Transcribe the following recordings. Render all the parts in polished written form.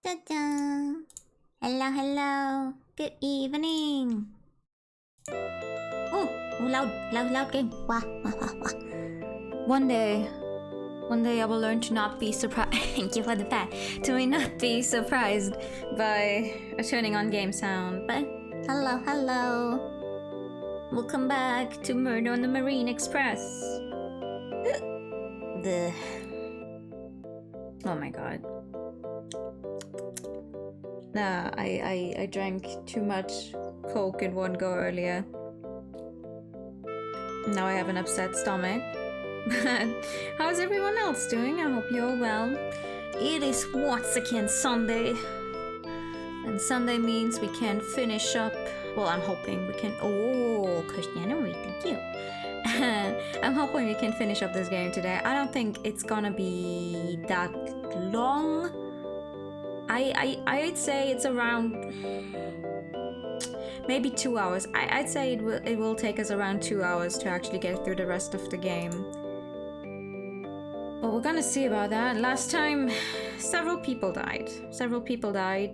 Ta-da! Hello, hello. Good evening. Oh, loud game. Wah, wah, wah, wah. One day I will learn to not be surprised. Thank you for the pat. To not be surprised by turning on game sound. But hello, hello. Welcome back to Murder on the Marine Express. Oh my god. Nah, I drank too much Coke in one go earlier. Now I have an upset stomach. But how's everyone else doing? I hope you're well. It is once again Sunday. And Sunday means we can finish up. Well, I'm hoping we can. Oh, Christiana, thank you. I'm hoping we can finish up this game today. I don't think it's gonna be that long. I'd say it's around maybe 2 hours. I'd say it will take us around 2 hours to actually get through the rest of the game. But we're gonna see about that. Last time, several people died.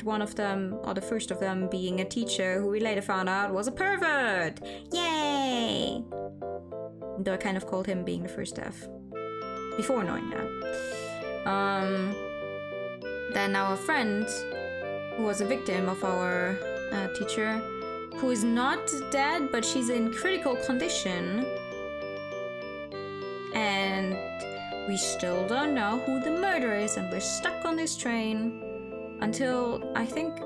One of them, or the first of them, being a teacher who we later found out was a pervert. Yay! Though I kind of called him being the first death before knowing that. Then our friend, who was a victim of our teacher, who is not dead, but she's in critical condition. And we still don't know who the murderer is, and we're stuck on this train until, I think,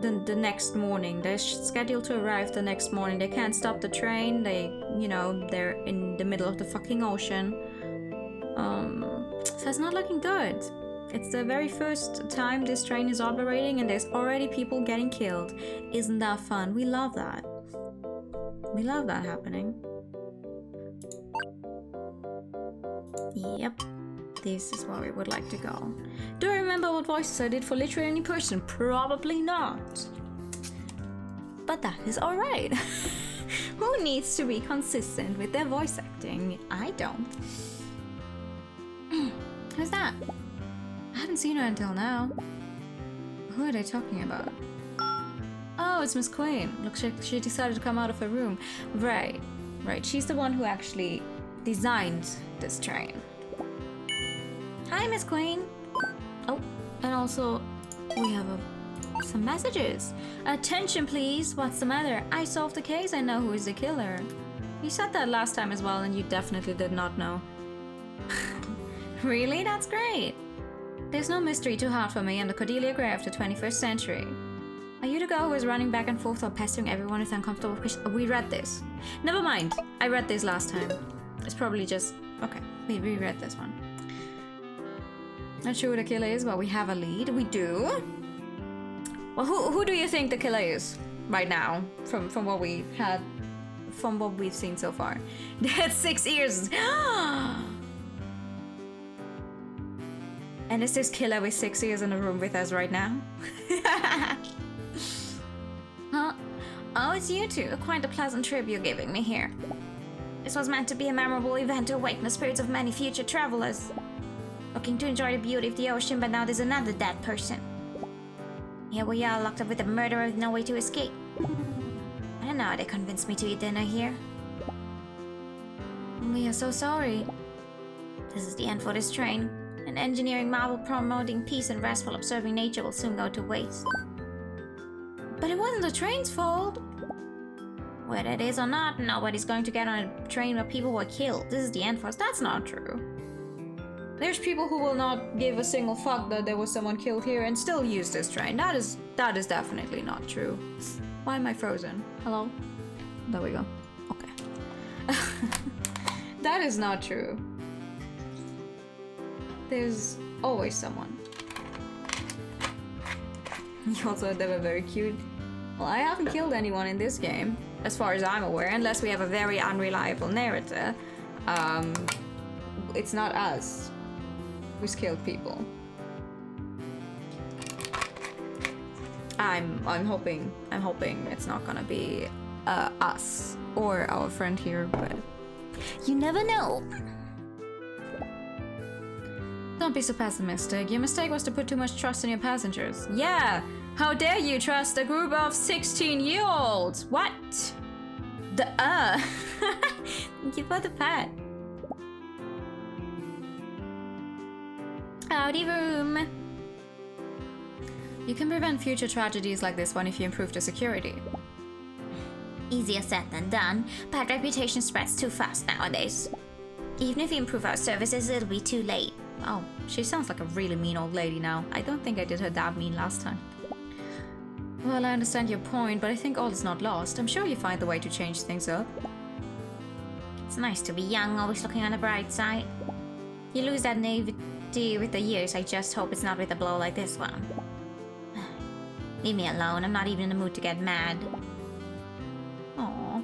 the next morning. They're scheduled to arrive the next morning. They can't stop the train. They're in the middle of the fucking ocean. So it's not looking good. It's the very first time this train is operating and there's already people getting killed. Isn't that fun? We love that. We love that happening. Yep. This is where we would like to go. Do I remember what voices I did for literally any person? Probably not. But that is alright. Who needs to be consistent with their voice acting? I don't. Who's that? I haven't seen her until now. Who are they talking about? Oh, it's Miss Queen. Looks like she decided to come out of her room. Right. She's the one who actually designed this train. Hi, Miss Queen. Oh, and also we have some messages. Attention, please. What's the matter? I solved the case. I know who is the killer. You said that last time as well, and you definitely did not know. Really? That's great. There's no mystery too hard for me. I'm the Cordelia Gray of the 21st century. Are you the girl who is running back and forth or pestering everyone with uncomfortable questions? We read this. Never mind. I read this last time. It's probably just... Okay, we reread this one. Not sure who the killer is, but we have a lead. We do. Well, who do you think the killer is right now? From what we've had... From what we've seen so far. That's 6 ears! And is this killer with 6 ears in the room with us right now? Huh? Oh, it's you two. Quite a pleasant trip you're giving me here. This was meant to be a memorable event to awaken the spirits of many future travelers. Looking to enjoy the beauty of the ocean, but now there's another dead person. Here we are, locked up with a murderer with no way to escape. I don't know how they convinced me to eat dinner here. We are so sorry. This is the end for this train. An engineering marvel promoting peace and rest while observing nature will soon go to waste. But it wasn't the train's fault. Whether it is or not, nobody's going to get on a train where people were killed. This is the end for us. That's not true. There's people who will not give a single fuck that there was someone killed here and still use this train. That is definitely not true. Why am I frozen? Hello? There we go. Okay. That is not true. There's always someone. You also, they were very cute. Well, I haven't killed anyone in this game, as far as I'm aware, unless we have a very unreliable narrator. It's not us who's killed people. I'm hoping it's not gonna be us or our friend here, but you never know. Don't be so pessimistic. Your mistake was to put too much trust in your passengers. Yeah! How dare you trust a group of 16-year-olds? What? Thank you for the pat. Howdy, room. You can prevent future tragedies like this one if you improve the security. Easier said than done. Bad reputation spreads too fast nowadays. Even if we improve our services, it'll be too late. Oh, she sounds like a really mean old lady now. I don't think I did her that mean last time. Well, I understand your point, but I think all is not lost. I'm sure you find the way to change things up. It's nice to be young, always looking on the bright side. You lose that naivety with the years. I just hope it's not with a blow like this one. Leave me alone. I'm not even in the mood to get mad. Aww.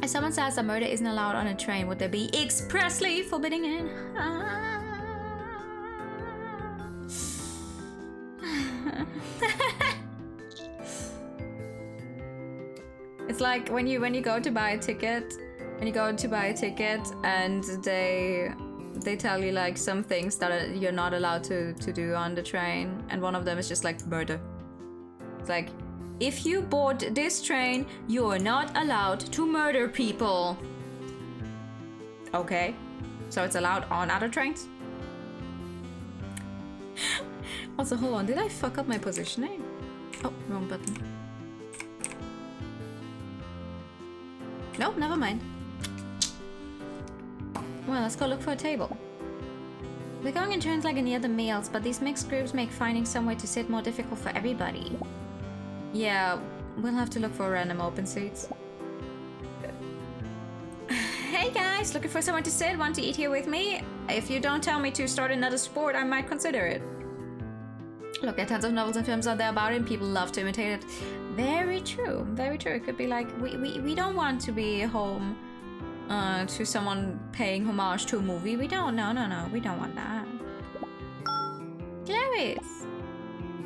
If someone says that murder isn't allowed on a train, would they be expressly forbidding it? It's like when you go to buy a ticket, and they tell you like some things that you're not allowed to do on the train, and one of them is just like murder. It's like, if you board this train, you are not allowed to murder people. Okay, so it's allowed on other trains? Also, hold on, did I fuck up my positioning? Oh, wrong button. Nope, never mind. Well, let's go look for a table. We're going in turns like any other meals, but these mixed groups make finding somewhere to sit more difficult for everybody. Yeah, we'll have to look for random open seats. Hey guys, looking for somewhere to sit? Want to eat here with me? If you don't tell me to start another sport, I might consider it. Look, there are tons of novels and films out there about it, and people love to imitate it. Very true, very true. It could be like, we don't want to be home to someone paying homage to a movie. We don't, no, we don't want that. Clarice!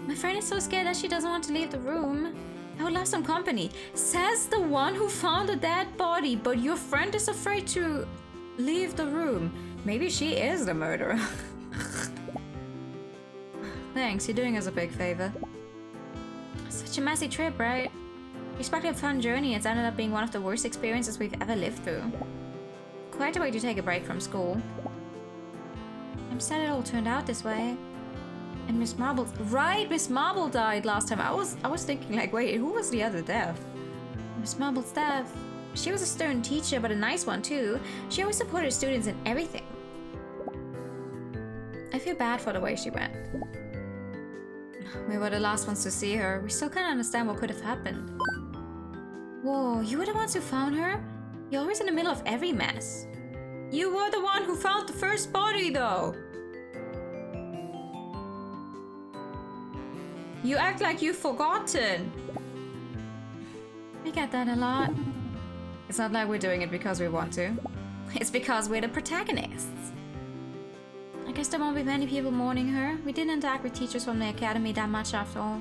My friend is so scared that she doesn't want to leave the room. I would love some company. Says the one who found a dead body, but your friend is afraid to leave the room. Maybe she is the murderer. Thanks, you're doing us a big favor. Such a messy trip, right? We expected a fun journey, it's ended up being one of the worst experiences we've ever lived through. Quite a way to take a break from school. I'm sad it all turned out this way. And Miss Marble... Right, Miss Marble died last time. I was thinking like, wait, who was the other death? Miss Marble's death. She was a stern teacher, but a nice one too. She always supported students in everything. I feel bad for the way she went. We were the last ones to see her. We still can't understand what could have happened. Whoa, you were the ones who found her? You're always in the middle of every mess. You were the one who found the first body, though. You act like you've forgotten. We get that a lot. It's not like we're doing it because we want to. It's because we're the protagonists. I guess there won't be many people mourning her. We didn't interact with teachers from the academy that much after all.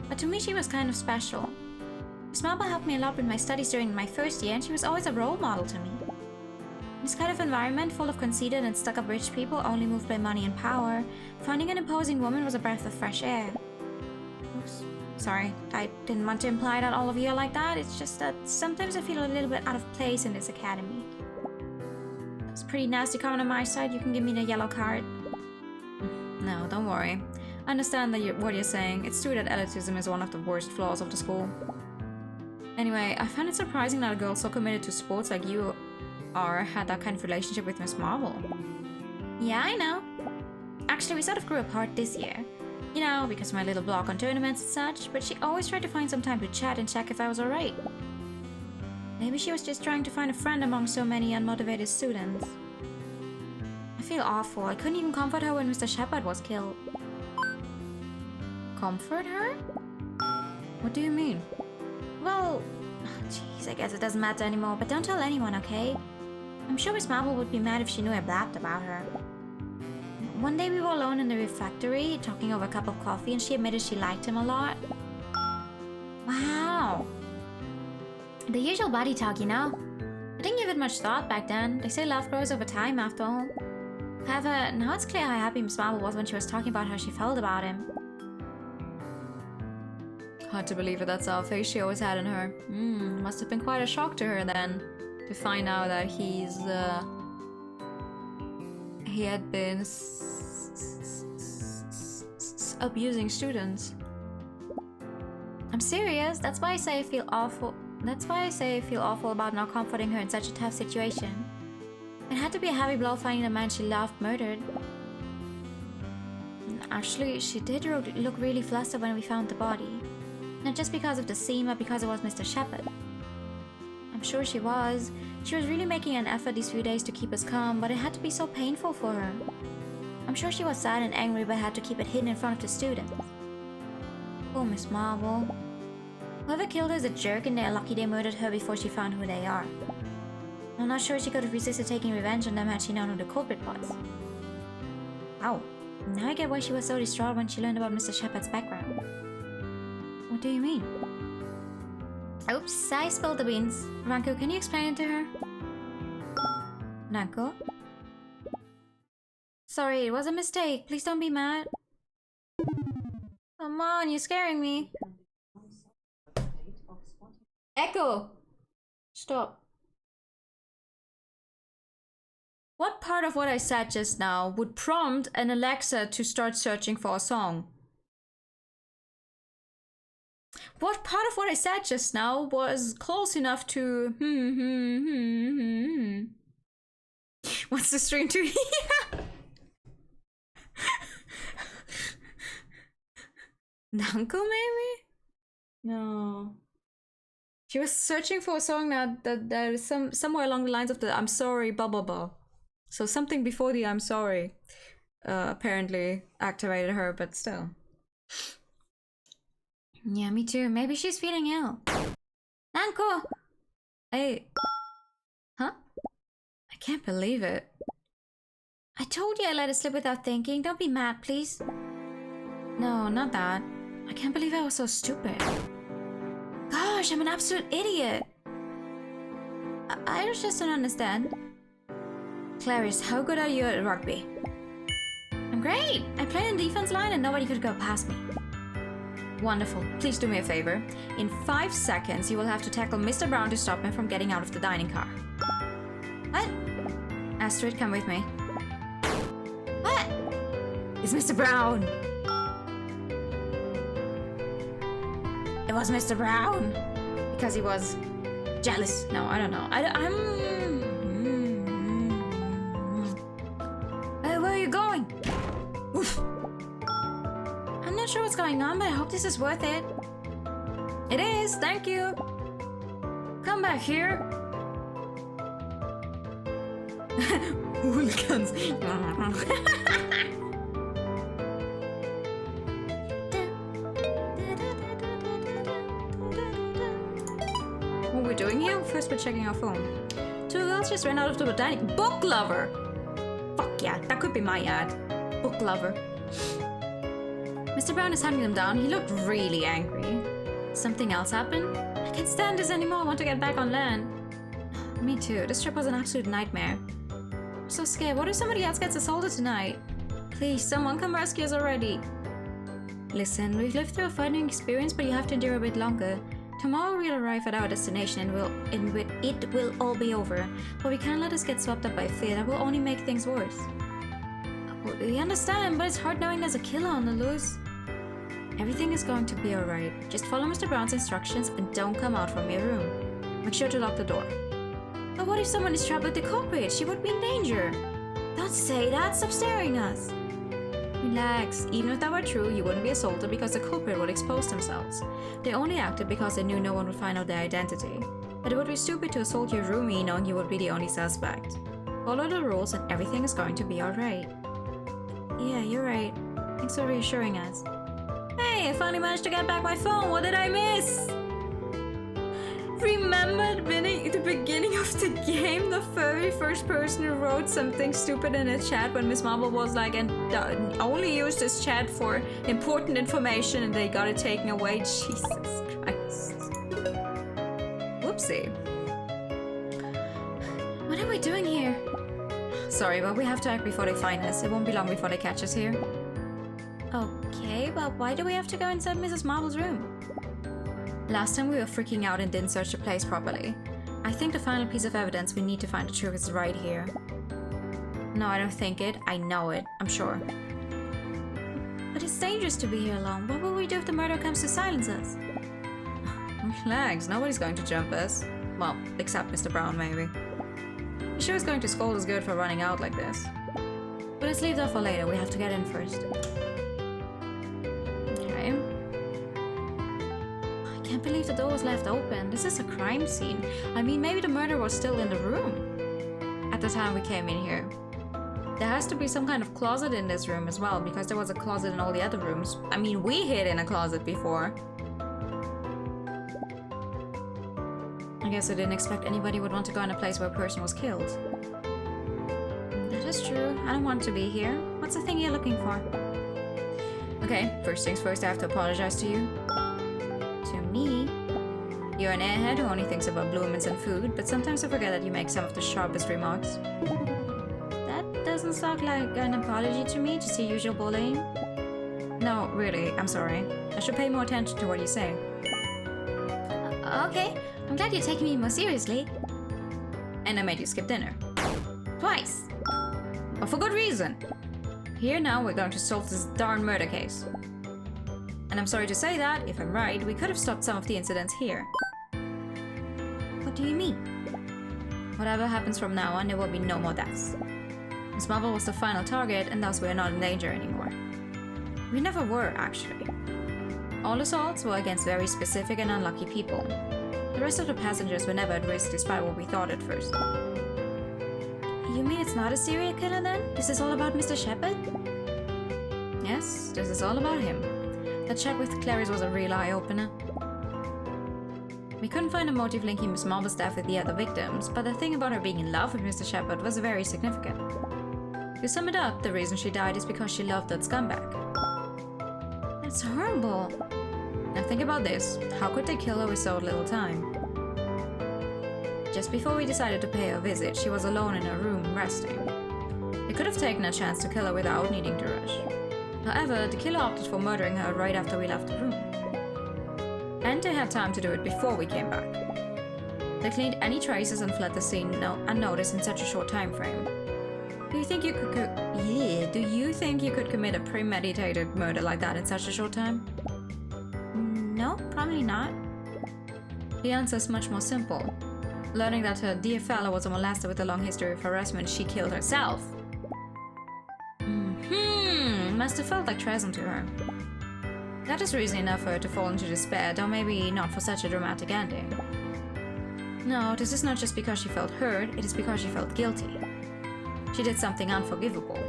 But to me she was kind of special. Miss Marble helped me a lot with my studies during my first year, and she was always a role model to me. In this kind of environment, full of conceited and stuck-up rich people only moved by money and power, finding an imposing woman was a breath of fresh air. Oops. Sorry, I didn't want to imply that all of you are like that. It's just that sometimes I feel a little bit out of place in this academy. It's pretty nasty comment on my side. You can give me the yellow card. No, don't worry. I understand that what you're saying. It's true that elitism is one of the worst flaws of the school. Anyway, I find it surprising that a girl so committed to sports like you are had that kind of relationship with Miss Marble. Yeah, I know. Actually, we sort of grew apart this year. You know, because of my little blog on tournaments and such, but she always tried to find some time to chat and check if I was alright. Maybe she was just trying to find a friend among so many unmotivated students. I feel awful. I couldn't even comfort her when Mr. Shepard was killed. Comfort her? What do you mean? Well, jeez, I guess it doesn't matter anymore, but don't tell anyone, okay? I'm sure Miss Marble would be mad if she knew I blabbed about her. One day we were alone in the refectory, talking over a cup of coffee, and she admitted she liked him a lot. Wow. The usual body talk, you know? I didn't give it much thought back then. They say love grows over time, after all. However, now it's clear how happy Miss Marvel was when she was talking about how she felt about him. Hard to believe it, that's our face she always had in her. Must have been quite a shock to her then, to find out that he had been abusing students. I'm serious, that's why I say I feel awful. That's why I say I feel awful about not comforting her in such a tough situation. It had to be a heavy blow finding the man she loved murdered. Actually, she did look really flustered when we found the body. Not just because of the scene, but because it was Mr. Shepard. I'm sure she was. She was really making an effort these few days to keep us calm, but it had to be so painful for her. I'm sure she was sad and angry, but had to keep it hidden in front of the students. Oh, Miss Marvel. Whoever killed her is a jerk, and they're lucky they murdered her before she found who they are. I'm not sure she could have resisted taking revenge on them had she known who the culprit was. Wow. Now I get why she was so distraught when she learned about Mr. Shepard's background. What do you mean? Oops, I spilled the beans. Ranko, can you explain it to her? Ranko? Sorry, it was a mistake. Please don't be mad. Come on, you're scaring me. Echo! Stop. What part of what I said just now would prompt an Alexa to start searching for a song? What part of what I said just now was close enough to What's the string to hear? Nanko maybe? No. She was searching for a song that is somewhere along the lines of the I'm sorry blah blah blah. So something before the I'm sorry apparently activated her, but still. Yeah, me too. Maybe she's feeling ill. Nanko! Hey. Huh? I can't believe it. I told you I let it slip without thinking. Don't be mad, please. No, not that. I can't believe I was so stupid. Gosh, I'm an absolute idiot. I just don't understand. Clarice, how good are you at rugby? I'm great! I played in defense line and nobody could go past me. Wonderful. Please do me a favor. In 5 seconds, you will have to tackle Mr. Brown to stop him from getting out of the dining car. What? Astrid, come with me. What? It's Mr. Brown! It was Mr. Brown! Because he was jealous. No, I don't know. Where are you going? Oof. I'm not sure what's going on, but I hope this is worth it. It is, thank you. Come back here. Hooligans. What are we doing here? First we're checking our phone. 2 girls just ran out of the dining. Book lover! Fuck yeah, that could be my ad. Book lover. Mr. Brown is hunting them down. He looked really angry. Something else happened? I can't stand this anymore. I want to get back on land. Me too. This trip was an absolute nightmare. I'm so scared. What if somebody else gets assaulted tonight? Please, someone come rescue us already. Listen, we've lived through a frightening experience, but you have to endure a bit longer. Tomorrow we'll arrive at our destination and it will all be over. But we can't let us get swept up by fear. That will only make things worse. We understand, but it's hard knowing there's a killer on the loose. Everything is going to be alright. Just follow Mr. Brown's instructions and don't come out from your room. Make sure to lock the door. But what if someone is trapped with the culprit? She would be in danger. Don't say that. Stop staring at us. Relax. Even if that were true, you wouldn't be assaulted because the culprit would expose themselves. They only acted because they knew no one would find out their identity. But it would be stupid to assault your roomie knowing you would be the only suspect. Follow the rules and everything is going to be alright. Yeah, you're right. Thanks for reassuring us. Hey, I finally managed to get back my phone. What did I miss? Remember the beginning of the game? The very first person who wrote something stupid in a chat when Miss Marvel was like, and only used this chat for important information and they got it taken away. Jesus Christ. Whoopsie. What are we doing here? Sorry, but we have to act before they find us. It won't be long before they catch us here. Okay, but why do we have to go inside Mrs. Marble's room? Last time we were freaking out and didn't search the place properly. I think the final piece of evidence we need to find the truth is right here. No, I don't think it. I know it. I'm sure. But it's dangerous to be here alone. What will we do if the murderer comes to silence us? Relax, nobody's going to jump us. Well, except Mr. Brown, maybe. He sure is going to scold us good for running out like this. But let's leave that for later. We have to get in first. Okay. I can't believe the door was left open. This is a crime scene. I mean, maybe the murderer was still in the room at the time we came in here. There has to be some kind of closet in this room as well, because there was a closet in all the other rooms. I mean, we hid in a closet before. I guess I didn't expect anybody would want to go in a place where a person was killed. That is true. I don't want to be here. What's the thing you're looking for? Okay, first things first, I have to apologize to you. To me? You're an airhead who only thinks about bloomings and food, but sometimes I forget that you make some of the sharpest remarks. Doesn't sound like an apology to me, just the usual bullying. No, really, I'm sorry. I should pay more attention to what you say. Okay, I'm glad you're taking me more seriously. And I made you skip dinner. Twice. But for good reason. Here now we're going to solve this darn murder case. And I'm sorry to say that, if I'm right, we could have stopped some of the incidents here. What do you mean? Whatever happens from now on, there will be no more deaths. Miss Marble was the final target, and thus we are not in danger anymore. We never were, actually. All assaults were against very specific and unlucky people. The rest of the passengers were never at risk despite what we thought at first. You mean it's not a serial killer then? This is all about Mr. Shepard? Yes, this is all about him. That chat with Clarice was a real eye-opener. We couldn't find a motive linking Miss Marble's death with the other victims, but the thing about her being in love with Mr. Shepard was very significant. To sum it up, the reason she died is because she loved that scumbag. That's horrible. Now think about this. How could they kill her with so little time? Just before we decided to pay her a visit, she was alone in her room, resting. They could have taken a chance to kill her without needing to rush. However, the killer opted for murdering her right after we left the room. And they had time to do it before we came back. They cleaned any traces and fled the scene unnoticed in such a short time frame. Do you think you could commit a premeditated murder like that in such a short time? No, probably not. The answer is much more simple. Learning that her dear fellow was a molester with a long history of harassment, she killed herself. Must have felt like treason to her. That is reason enough for her to fall into despair, though maybe not for such a dramatic ending. No, this is not just because she felt hurt, it is because she felt guilty. She did something unforgivable.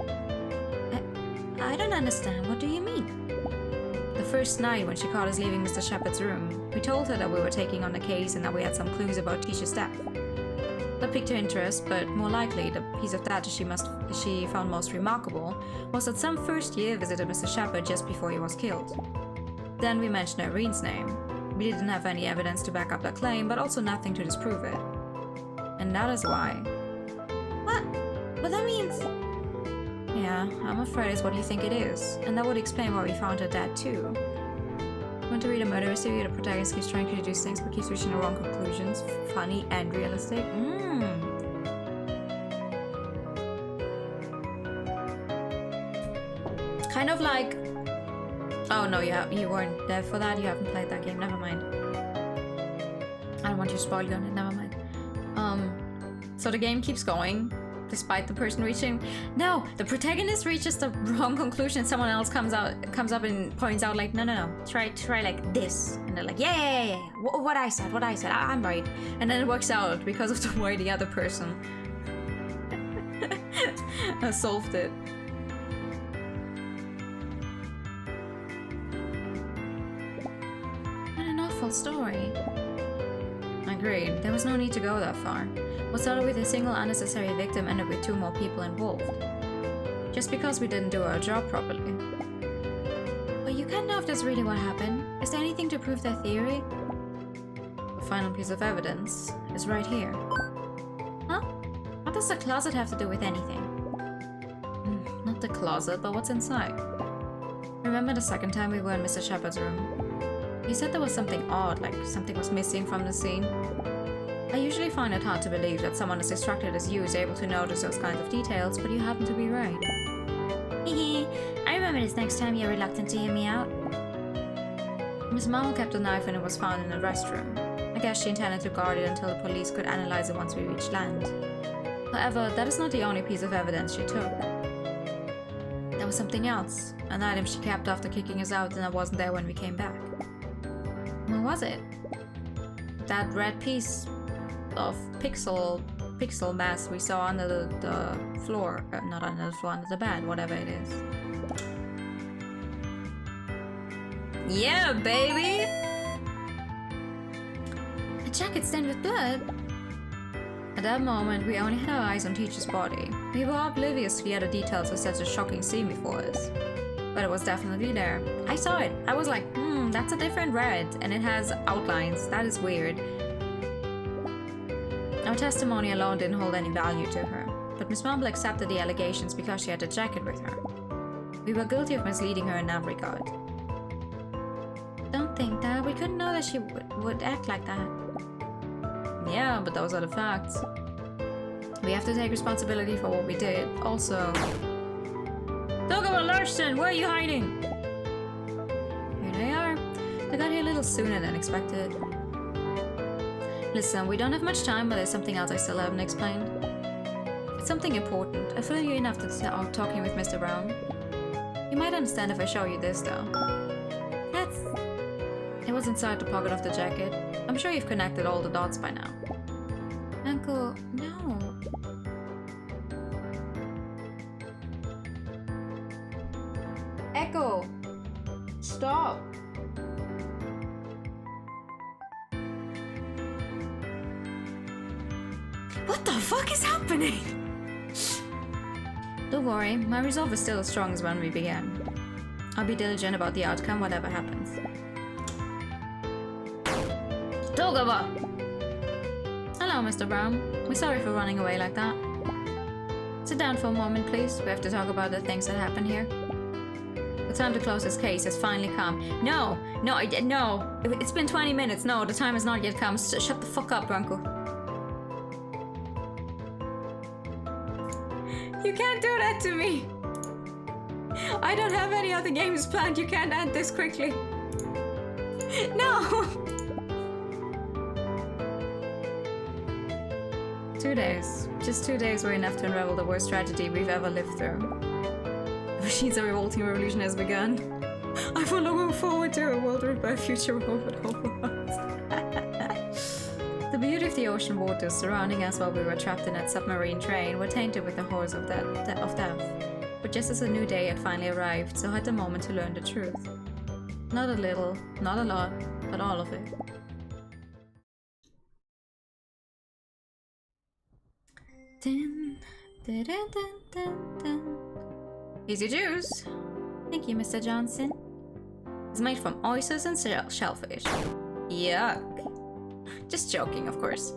I don't understand. What do you mean? The first night when she caught us leaving Mr. Shepard's room, we told her that we were taking on the case and that we had some clues about Tisha's death. That piqued her interest, but more likely the piece of data she found most remarkable was that some first year visited Mr. Shepard just before he was killed. Then we mentioned Irene's name. We didn't have any evidence to back up that claim, but also nothing to disprove it. And that is why. What? But that means... Yeah, I'm afraid it's what you think it is. And that would explain why we found her dead too. Want to read a murder mystery where the protagonist keeps trying to deduce things but keeps reaching the wrong conclusions? Funny and realistic? Kind of like... Oh no, you weren't there for that. You haven't played that game. Never mind. I don't want you to spoil it. Never mind. So the game keeps going, despite the person reaching... No! The protagonist reaches the wrong conclusion. Someone else comes up and points out like, no. Try like this. And they're like, yeah. What I said. I'm right. And then it works out because of the way the other person solved it. What an awful story. Agreed. There was no need to go that far. What started with a single unnecessary victim ended with 2 more people involved. Just because we didn't do our job properly. But you can't know if that's really what happened. Is there anything to prove their theory? The final piece of evidence is right here. Huh? What does the closet have to do with anything? the closet, but what's inside? Remember the second time we were in Mr. Shepard's room? You said there was something odd, like something was missing from the scene. I usually find it hard to believe that someone as distracted as you is able to notice those kinds of details, but you happen to be right. Hehe, I remember this next time you're reluctant to hear me out. Miss Marvel kept the knife when it was found in the restroom. I guess she intended to guard it until the police could analyze it once we reached land. However, that is not the only piece of evidence she took. There was something else, an item she kept after kicking us out and that wasn't there when we came back. What was it? That red piece of pixel mass we saw under the floor. Not under the floor, under the bed, whatever it is. Yeah, baby! A jacket stained with blood? At that moment, we only had our eyes on Teacher's body. We were oblivious to the other details of such a shocking scene before us. But it was definitely there. I saw it. I was like, that's a different red, and it has outlines. That is weird. Our testimony alone didn't hold any value to her, but Miss Marble accepted the allegations because she had the jacket with her. We were guilty of misleading her in that regard. Don't think that. We couldn't know that she would act like that. Yeah, but those are the facts. We have to take responsibility for what we did. Also... Dogoba Larson, where are you hiding? Here they are. They got here a little sooner than expected. Listen, we don't have much time, but there's something else I still haven't explained. It's something important. I feel you enough to start talking with Mr. Brown. You might understand if I show you this, though. That's... It was inside the pocket of the jacket. I'm sure you've connected all the dots by now. Uncle, no. Echo! Stop! What the fuck is happening? Don't worry, my resolve is still as strong as when we began. I'll be diligent about the outcome, whatever happens. Dogoba! Hello, Mr. Brown. We're sorry for running away like that. Sit down for a moment, please. We have to talk about the things that happened here. The time to close this case has finally come. No! No! It's been 20 minutes. No, the time has not yet come. Shut the fuck up, Branko. You can't do that to me! I don't have any other games planned. You can't end this quickly. No! 2 days. Just 2 days were enough to unravel the worst tragedy we've ever lived through. The machines of revolting revolution has begun. I will look forward to a world ruled by a future over us. The beauty of the ocean waters surrounding us while we were trapped in that submarine train were tainted with the horrors of death. But just as a new day had finally arrived, so had the moment to learn the truth. Not a little, not a lot, but all of it. Dun, dun, dun, dun, dun, dun. Easy juice. Thank you, Mr. Johnson. It's made from oysters and shellfish. Yuck. Just joking, of course.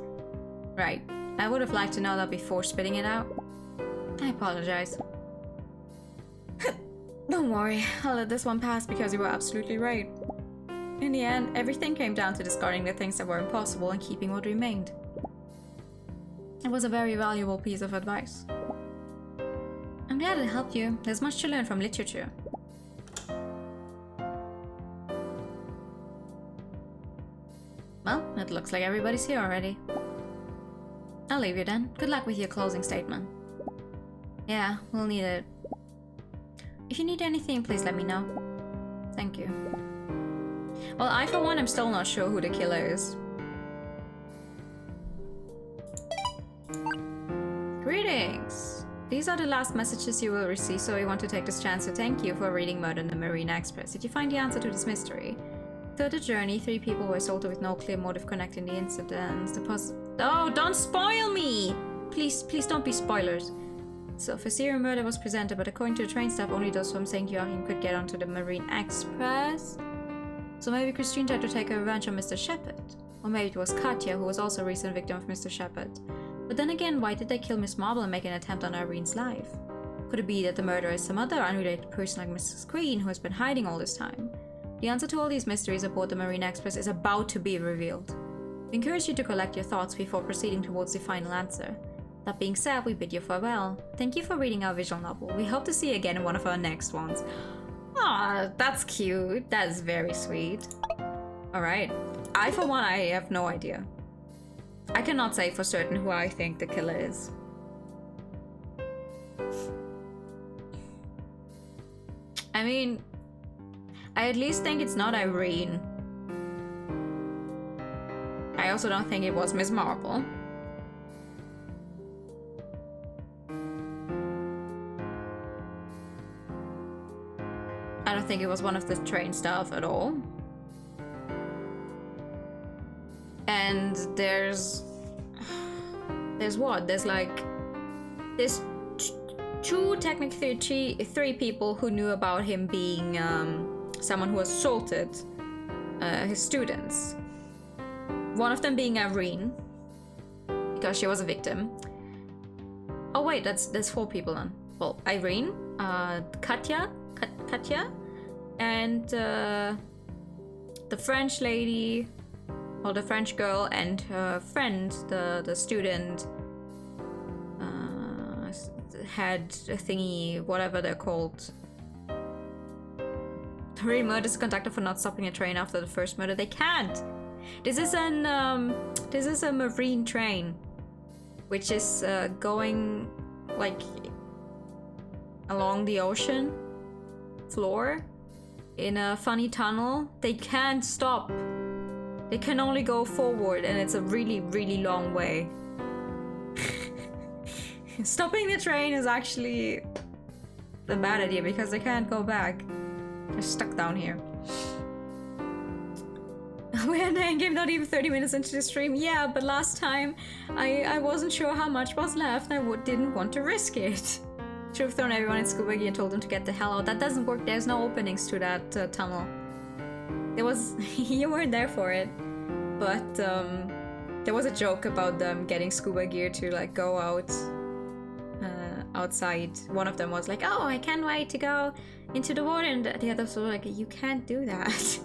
Right. I would have liked to know that before spitting it out. I apologize. Don't worry, I'll let this one pass because you were absolutely right. In the end, everything came down to discarding the things that were impossible and keeping what remained. It was a very valuable piece of advice. I'm glad it helped you. There's much to learn from literature. Well, it looks like everybody's here already. I'll leave you then. Good luck with your closing statement. Yeah, we'll need it. If you need anything, please let me know. Thank you. Well, I for one am still not sure who the killer is. Greetings! These are the last messages you will receive, so I want to take this chance to thank you for reading Murder in the Marine Express. Did you find the answer to this mystery? Throughout the journey, 3 people were assaulted with no clear motive connecting the incidents. Oh, don't spoil me! Please don't be spoilers. So, a serial murder was presented, but according to the train staff, only those from St. Joachim could get onto the Marine Express. So maybe Christine tried to take her revenge on Mr. Shepard. Or maybe it was Katya, who was also a recent victim of Mr. Shepard. But then again, why did they kill Miss Marble and make an attempt on Irene's life? Could it be that the murderer is some other unrelated person like Mrs. Green who has been hiding all this time? The answer to all these mysteries aboard the Marine Express is about to be revealed. We encourage you to collect your thoughts before proceeding towards the final answer. That being said, we bid you farewell. Thank you for reading our visual novel. We hope to see you again in one of our next ones. Aw, that's cute. That is very sweet. Alright. For one, I have no idea. I cannot say for certain who I think the killer is. I mean, I at least think it's not Irene. I also don't think it was Miss Marple. I don't think it was one of the train staff at all. And there's what? There's two, technically three people who knew about him being someone who assaulted his students. One of them being Irene, because she was a victim. Oh wait, there's four people then. Well, Irene, Katya, and the French lady, or the French girl, and her friend, the student, had a thingy, whatever they're called. Three murders conducted for not stopping a train after the first murder. They can't. This is a marine train, which is going like along the ocean floor in a funny tunnel. They can't stop. They can only go forward, and it's a really, really long way. Stopping the train is actually a bad idea because they can't go back. They're stuck down here. We're endgame not even 30 minutes into the stream. Yeah, but last time I wasn't sure how much was left and I didn't want to risk it. Should have thrown everyone in scuba gear and told them to get the hell out. That doesn't work. There's no openings to that tunnel. There was... you weren't there for it. But there was a joke about them getting scuba gear to like go out outside. One of them was like, oh, I can't wait to go into the water, and the others were like, you can't do that.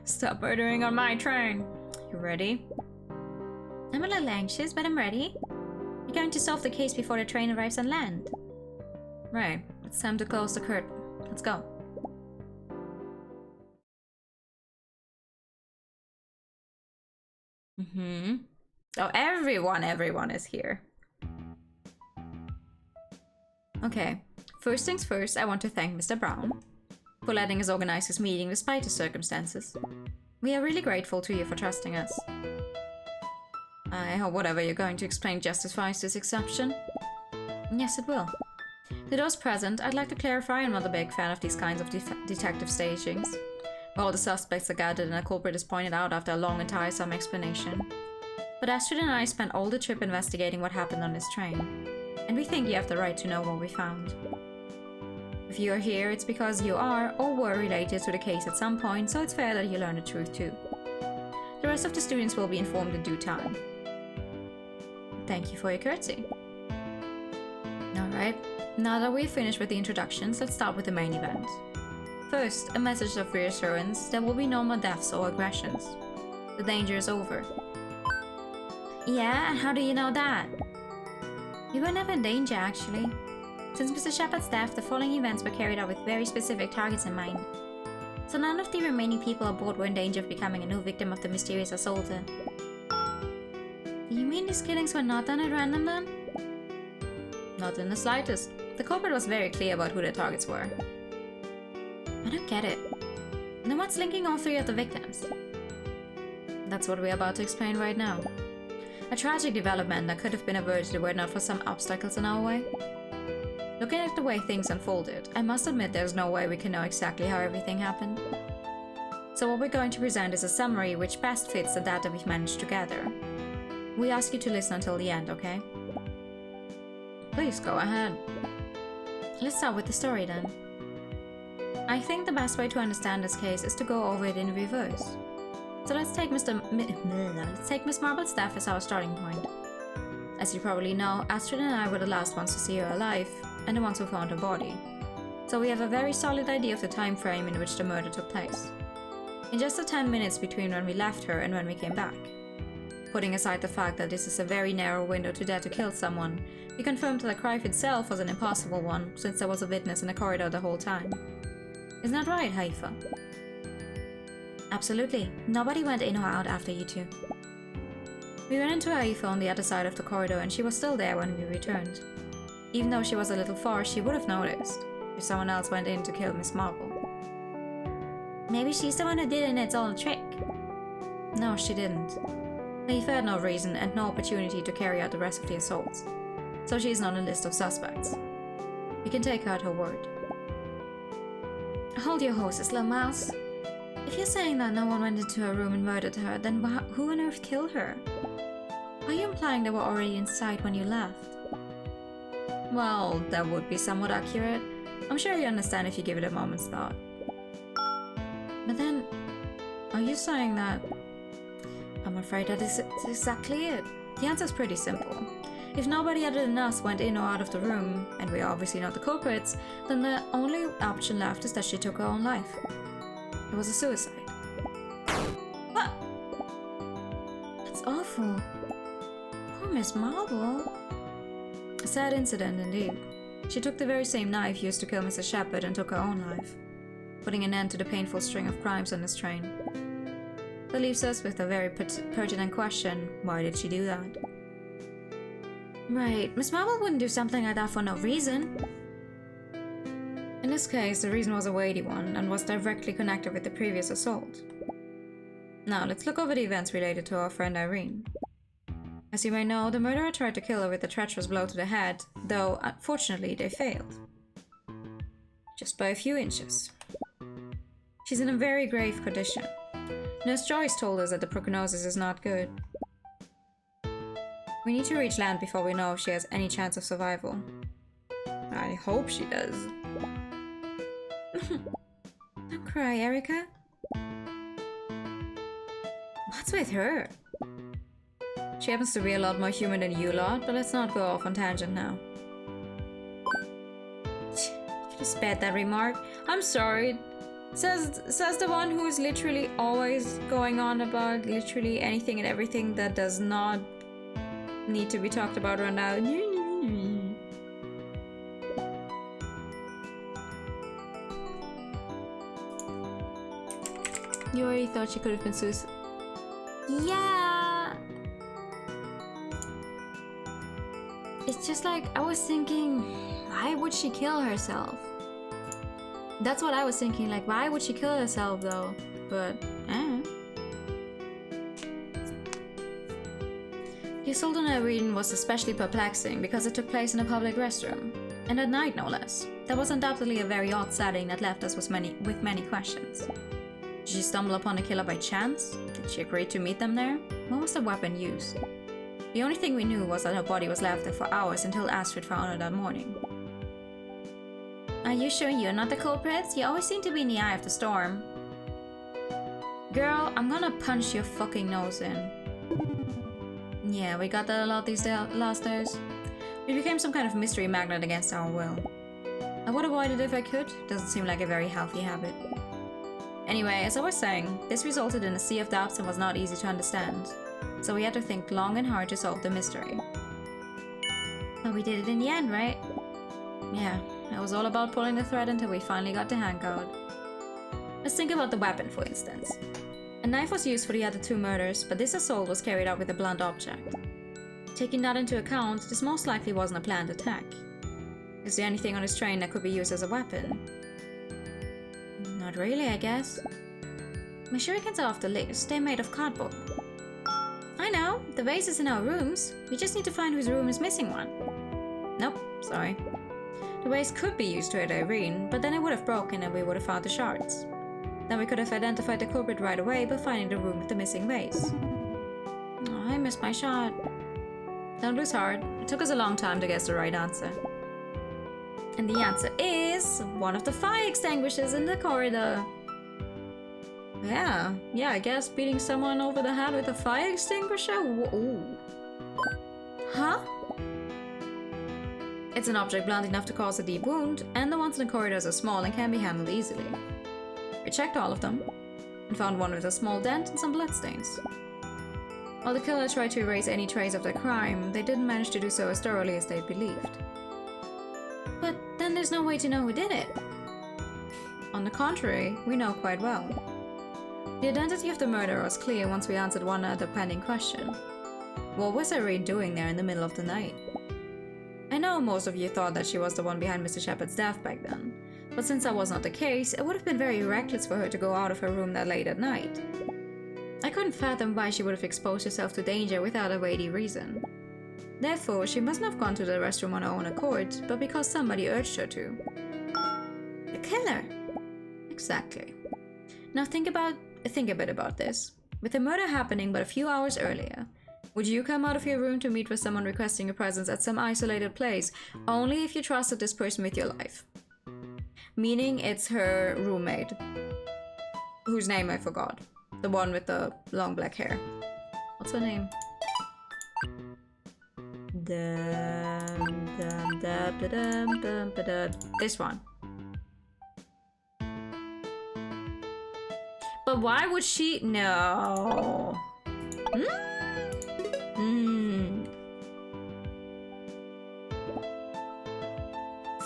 Stop murdering on my train. You ready? I'm a little anxious, but I'm ready. You're going to solve the case before the train arrives on land. Right, it's time to close the curtain. Let's go. Oh, everyone is here. Okay, first things first, I want to thank Mr. Brown for letting us organize this meeting despite the circumstances. We are really grateful to you for trusting us. I hope whatever you're going to explain justifies this exception. Yes, it will. To those present, I'd like to clarify I'm not a big fan of these kinds of detective stagings. All the suspects are gathered and a culprit is pointed out after a long and tiresome explanation. But Astrid and I spent all the trip investigating what happened on this train, and we think you have the right to know what we found. If you are here, it's because you are or were related to the case at some point, so it's fair that you learn the truth too. The rest of the students will be informed in due time. Thank you for your courtesy. Alright, now that we've finished with the introductions, let's start with the main event. First, a message of reassurance: there will be no more deaths or aggressions. The danger is over. Yeah, and how do you know that? You were never in danger, actually. Since Mr. Shepard's death, the following events were carried out with very specific targets in mind. So none of the remaining people aboard were in danger of becoming a new victim of the mysterious assaulter. You mean these killings were not done at random then? Not in the slightest. The culprit was very clear about who their targets were. I don't get it. Then what's linking all three of the victims? That's what we're about to explain right now. A tragic development that could have been averted were it not for some obstacles in our way. Looking at the way things unfolded, I must admit there's no way we can know exactly how everything happened. So what we're going to present is a summary which best fits the data we've managed to gather. We ask you to listen until the end, okay? Please go ahead. Let's start with the story then. I think the best way to understand this case is to go over it in reverse. So let's take Miss Marble's death as our starting point. As you probably know, Astrid and I were the last ones to see her alive, and the ones who found her body. So we have a very solid idea of the time frame in which the murder took place. In just the 10 minutes between when we left her and when we came back. Putting aside the fact that this is a very narrow window to dare to kill someone, we confirmed that the crime itself was an impossible one, since there was a witness in the corridor the whole time. Isn't that right, Haifa? Absolutely. Nobody went in or out after you two. We went into Haifa on the other side of the corridor and she was still there when we returned. Even though she was a little far, she would have noticed if someone else went in to kill Miss Marble. Maybe she's the one who did it and it's all a trick. No, she didn't. Haifa had no reason and no opportunity to carry out the rest of the assaults, so she is on the list of suspects. We can take her at her word. Hold your horses, little mouse. If you're saying that no one went into her room and murdered her, then who on earth killed her? Are you implying they were already inside when you left? Well, that would be somewhat accurate. I'm sure you understand if you give it a moment's thought. But then, are you saying that... I'm afraid that is exactly it. The answer's pretty simple. If nobody other than us went in or out of the room, and we're obviously not the culprits, then the only option left is that she took her own life. It was a suicide. What? That's awful. Poor Miss Marble. A sad incident indeed. She took the very same knife used to kill Mrs. Shepherd and took her own life, putting an end to the painful string of crimes on this train. That leaves us with a very pertinent question: why did she do that? Right, Miss Marble wouldn't do something like that for no reason. In this case, the reason was a weighty one and was directly connected with the previous assault. Now, let's look over the events related to our friend Irene. As you may know, the murderer tried to kill her with a treacherous blow to the head, though, unfortunately, they failed. Just by a few inches. She's in a very grave condition. Nurse Joyce told us that the prognosis is not good. We need to reach land before we know if she has any chance of survival. I hope she does. Don't cry, Erica. What's with her? She happens to be a lot more human than you lot, but let's not go off on tangent now. You could have spared that remark. I'm sorry. Says the one who is literally always going on about literally anything and everything that does not need to be talked about right now. You already thought she could have been suicide? Yeah. It's just like, I was thinking, why would she kill herself? That's what I was thinking, like, why would she kill herself though? But, The assault on Irene was especially perplexing because it took place in a public restroom. And at night, no less. That was undoubtedly a very odd setting that left us with many questions. Did she stumble upon the killer by chance? Did she agree to meet them there? What was the weapon used? The only thing we knew was that her body was left there for hours until Astrid found her that morning. Are you sure you're not the culprit? You always seem to be in the eye of the storm. Girl, I'm gonna punch your fucking nose in. Yeah, we got that a lot these last days. We became some kind of mystery magnet against our will. I would avoid it if I could. Doesn't seem like a very healthy habit. Anyway, as I was saying, this resulted in a sea of doubts and was not easy to understand. So we had to think long and hard to solve the mystery. But we did it in the end, right? Yeah, it was all about pulling the thread until we finally got the hang code. Let's think about the weapon, for instance. A knife was used for the other two murders, but this assault was carried out with a blunt object. Taking that into account, this most likely wasn't a planned attack. Is there anything on this train that could be used as a weapon? Not really, I guess. My shurikens are off the list. They're made of cardboard. I know, the vase is in our rooms. We just need to find whose room is missing one. Nope, sorry. The vase could be used to hit Irene, but then it would have broken and we would have found the shards. Then we could have identified the culprit right away by finding the room with the missing vase. Oh, I missed my shot. Don't lose heart. It took us a long time to guess the right answer. And the answer is one of the fire extinguishers in the corridor. Yeah, I guess beating someone over the head with a fire extinguisher? Ooh. Huh? It's an object blunt enough to cause a deep wound, and the ones in the corridors are small and can be handled easily. We checked all of them, and found one with a small dent and some bloodstains. While the killer tried to erase any trace of their crime, they didn't manage to do so as thoroughly as they believed. But then there's no way to know who did it. On the contrary, we know quite well. The identity of the murderer was clear once we answered one other pending question. What was Irene doing there in the middle of the night? I know most of you thought that she was the one behind Mr. Shepard's death back then, but since that was not the case, it would have been very reckless for her to go out of her room that late at night. I couldn't fathom why she would have exposed herself to danger without a weighty reason. Therefore, she mustn't have gone to the restroom on her own accord, but because somebody urged her to. The killer! Exactly. Now think a bit about this. With the murder happening but a few hours earlier, would you come out of your room to meet with someone requesting your presence at some isolated place, only if you trusted this person with your life? Meaning it's her roommate, whose name I forgot. The one with the long black hair. What's her name? This one. But why would she? No.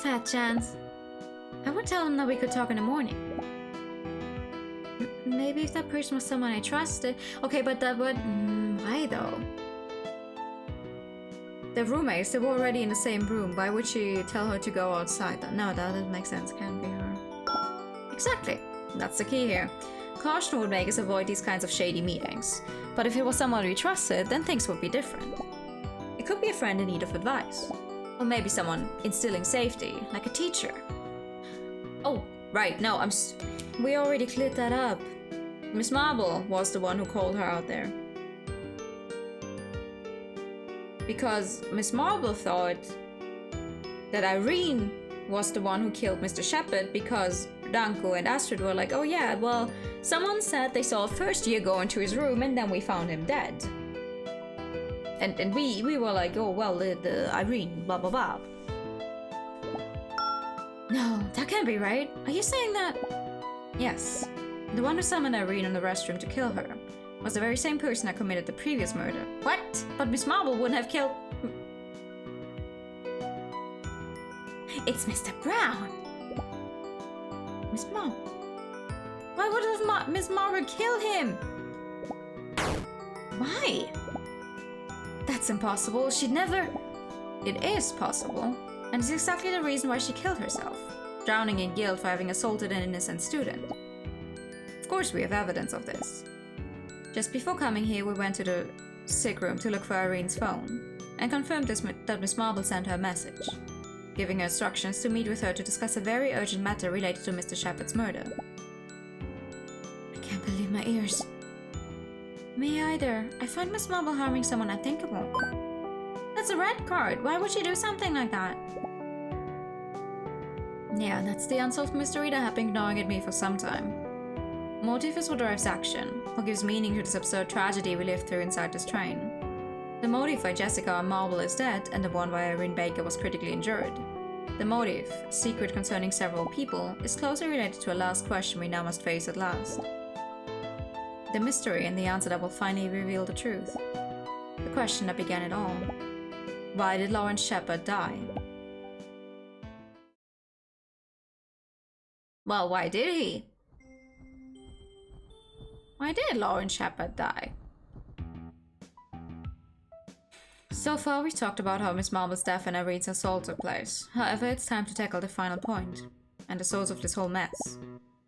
Fat chance. I would tell him that we could talk in the morning. Maybe if that person was someone I trusted. Okay, but that would... why though? The roommates, they were already in the same room. Why would she tell her to go outside? No, that doesn't make sense. Can't be her. Exactly. That's the key here. Caution would make us avoid these kinds of shady meetings. But if it was someone we trusted, then things would be different. It could be a friend in need of advice. Or maybe someone instilling safety, like a teacher. Oh, right, no, we already cleared that up. Miss Marble was the one who called her out there. Because Miss Marble thought that Irene was the one who killed Mr. Shepard because Danko and Astrid were like, oh yeah, well, someone said they saw a first year go into his room and then we found him dead. And we were like, oh well, the Irene, blah blah blah. No, that can't be right. Are you saying that? Yes. The one who summoned Irene in the restroom to kill her was the very same person that committed the previous murder. What? But Miss Marble wouldn't have killed... It's Mr. Brown! Miss Marble? Why would Miss Marble kill him? Why? That's impossible. She'd never... It is possible. And it's exactly the reason why she killed herself. Drowning in guilt for having assaulted an innocent student. Of course we have evidence of this. Just before coming here, we went to the sick room to look for Irene's phone, and confirmed that Miss Marble sent her a message, giving her instructions to meet with her to discuss a very urgent matter related to Mr. Shepard's murder. I can't believe my ears. Me either. I find Miss Marble harming someone unthinkable. That's a red card. Why would she do something like that? Yeah, that's the unsolved mystery that have been gnawing at me for some time. Motive is what drives action, what gives meaning to this absurd tragedy we lived through inside this train. The motive why Jessica Marble is dead and the one why Irene Baker was critically injured. The motive, a secret concerning several people, is closely related to a last question we now must face at last. The mystery and the answer that will finally reveal the truth. The question that began it all. Why did Lawrence Shepard die? Well, why did he? Why did Lawrence Shepard die? So far, we've talked about how Miss Marble's death and Irene's assault took place. However, it's time to tackle the final point, and the source of this whole mess.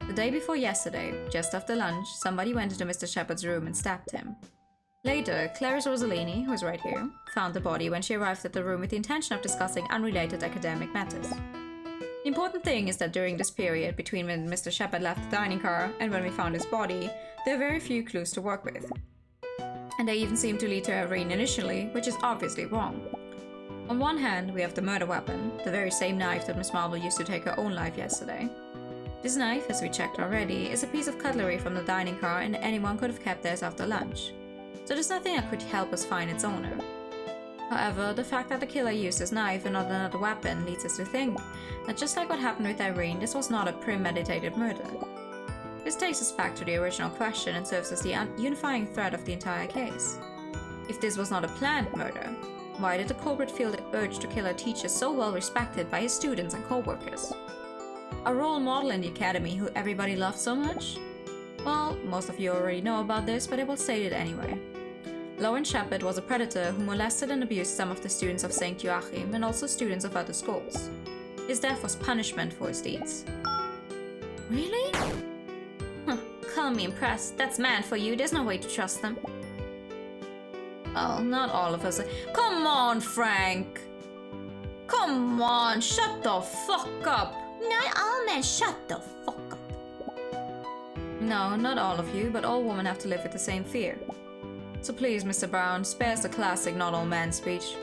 The day before yesterday, just after lunch, somebody went into Mr. Shepard's room and stabbed him. Later, Clarice Rossellini, who is right here, found the body when she arrived at the room with the intention of discussing unrelated academic matters. The important thing is that during this period, between when Mr. Shepard left the dining car and when we found his body, there are very few clues to work with. And they even seem to lead to Irene initially, which is obviously wrong. On one hand, we have the murder weapon, the very same knife that Miss Marble used to take her own life yesterday. This knife, as we checked already, is a piece of cutlery from the dining car and anyone could have kept theirs after lunch. So there's nothing that could help us find its owner. However, the fact that the killer used his knife and not another weapon leads us to think that just like what happened with Irene, this was not a premeditated murder. This takes us back to the original question and serves as the unifying thread of the entire case. If this was not a planned murder, why did the culprit feel the urge to kill a teacher so well respected by his students and co-workers? A role model in the academy who everybody loved so much? Well, most of you already know about this, but I will state it anyway. Lauren Shepard was a predator who molested and abused some of the students of St. Joachim and also students of other schools. His death was punishment for his deeds. Really? Huh, call me impressed. That's man for you. There's no way to trust them. Well, not all of us. Come on, Frank! Come on, shut the fuck up! Not all men, shut the fuck up. No, not all of you, but all women have to live with the same fear. So please, Mr. Brown, spare us the classic not all men speech.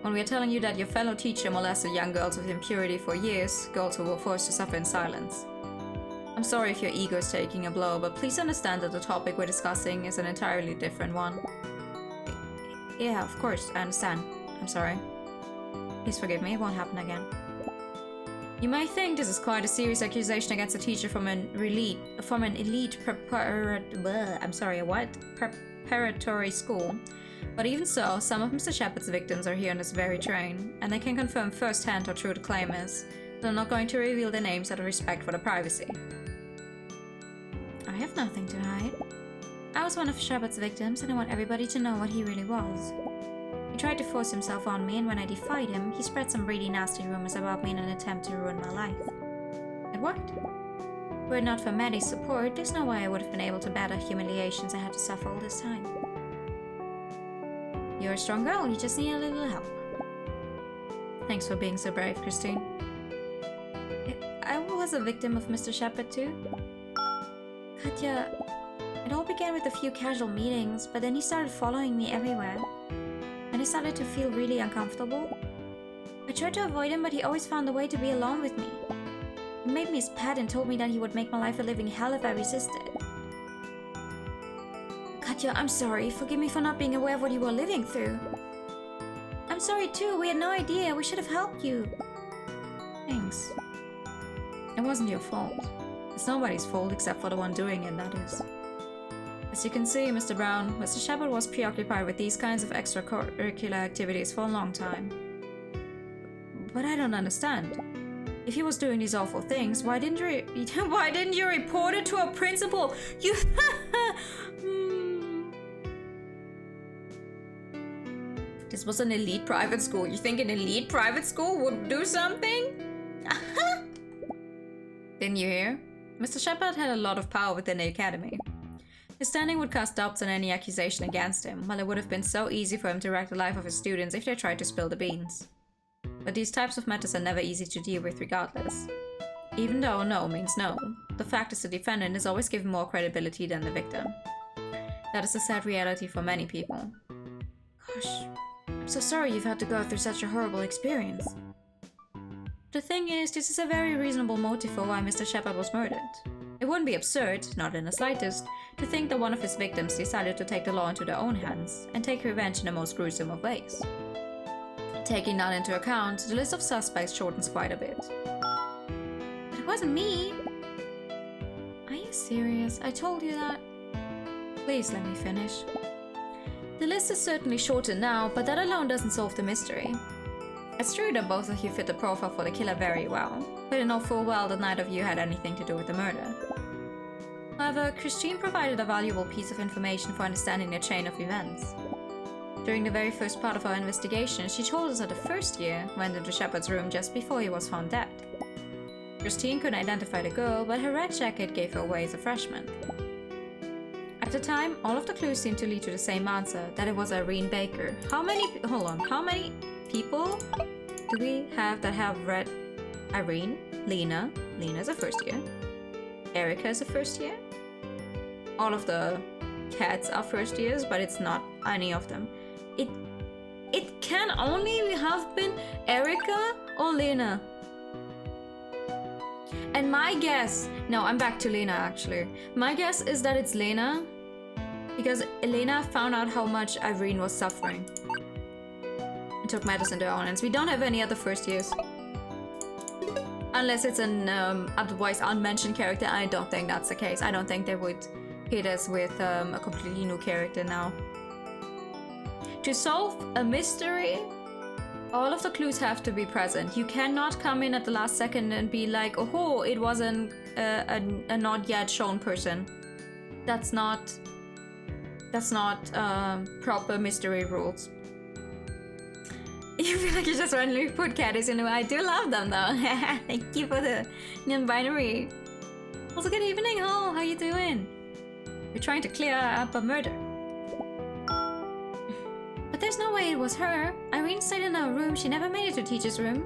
When we are telling you that your fellow teacher molested young girls with impurity for years, girls who were forced to suffer in silence. I'm sorry if your ego is taking a blow, but please understand that the topic we're discussing is an entirely different one. Yeah, of course, I understand. I'm sorry. Please forgive me, it won't happen again. You might think this is quite a serious accusation against a teacher from an elite preparatory school. But even so, some of Mr. Shepard's victims are here on this very train, and they can confirm firsthand how true the claim is. So I'm not going to reveal their names out of respect for their privacy. I have nothing to hide. I was one of Shepard's victims, and I want everybody to know what he really was. He tried to force himself on me, and when I defied him, he spread some really nasty rumors about me in an attempt to ruin my life. It worked. Were it not for Maddie's support, there's no way I would have been able to bear the humiliations I had to suffer all this time. You're a strong girl, you just need a little help. Thanks for being so brave, Christine. I was a victim of Mr. Shepard too. Katya, it all began with a few casual meetings, but then he started following me everywhere. And I started to feel really uncomfortable. I tried to avoid him, but he always found a way to be alone with me. He made me his pet and told me that he would make my life a living hell if I resisted. Katya, I'm sorry. Forgive me for not being aware of what you were living through. I'm sorry too. We had no idea. We should have helped you. Thanks. It wasn't your fault. It's nobody's fault except for the one doing it, that is. As you can see, Mr. Brown, Mr. Shepard was preoccupied with these kinds of extracurricular activities for a long time. But I don't understand. If he was doing these awful things, why didn't you report it to a principal? You This was an elite private school. You think an elite private school would do something? Didn't you hear? Mr. Shepard had a lot of power within the academy. His standing would cast doubts on any accusation against him, while it would have been so easy for him to wreck the life of his students if they tried to spill the beans. But these types of matters are never easy to deal with regardless. Even though no means no, the fact is the defendant is always given more credibility than the victim. That is a sad reality for many people. Gosh, I'm so sorry you've had to go through such a horrible experience. The thing is, this is a very reasonable motive for why Mr. Shepard was murdered. It wouldn't be absurd, not in the slightest, to think that one of his victims decided to take the law into their own hands and take revenge in the most gruesome of ways. Taking that into account, the list of suspects shortens quite a bit. But it wasn't me. Are you serious? I told you that. Please let me finish. The list is certainly shortened now, but that alone doesn't solve the mystery. It's true that both of you fit the profile for the killer very well, but you know full well that neither of you had anything to do with the murder. However, Christine provided a valuable piece of information for understanding the chain of events. During the very first part of our investigation, she told us that the first year went into Shepard's room just before he was found dead. Christine couldn't identify the girl, but her red jacket gave her away as a freshman. At the time, all of the clues seemed to lead to the same answer, that it was Irene Baker. How many people do we have that have read Irene? Lena is a first year. Erica is a first year. All of the cats are first years, but it's not any of them. It can only have been Erica or Lena. And my guess, no, I'm back to Lena actually. My guess is that it's Lena, because Elena found out how much Irene was suffering. and took matters into our own hands. We don't have any other first years. Unless it's an otherwise unmentioned character. I don't think that's the case. I don't think they would hit us with a completely new character now. To solve a mystery, all of the clues have to be present. You cannot come in at the last second and be like, oh, it was a not yet shown person. That's not proper mystery rules. You feel like you just randomly put caddies in a way. I do love them though. Thank you for the non-binary. Also, good evening. Oh, how you doing? We're trying to clear up a murder. But there's no way it was her. Irene stayed in our room. She never made it to teacher's room.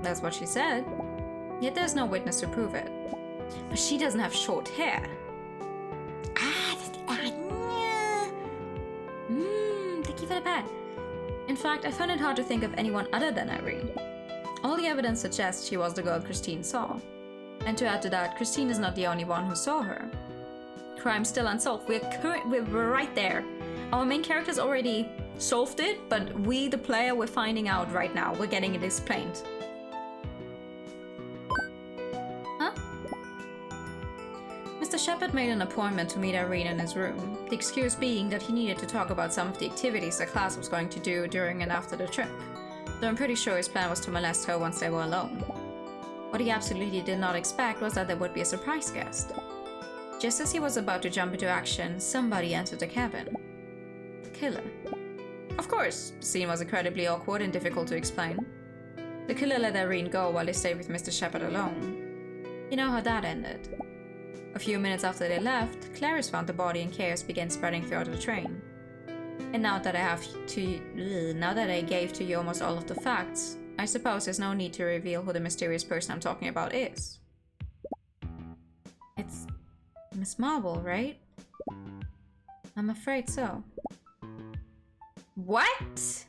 That's what she said. Yet there's no witness to prove it. But she doesn't have short hair. Thank you for the pat. In fact, I found it hard to think of anyone other than Irene. All the evidence suggests she was the girl Christine saw. And to add to that, Christine is not the only one who saw her. Crime still unsolved. We're right there. Our main character's already solved it, but we, the player, we're finding out right now. We're getting it explained. Huh? Mr. Shepard made an appointment to meet Irene in his room, the excuse being that he needed to talk about some of the activities the class was going to do during and after the trip, though I'm pretty sure his plan was to molest her once they were alone. What he absolutely did not expect was that there would be a surprise guest. Just as he was about to jump into action, somebody entered the cabin. The killer. Of course, the scene was incredibly awkward and difficult to explain. The killer let Irene go while they stayed with Mr. Shepard alone. You know how that ended. A few minutes after they left, Clarice found the body and chaos began spreading throughout the train. And now that I gave to you almost all of the facts, I suppose there's no need to reveal who the mysterious person I'm talking about is. It's Miss Marble, right? I'm afraid so. What?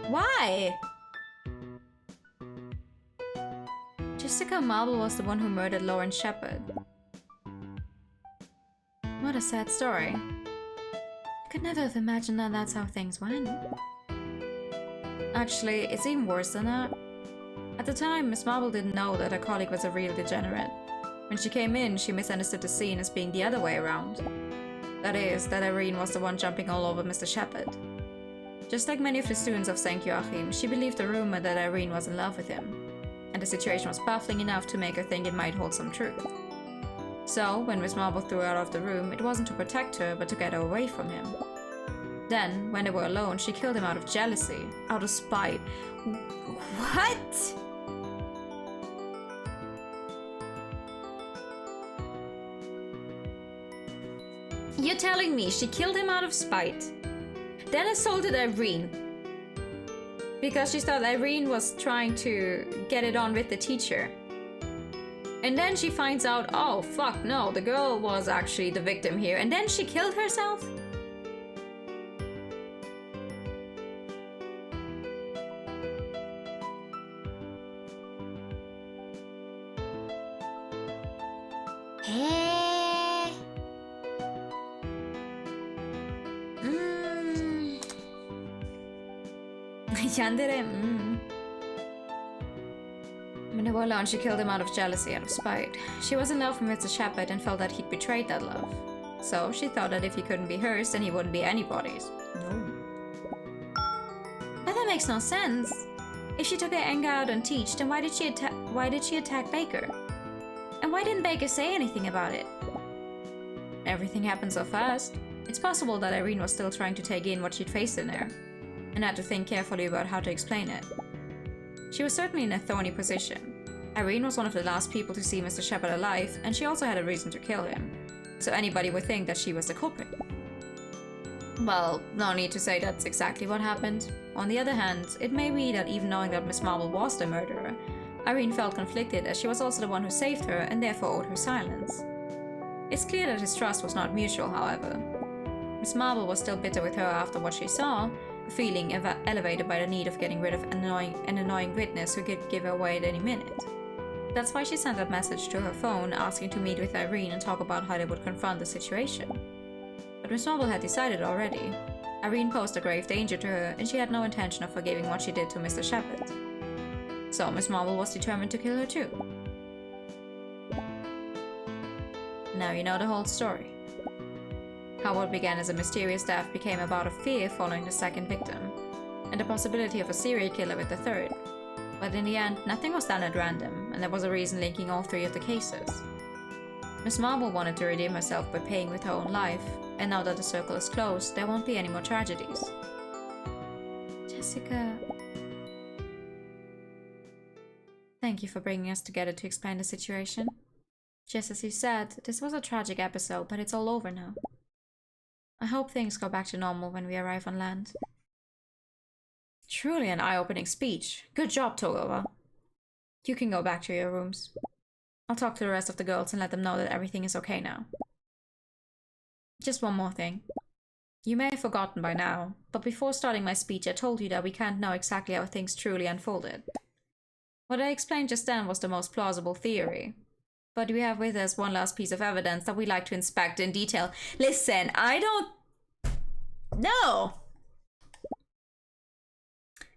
Why? Jessica Marble was the one who murdered Lauren Shepard. What a sad story. I could never have imagined that that's how things went. Actually, it's even worse than that. At the time, Miss Marble didn't know that her colleague was a real degenerate. When she came in, she misunderstood the scene as being the other way around. That is, that Irene was the one jumping all over Mr. Shepard. Just like many of the students of St. Joachim, she believed the rumor that Irene was in love with him, and the situation was baffling enough to make her think it might hold some truth. So, when Miss Marble threw her out of the room, it wasn't to protect her, but to get her away from him. Then, when they were alone, she killed him out of jealousy, out of spite. What? You're telling me she killed him out of spite, then assaulted Irene because she thought Irene was trying to get it on with the teacher. And then she finds out, oh fuck no, the girl was actually the victim here, and then she killed herself? Yandere. When they were alone, she killed him out of jealousy, out of spite. She was in love with Mr. Shepard and felt that he'd betrayed that love. So she thought that if he couldn't be hers, then he wouldn't be anybody's. No. But that makes no sense. If she took her anger out on Teach, then why did she attack Baker? And why didn't Baker say anything about it? Everything happened so fast. It's possible that Irene was still trying to take in what she'd faced in there, and had to think carefully about how to explain it. She was certainly in a thorny position. Irene was one of the last people to see Mr. Shepard alive, and she also had a reason to kill him, so anybody would think that she was the culprit. Well, no need to say that's exactly what happened. On the other hand, it may be that even knowing that Miss Marble was the murderer, Irene felt conflicted as she was also the one who saved her and therefore owed her silence. It's clear that his trust was not mutual, however. Miss Marble was still bitter with her after what she saw, a feeling elevated by the need of getting rid of an annoying witness who could give her away at any minute. That's why she sent a message to her phone asking to meet with Irene and talk about how they would confront the situation. But Miss Marble had decided already. Irene posed a grave danger to her, and she had no intention of forgiving what she did to Mr. Shepherd. So Miss Marble was determined to kill her too. Now you know the whole story. How what began as a mysterious death became about a fear following the second victim, and the possibility of a serial killer with the third. But in the end, nothing was done at random, and there was a reason linking all three of the cases. Miss Marble wanted to redeem herself by paying with her own life, and now that the circle is closed, there won't be any more tragedies. Jessica... Thank you for bringing us together to explain the situation. Just as you said, this was a tragic episode, but it's all over now. I hope things go back to normal when we arrive on land. Truly an eye-opening speech. Good job, Togova. You can go back to your rooms. I'll talk to the rest of the girls and let them know that everything is okay now. Just one more thing. You may have forgotten by now, but before starting my speech I told you that we can't know exactly how things truly unfolded. What I explained just then was the most plausible theory. But we have with us one last piece of evidence that we'd like to inspect in detail. Listen, I don't... No!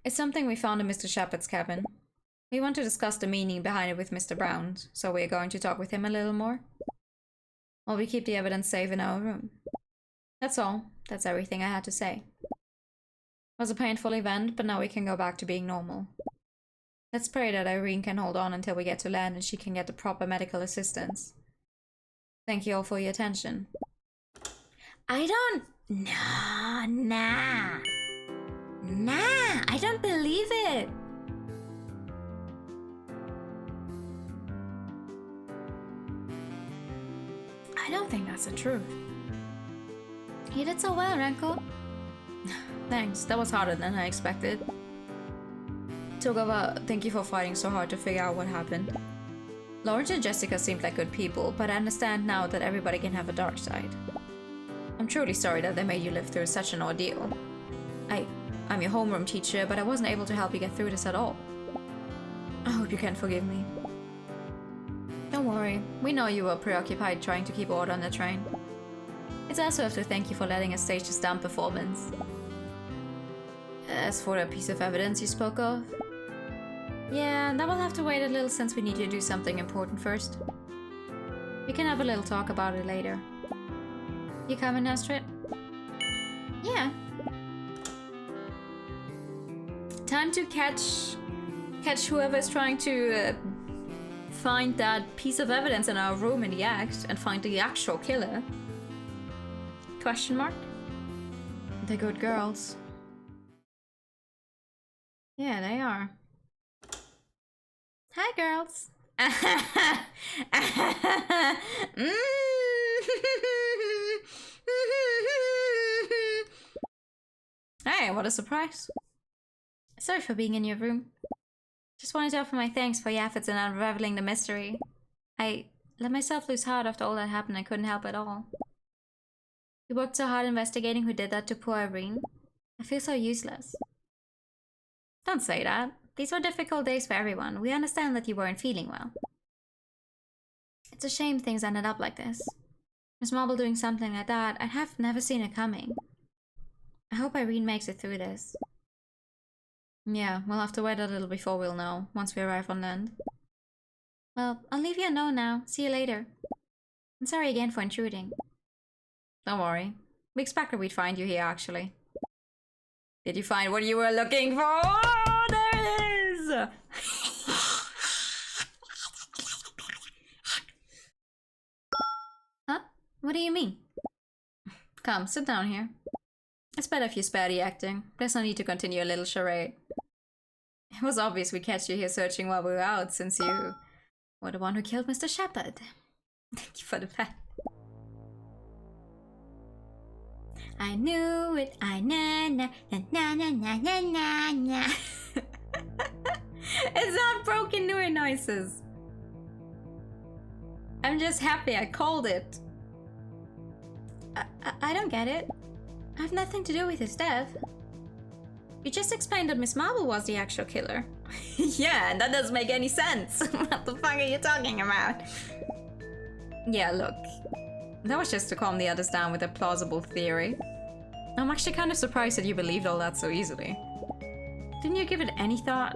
It's something we found in Mr. Shepherd's cabin. We want to discuss the meaning behind it with Mr. Brown, so we're going to talk with him a little more. While we keep the evidence safe in our room. That's all. That's everything I had to say. It was a painful event, but now we can go back to being normal. Let's pray that Irene can hold on until we get to land and she can get the proper medical assistance. Thank you all for your attention. I don't... Nah, I don't believe it. I don't think that's the truth. You did so well, Renko. Thanks, that was harder than I expected. Togava, thank you for fighting so hard to figure out what happened. Lawrence and Jessica seemed like good people, but I understand now that everybody can have a dark side. I'm truly sorry that they made you live through such an ordeal. I'm your homeroom teacher, but I wasn't able to help you get through this at all. I hope you can forgive me. Don't worry, we know you were preoccupied trying to keep order on the train. It's also have to thank you for letting us stage the stunt performance. As for that piece of evidence you spoke of, yeah, that will have to wait a little since we need to do something important first. We can have a little talk about it later. You coming, Astrid? Yeah. Time to catch whoever's trying to find that piece of evidence in our room in the act and find the actual killer. Question mark? They're good girls. Yeah, they are. Hi, girls. Hey, what a surprise. Sorry for being in your room. Just wanted to offer my thanks for your efforts in unraveling the mystery. I let myself lose heart after all that happened. I couldn't help at all. You worked so hard investigating who did that to poor Irene. I feel so useless. Don't say that. These were difficult days for everyone. We understand that you weren't feeling well. It's a shame things ended up like this. Miss Marble doing something like that, I'd have never seen it coming. I hope Irene makes it through this. Yeah, we'll have to wait a little before we'll know, once we arrive on land. Well, I'll leave you alone now. See you later. I'm sorry again for intruding. Don't worry. We expected we'd find you here, actually. Did you find what you were looking for? Oh, there it is! Huh? What do you mean? Come, sit down here. It's better if you spare the acting. There's no need to continue a little charade. It was obvious we'd catch you here searching while we were out, since you were the one who killed Mr. Shepherd. Thank you for the fact. I knew it. I na na na na na na na na. It's not broken noise noises. I'm just happy I called it. I don't get it. I have nothing to do with his death. You just explained that Miss Marble was the actual killer. Yeah, and that doesn't make any sense. What the fuck are you talking about? Yeah, look. That was just to calm the others down with a plausible theory. I'm actually kind of surprised that you believed all that so easily. Didn't you give it any thought?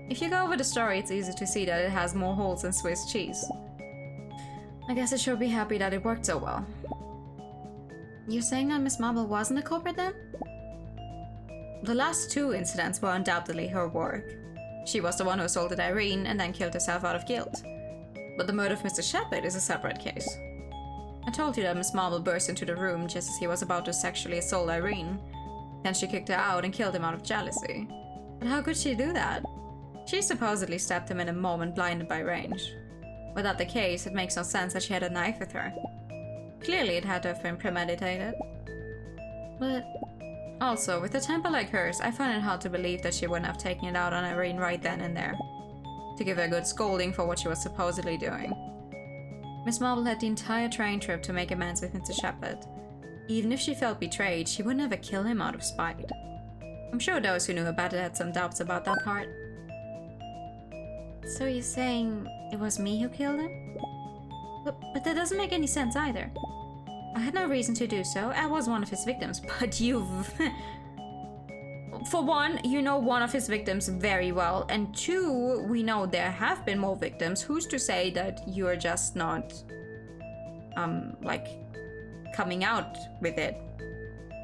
If you go over the story, it's easy to see that it has more holes than Swiss cheese. I guess I should be happy that it worked so well. You're saying that Miss Marble wasn't a culprit then? The last two incidents were undoubtedly her work. She was the one who assaulted Irene and then killed herself out of guilt. But the murder of Mr. Shepard is a separate case. I told you that Miss Marble burst into the room just as he was about to sexually assault Irene. Then she kicked her out and killed him out of jealousy. But how could she do that? She supposedly stabbed him in a moment blinded by range. Were that the case, it makes no sense that she had a knife with her. Clearly it had to have been premeditated. But also, with a temper like hers, I find it hard to believe that she wouldn't have taken it out on Irene right then and there. To give her a good scolding for what she was supposedly doing. Miss Marble had the entire train trip to make amends with Mr. Shepard. Even if she felt betrayed, she would never kill him out of spite. I'm sure those who knew her better had some doubts about that part. So you're saying it was me who killed him? But that doesn't make any sense either. I had no reason to do so. I was one of his victims, but you've... For one, you know one of his victims very well, and two, we know there have been more victims. Who's to say that you're just not, like, coming out with it?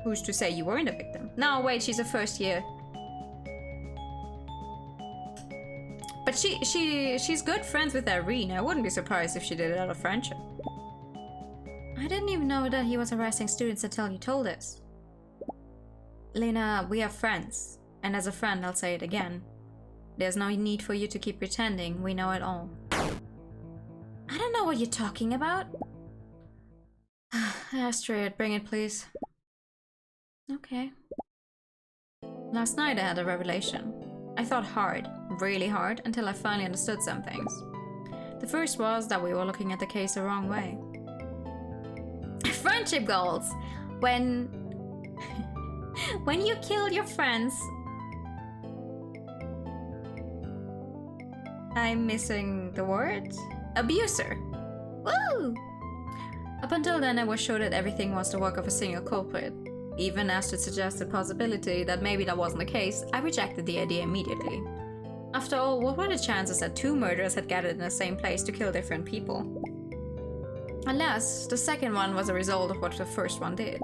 Who's to say you weren't a victim? No, wait, she's a first year. But she's good friends with Irene. I wouldn't be surprised if she did it out of friendship. I didn't even know that he was harassing students until you told us. Lena, we are friends. And as a friend, I'll say it again. There's no need for you to keep pretending. We know it all. I don't know what you're talking about. Astrid, bring it, please. Okay. Last night I had a revelation. I thought hard, really hard, until I finally understood some things. The first was that we were looking at the case the wrong way. Friendship goals! When you kill your friends... I'm missing the word? Abuser! Woo! Up until then I was sure that everything was the work of a single culprit. Even as to suggest the possibility that maybe that wasn't the case, I rejected the idea immediately. After all, what were the chances that two murderers had gathered in the same place to kill different people? Unless the second one was a result of what the first one did.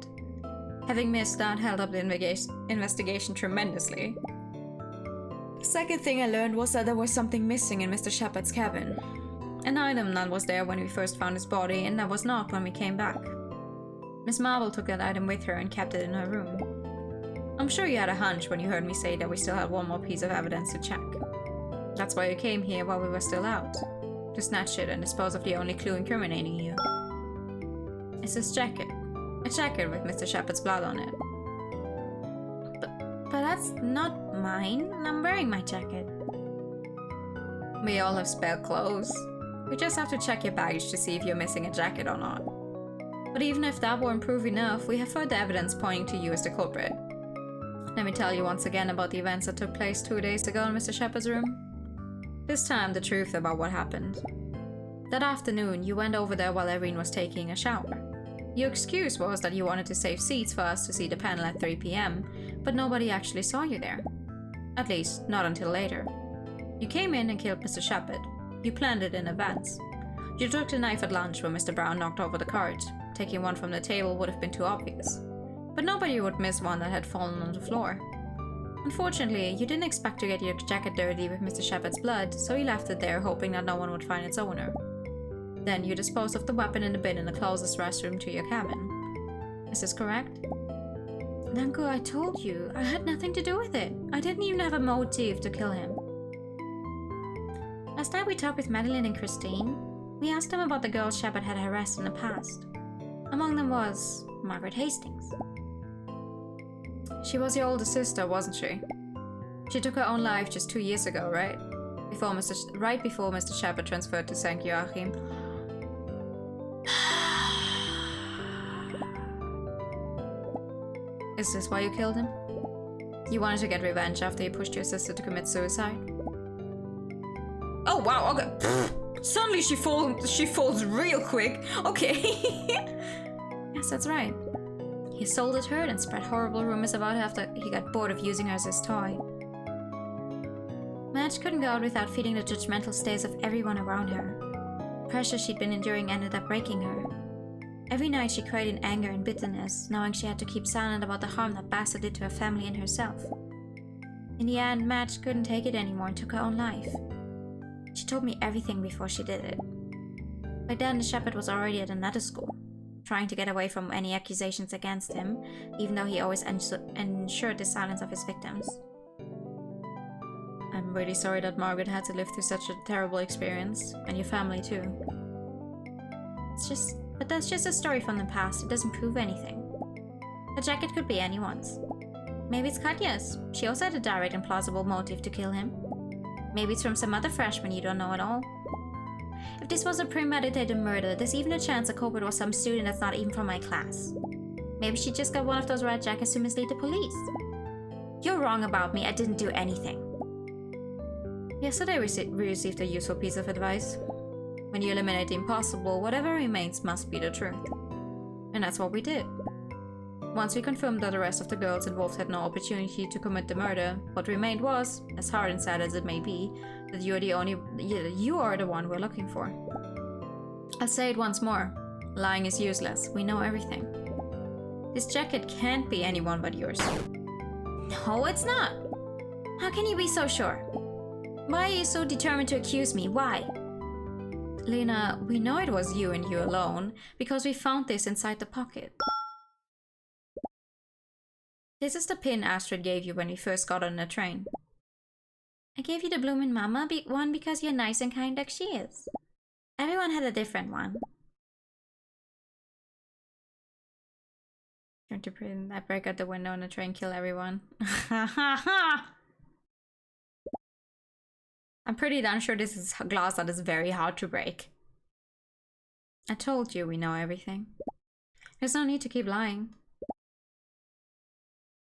Having missed that held up the investigation tremendously. The second thing I learned was that there was something missing in Mr. Shepard's cabin. An item that was there when we first found his body and that was not when we came back. Miss Marble took that item with her and kept it in her room. I'm sure you had a hunch when you heard me say that we still had one more piece of evidence to check. That's why you came here while we were still out. To snatch it and dispose of the only clue incriminating you. It's this jacket. A jacket with Mr. Shepard's blood on it. But that's not mine. I'm wearing my jacket. We all have spare clothes. We just have to check your baggage to see if you're missing a jacket or not. But even if that weren't proof enough, we have further evidence pointing to you as the culprit. Let me tell you once again about the events that took place 2 days ago in Mr. Shepard's room. This time, the truth about what happened. That afternoon, you went over there while Irene was taking a shower. Your excuse was that you wanted to save seats for us to see the panel at 3 p.m, but nobody actually saw you there. At least, not until later. You came in and killed Mr. Shepard. You planned it in advance. You took the knife at lunch when Mr. Brown knocked over the cart. Taking one from the table would have been too obvious. But nobody would miss one that had fallen on the floor. Unfortunately, you didn't expect to get your jacket dirty with Mr. Shepard's blood, so you left it there hoping that no one would find its owner. Then you disposed of the weapon in the bin in the closest restroom to your cabin. Is this correct? Nanko, I told you, I had nothing to do with it. I didn't even have a motive to kill him. Last night we talked with Madeline and Christine. We asked them about the girls Shepard had harassed in the past. Among them was Margaret Hastings. She was your older sister, wasn't she? She took her own life just 2 years ago, right? Right before Mr. Shepard transferred to St. Joachim. Is this why you killed him? You wanted to get revenge after he pushed your sister to commit suicide? Oh wow, okay. Pfft. Suddenly she folds real quick. Okay. Yes, that's right. He assaulted her and spread horrible rumors about her after he got bored of using her as his toy. Madge couldn't go out without feeling the judgmental stares of everyone around her. The pressure she'd been enduring ended up breaking her. Every night she cried in anger and bitterness, knowing she had to keep silent about the harm that Bastard did to her family and herself. In the end, Madge couldn't take it anymore and took her own life. She told me everything before she did it. By then, the shepherd was already at another school, trying to get away from any accusations against him, even though he always ensured the silence of his victims. I'm really sorry that Margaret had to live through such a terrible experience, and your family too. But that's just a story from the past. It doesn't prove anything. The jacket could be anyone's. Maybe it's Katya's. She also had a direct and plausible motive to kill him. Maybe it's from some other freshman you don't know at all. If this was a premeditated murder, there's even a chance the culprit was some student that's not even from my class. Maybe she just got one of those red jackets to mislead the police. You're wrong about me. I didn't do anything. Yesterday we received a useful piece of advice. When you eliminate the impossible, whatever remains must be the truth. And that's what we did. Once we confirmed that the rest of the girls involved had no opportunity to commit the murder, what remained was, as hard and sad as it may be, that you are the one we're looking for. I'll say it once more. Lying is useless. We know everything. This jacket can't be anyone but yours. No, it's not. How can you be so sure? Why are you so determined to accuse me? Why? Lena, we know it was you and you alone, because we found this inside the pocket. This is the pin Astrid gave you when we first got on the train. I gave you the Bloomin' Mama one because you're nice and kind like she is. Everyone had a different one. Trying to pretend I break out the window on the train, kill everyone. I'm pretty darn sure this is glass that is very hard to break. I told you we know everything. There's no need to keep lying.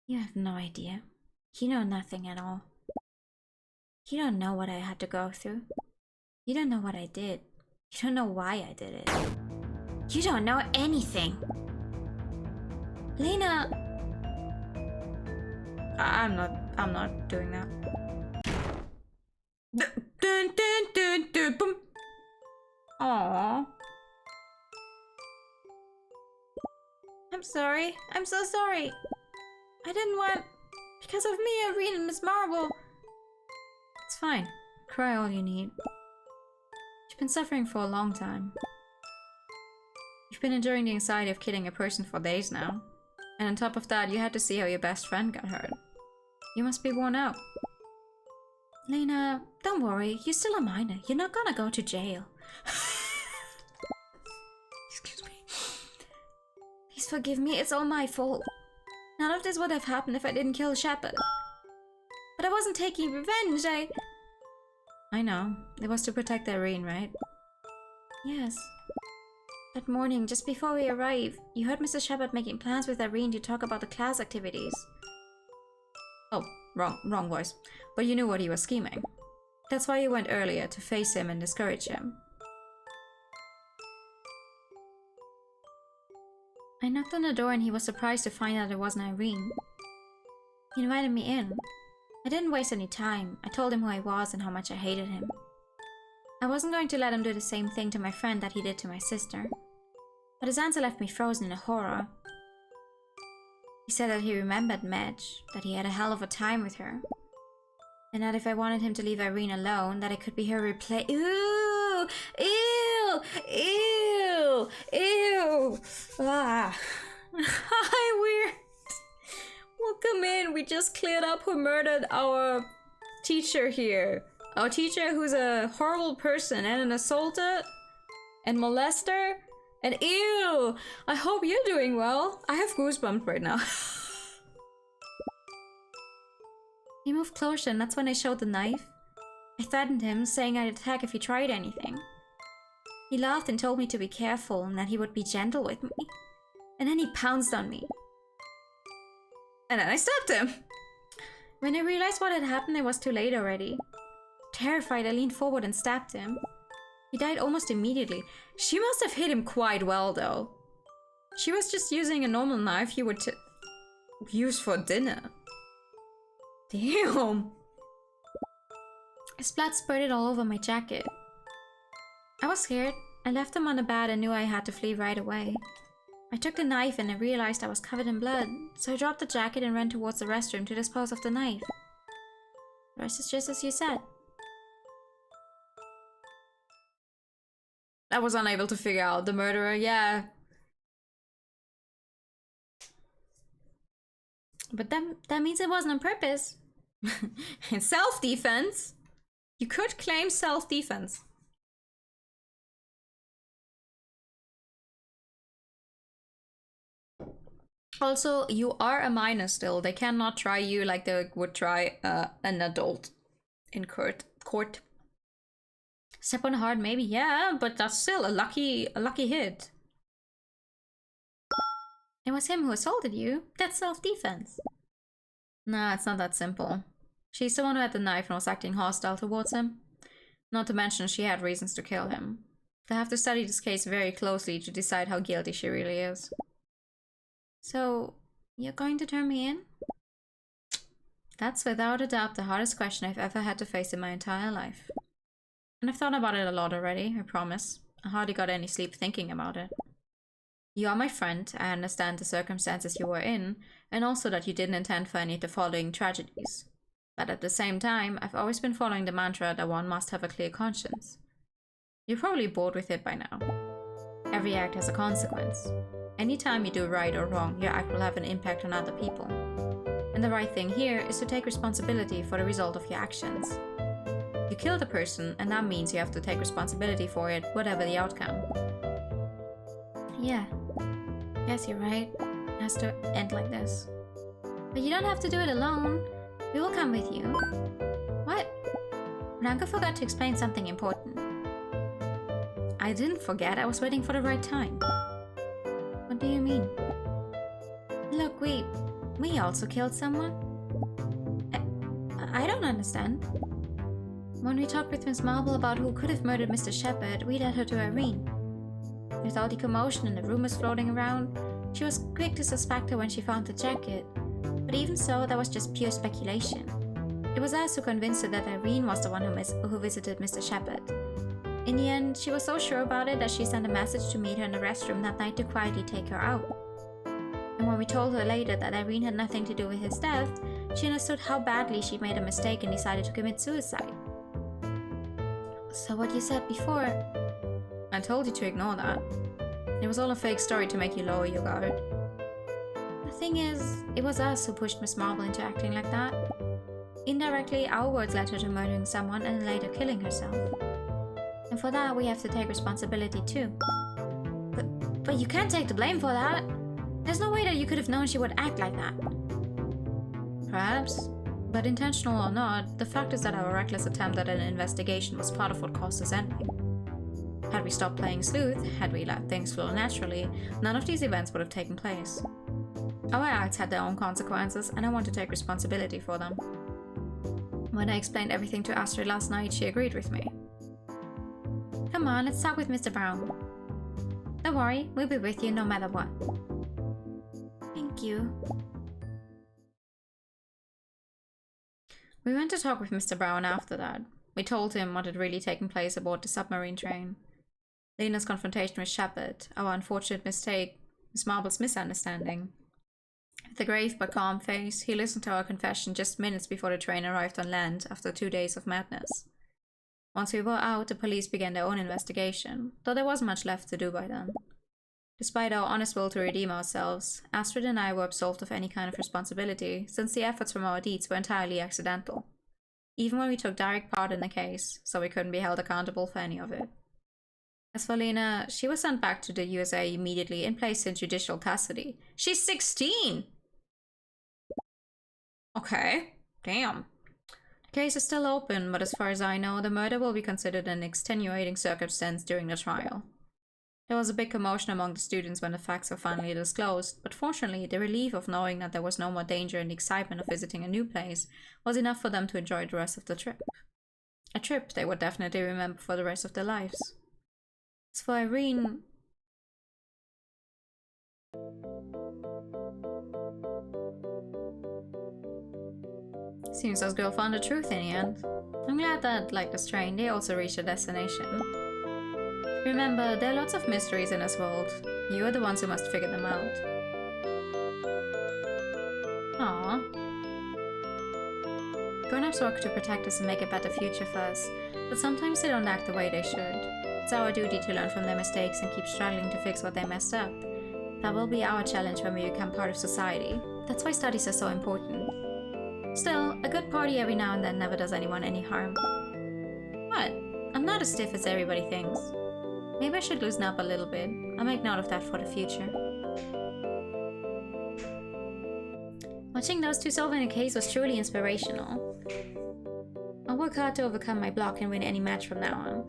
You have no idea. You know nothing at all. You don't know what I had to go through. You don't know what I did. You don't know why I did it. You don't know anything. Lena! I'm not doing that. Dun, dun, dun, dun, boom. Aww. I'm sorry. I'm so sorry. I didn't want... Because of me, Irene and Miss Marble. It's fine. Cry all you need. You've been suffering for a long time. You've been enduring the anxiety of killing a person for days now. And on top of that, you had to see how your best friend got hurt. You must be worn out. Lena, don't worry. You're still a minor. You're not gonna go to jail. Excuse me. Please forgive me. It's all my fault. None of this would have happened if I didn't kill Shepard. But I wasn't taking revenge. I know. It was to protect Irene, right? Yes. That morning, just before we arrived, you heard Mr. Shepard making plans with Irene to talk about the class activities. Oh, wrong voice. But you knew what he was scheming. That's why you went earlier, to face him and discourage him. I knocked on the door and he was surprised to find out it wasn't Irene. He invited me in. I didn't waste any time. I told him who I was and how much I hated him. I wasn't going to let him do the same thing to my friend that he did to my sister. But his answer left me frozen in horror. He said that he remembered Madge, that he had a hell of a time with her. And that if I wanted him to leave Irene alone, that it could be her replace. Ew! Ew! Ew! Ew! Ah! Hi, weird! Welcome in. We just cleared up who murdered our teacher here. Our teacher who's a horrible person and an assaulter and molester. And ew! I hope you're doing well. I have goosebumps right now. He moved closer and that's when I showed the knife. I threatened him, saying I'd attack if he tried anything. He laughed and told me to be careful and that he would be gentle with me. And then he pounced on me. And then I stabbed him. When I realized what had happened, it was too late already. Terrified, I leaned forward and stabbed him. He died almost immediately. She must have hit him quite well, though. She was just using a normal knife you would use for dinner. Damn. His blood spurted all over my jacket. I was scared. I left him on the bed and knew I had to flee right away. I took the knife and I realized I was covered in blood, so I dropped the jacket and ran towards the restroom to dispose of the knife. The rest is just as you said. I was unable to figure out the murderer, yeah. But that means it wasn't on purpose. In self-defense. You could claim self-defense. Also, you are a minor still. They cannot try you like they would try an adult in court. Step on hard, maybe, yeah, but that's still a lucky hit. It was him who assaulted you. That's self-defense. Nah, it's not that simple. She's the one who had the knife and was acting hostile towards him. Not to mention she had reasons to kill him. They have to study this case very closely to decide how guilty she really is. So, you're going to turn me in? That's without a doubt the hardest question I've ever had to face in my entire life. And I've thought about it a lot already, I promise. I hardly got any sleep thinking about it. You are my friend, I understand the circumstances you were in, and also that you didn't intend for any of the following tragedies. But at the same time, I've always been following the mantra that one must have a clear conscience. You're probably bored with it by now. Every act has a consequence. Anytime you do right or wrong, your act will have an impact on other people. And the right thing here is to take responsibility for the result of your actions. You killed a person, and that means you have to take responsibility for it, whatever the outcome. Yeah. Yes, you're right. It has to end like this. But you don't have to do it alone. We will come with you. What? Ranko forgot to explain something important. I didn't forget, I was waiting for the right time. What do you mean? Look, we also killed someone? I don't understand. When we talked with Miss Marble about who could have murdered Mr. Shepard, we led her to Irene. With all the commotion and the rumors floating around, she was quick to suspect her when she found the jacket. But even so, that was just pure speculation. It was us who convinced her that Irene was the one who visited Mr. Shepard. In the end, she was so sure about it that she sent a message to meet her in the restroom that night to quietly take her out. And when we told her later that Irene had nothing to do with his death, she understood how badly she'd made a mistake and decided to commit suicide. So what you said before... I told you to ignore that. It was all a fake story to make you lower your guard. The thing is, it was us who pushed Miss Marble into acting like that. Indirectly, our words led her to murdering someone and later killing herself. And for that, we have to take responsibility too. But you can't take the blame for that. There's no way that you could have known she would act like that. Perhaps. But intentional or not, the fact is that our reckless attempt at an investigation was part of what caused us ending. Had we stopped playing sleuth, had we let things flow naturally, none of these events would have taken place. Our acts had their own consequences, and I want to take responsibility for them. When I explained everything to Astrid last night, she agreed with me. Come on, let's talk with Mr. Brown. Don't worry, we'll be with you no matter what. Thank you. We went to talk with Mr. Brown after that. We told him what had really taken place aboard the submarine train. Lena's confrontation with Shepard, our unfortunate mistake, Miss Marble's misunderstanding. With a grave but calm face, he listened to our confession just minutes before the train arrived on land after 2 days of madness. Once we were out, the police began their own investigation, though there wasn't much left to do by then. Despite our honest will to redeem ourselves, Astrid and I were absolved of any kind of responsibility, since the efforts from our deeds were entirely accidental. Even when we took direct part in the case, so we couldn't be held accountable for any of it. As for Lena, she was sent back to the USA immediately and placed in judicial custody. She's 16! Okay, damn. The case is still open, but as far as I know, the murder will be considered an extenuating circumstance during the trial. There was a big commotion among the students when the facts were finally disclosed, but fortunately, the relief of knowing that there was no more danger and the excitement of visiting a new place was enough for them to enjoy the rest of the trip. A trip they would definitely remember for the rest of their lives. As for Irene... Seems those girls found the truth in the end. I'm glad that, like the train, they also reached a destination. Remember, there are lots of mysteries in this world. You are the ones who must figure them out. Aww. Grown-ups work to protect us and make a better future for us, but sometimes they don't act the way they should. It's our duty to learn from their mistakes and keep struggling to fix what they messed up. That will be our challenge when we become part of society. That's why studies are so important. Still, a good party every now and then never does anyone any harm. What? I'm not as stiff as everybody thinks. Maybe I should loosen up a little bit. I'll make note of that for the future. Watching those two solving a case was truly inspirational. I'll work hard to overcome my block and win any match from now on.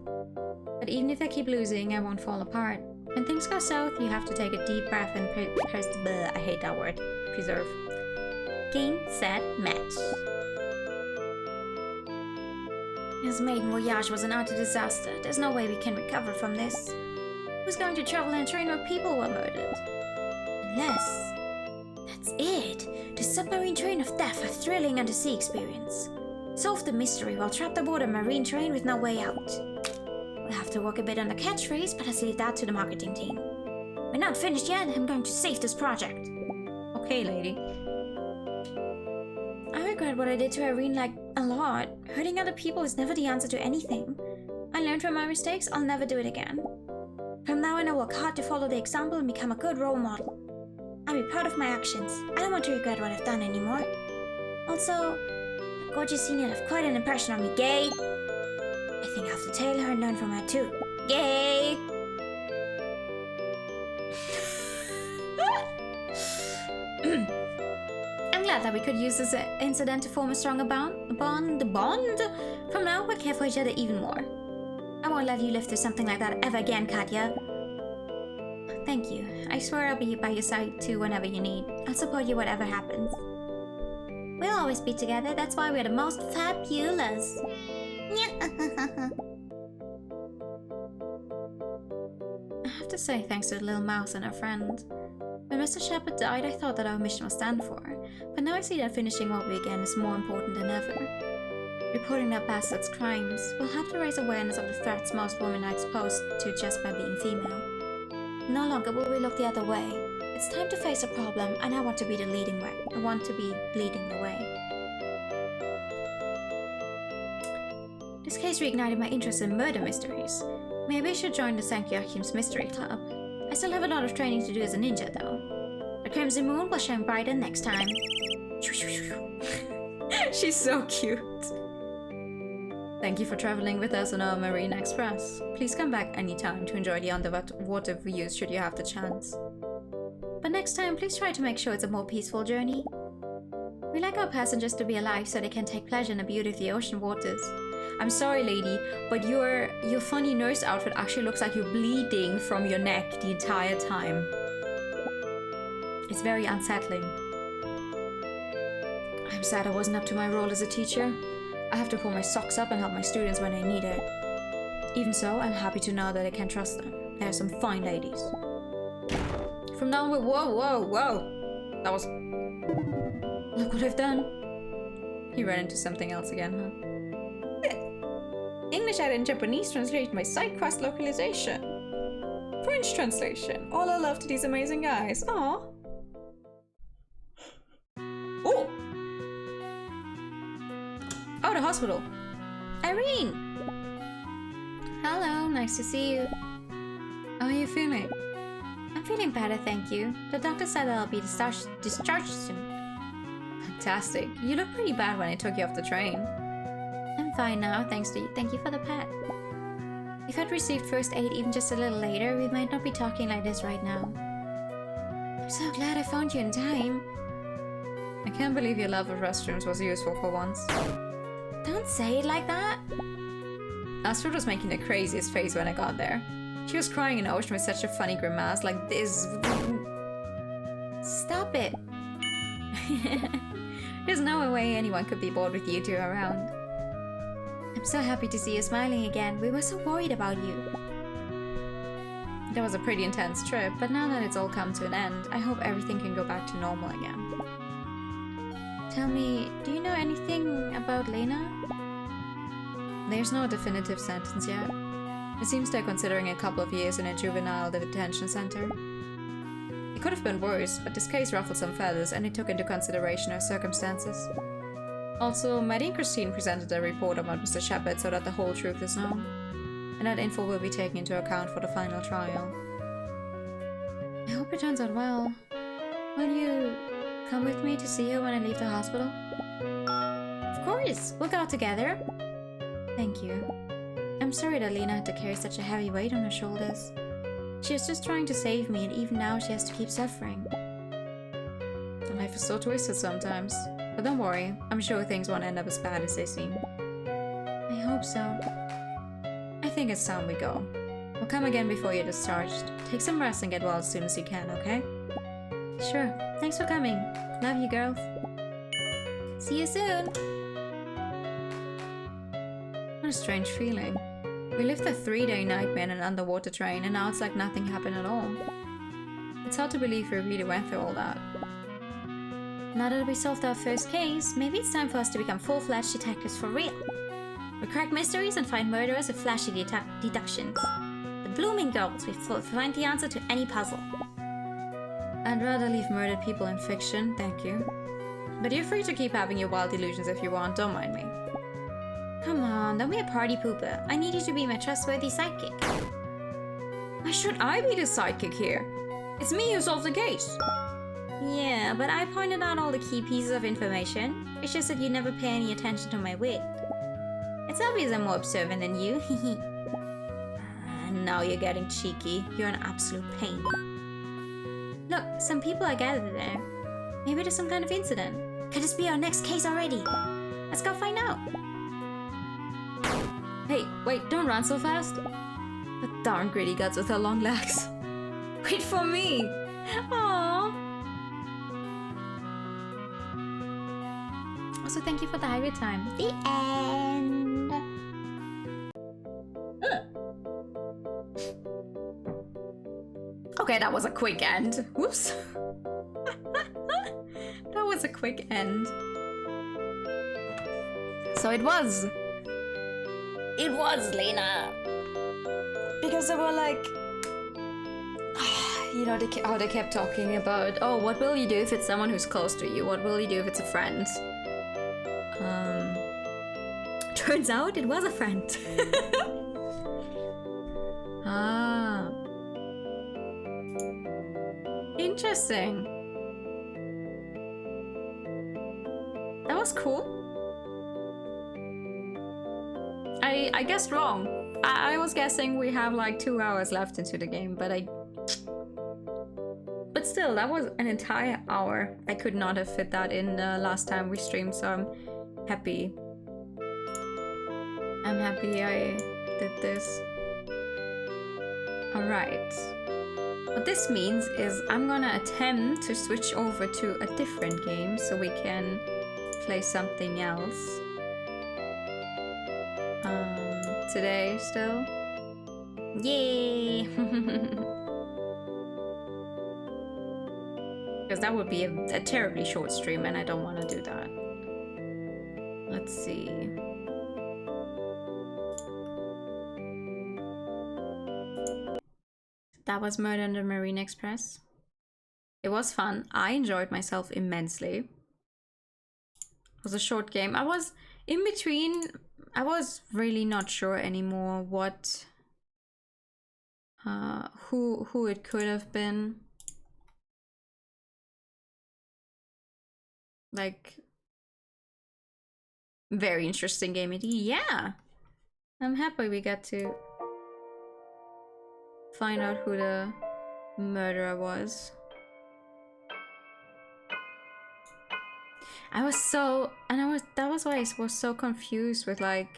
But even if I keep losing, I won't fall apart. When things go south, you have to take a deep breath and I hate that word. Preserve. Game, set, match. His maiden voyage was an utter disaster. There's no way we can recover from this. Who's going to travel in a train where people were murdered? Unless... That's it! The submarine train of death, a thrilling undersea experience. Solve the mystery while trapped aboard a marine train with no way out. We'll have to work a bit on the catchphrase, but let's leave that to the marketing team. We're not finished yet. I'm going to save this project. Okay, lady. I regret what I did to Irene, like, a lot. Hurting other people is never the answer to anything. I learned from my mistakes, I'll never do it again. From now on, I work hard to follow the example and become a good role model. I'll be proud of my actions. I don't want to regret what I've done anymore. Also, the gorgeous senior left quite an impression on me, gay. I think I'll have to tail her and learn from her too. Yay! I'm glad that we could use this incident to form a stronger bond. From now, we'll care for each other even more. I won't let you live through something like that ever again, Katya. Thank you. I swear I'll be by your side too whenever you need. I'll support you whatever happens. We'll always be together. That's why we're the most fabulous. I have to say thanks to the little mouse and her friend. When Mr. Shepard died, I thought that our mission was done for, but now I see that finishing what we began is more important than ever. Reporting that bastard's crimes will help to raise awareness of the threats most women are exposed to just by being female. No longer will we look the other way. It's time to face a problem, and I want to be leading the way. This case reignited my interest in murder mysteries. Maybe I should join the St. Joachim's Mystery Club. I still have a lot of training to do as a ninja, though. The Crimson Moon will shine brighter next time. She's so cute. Thank you for traveling with us on our Marine Express. Please come back anytime to enjoy the underwater views should you have the chance. But next time, please try to make sure it's a more peaceful journey. We like our passengers to be alive so they can take pleasure in the beauty of the ocean waters. I'm sorry, lady, but your funny nurse outfit actually looks like you're bleeding from your neck the entire time. It's very unsettling. I'm sad I wasn't up to my role as a teacher. I have to pull my socks up and help my students when they need it. Even so, I'm happy to know that I can trust them. They are some fine ladies. From now on, whoa! That was... Look what I've done. He ran into something else again, huh? English added and Japanese translation by side quest localization. French translation. All our love to these amazing guys. Aww. Oh! Oh, the hospital. Irene! Hello, nice to see you. How are you feeling? I'm feeling better, thank you. The doctor said that I'll be discharged soon. Fantastic. You look pretty bad when I took you off the train. I'm fine now, thanks to you. Thank you for the pet. If I'd received first aid even just a little later, we might not be talking like this right now. I'm so glad I found you in time. I can't believe your love of restrooms was useful for once. Don't say it like that. Astrid was making the craziest face when I got there. She was crying in the ocean with such a funny grimace like this. Stop it. There's no way anyone could be bored with you two around. I'm So happy to see you smiling again. We were so worried about you. That was a pretty intense trip, but now that it's all come to an end, I hope everything can go back to normal again. Tell me, do you know anything about Lena? There's no definitive sentence yet. It seems they're considering a couple of years in a juvenile detention center. It could have been worse, but this case ruffled some feathers and it took into consideration her circumstances. Also, Maddie and Christine presented a report about Mr. Shepard so that the whole truth is known. And that info will be taken into account for the final trial. I hope it turns out well. Will you come with me to see her when I leave the hospital? Of course, we'll go together. Thank you. I'm sorry that Lena had to carry such a heavy weight on her shoulders. She was just trying to save me, and even now she has to keep suffering. Life is so twisted sometimes. But don't worry, I'm sure things won't end up as bad as they seem. I hope so. I think it's time we go. We'll come again before you're discharged. Take some rest and get well as soon as you can, okay? Sure. Thanks for coming. Love you, girls. See you soon. What a strange feeling. We lived a 3-day nightmare in an underwater train and now it's like nothing happened at all. It's hard to believe we really went through all that. Now that we solved our first case, maybe it's time for us to become full-fledged detectives for real. We crack mysteries and find murderers with flashy deductions. The blooming girls, we find the answer to any puzzle. I'd rather leave murdered people in fiction, thank you. But you're free to keep having your wild delusions if you want, don't mind me. Come on, don't be a party pooper. I need you to be my trustworthy sidekick. Why should I be the sidekick here? It's me who solved the case. Yeah, but I pointed out all the key pieces of information. It's just that you never pay any attention to my wit. It's obvious I'm more observant than you. Now you're getting cheeky. You're an absolute pain. Look, some people are gathered there. Maybe there's some kind of incident. Could this be our next case already? Let's go find out. Hey, wait, don't run so fast. The darn gritty guts with her long legs. Wait for me. Aww. Also, thank you for the highway time. The end. Okay, that was a quick end. Whoops. That was a quick end. So it was Lena. Because they were like, you know, how they kept talking about, oh, what will you do if it's someone who's close to you? What will you do if it's a friend? Turns out it was a friend. Ah. Interesting. That was cool. I guessed wrong. I was guessing we have like 2 hours left into the game, but still, that was an entire hour. I could not have fit that in last time we streamed, so I'm happy. I'm happy I did this. Alright. What this means is I'm gonna attempt to switch over to a different game so we can play something else. Today still. Yay! Because that would be a terribly short stream and I don't want to do that. Let's see. That was Murder on the Marine Express. It was fun. I enjoyed myself immensely. It was a short game. I was in between. I was really not sure anymore what who it could have been. Like, very interesting game indeed. Yeah, I'm happy we got to find out who the murderer was. That was why I was so confused with like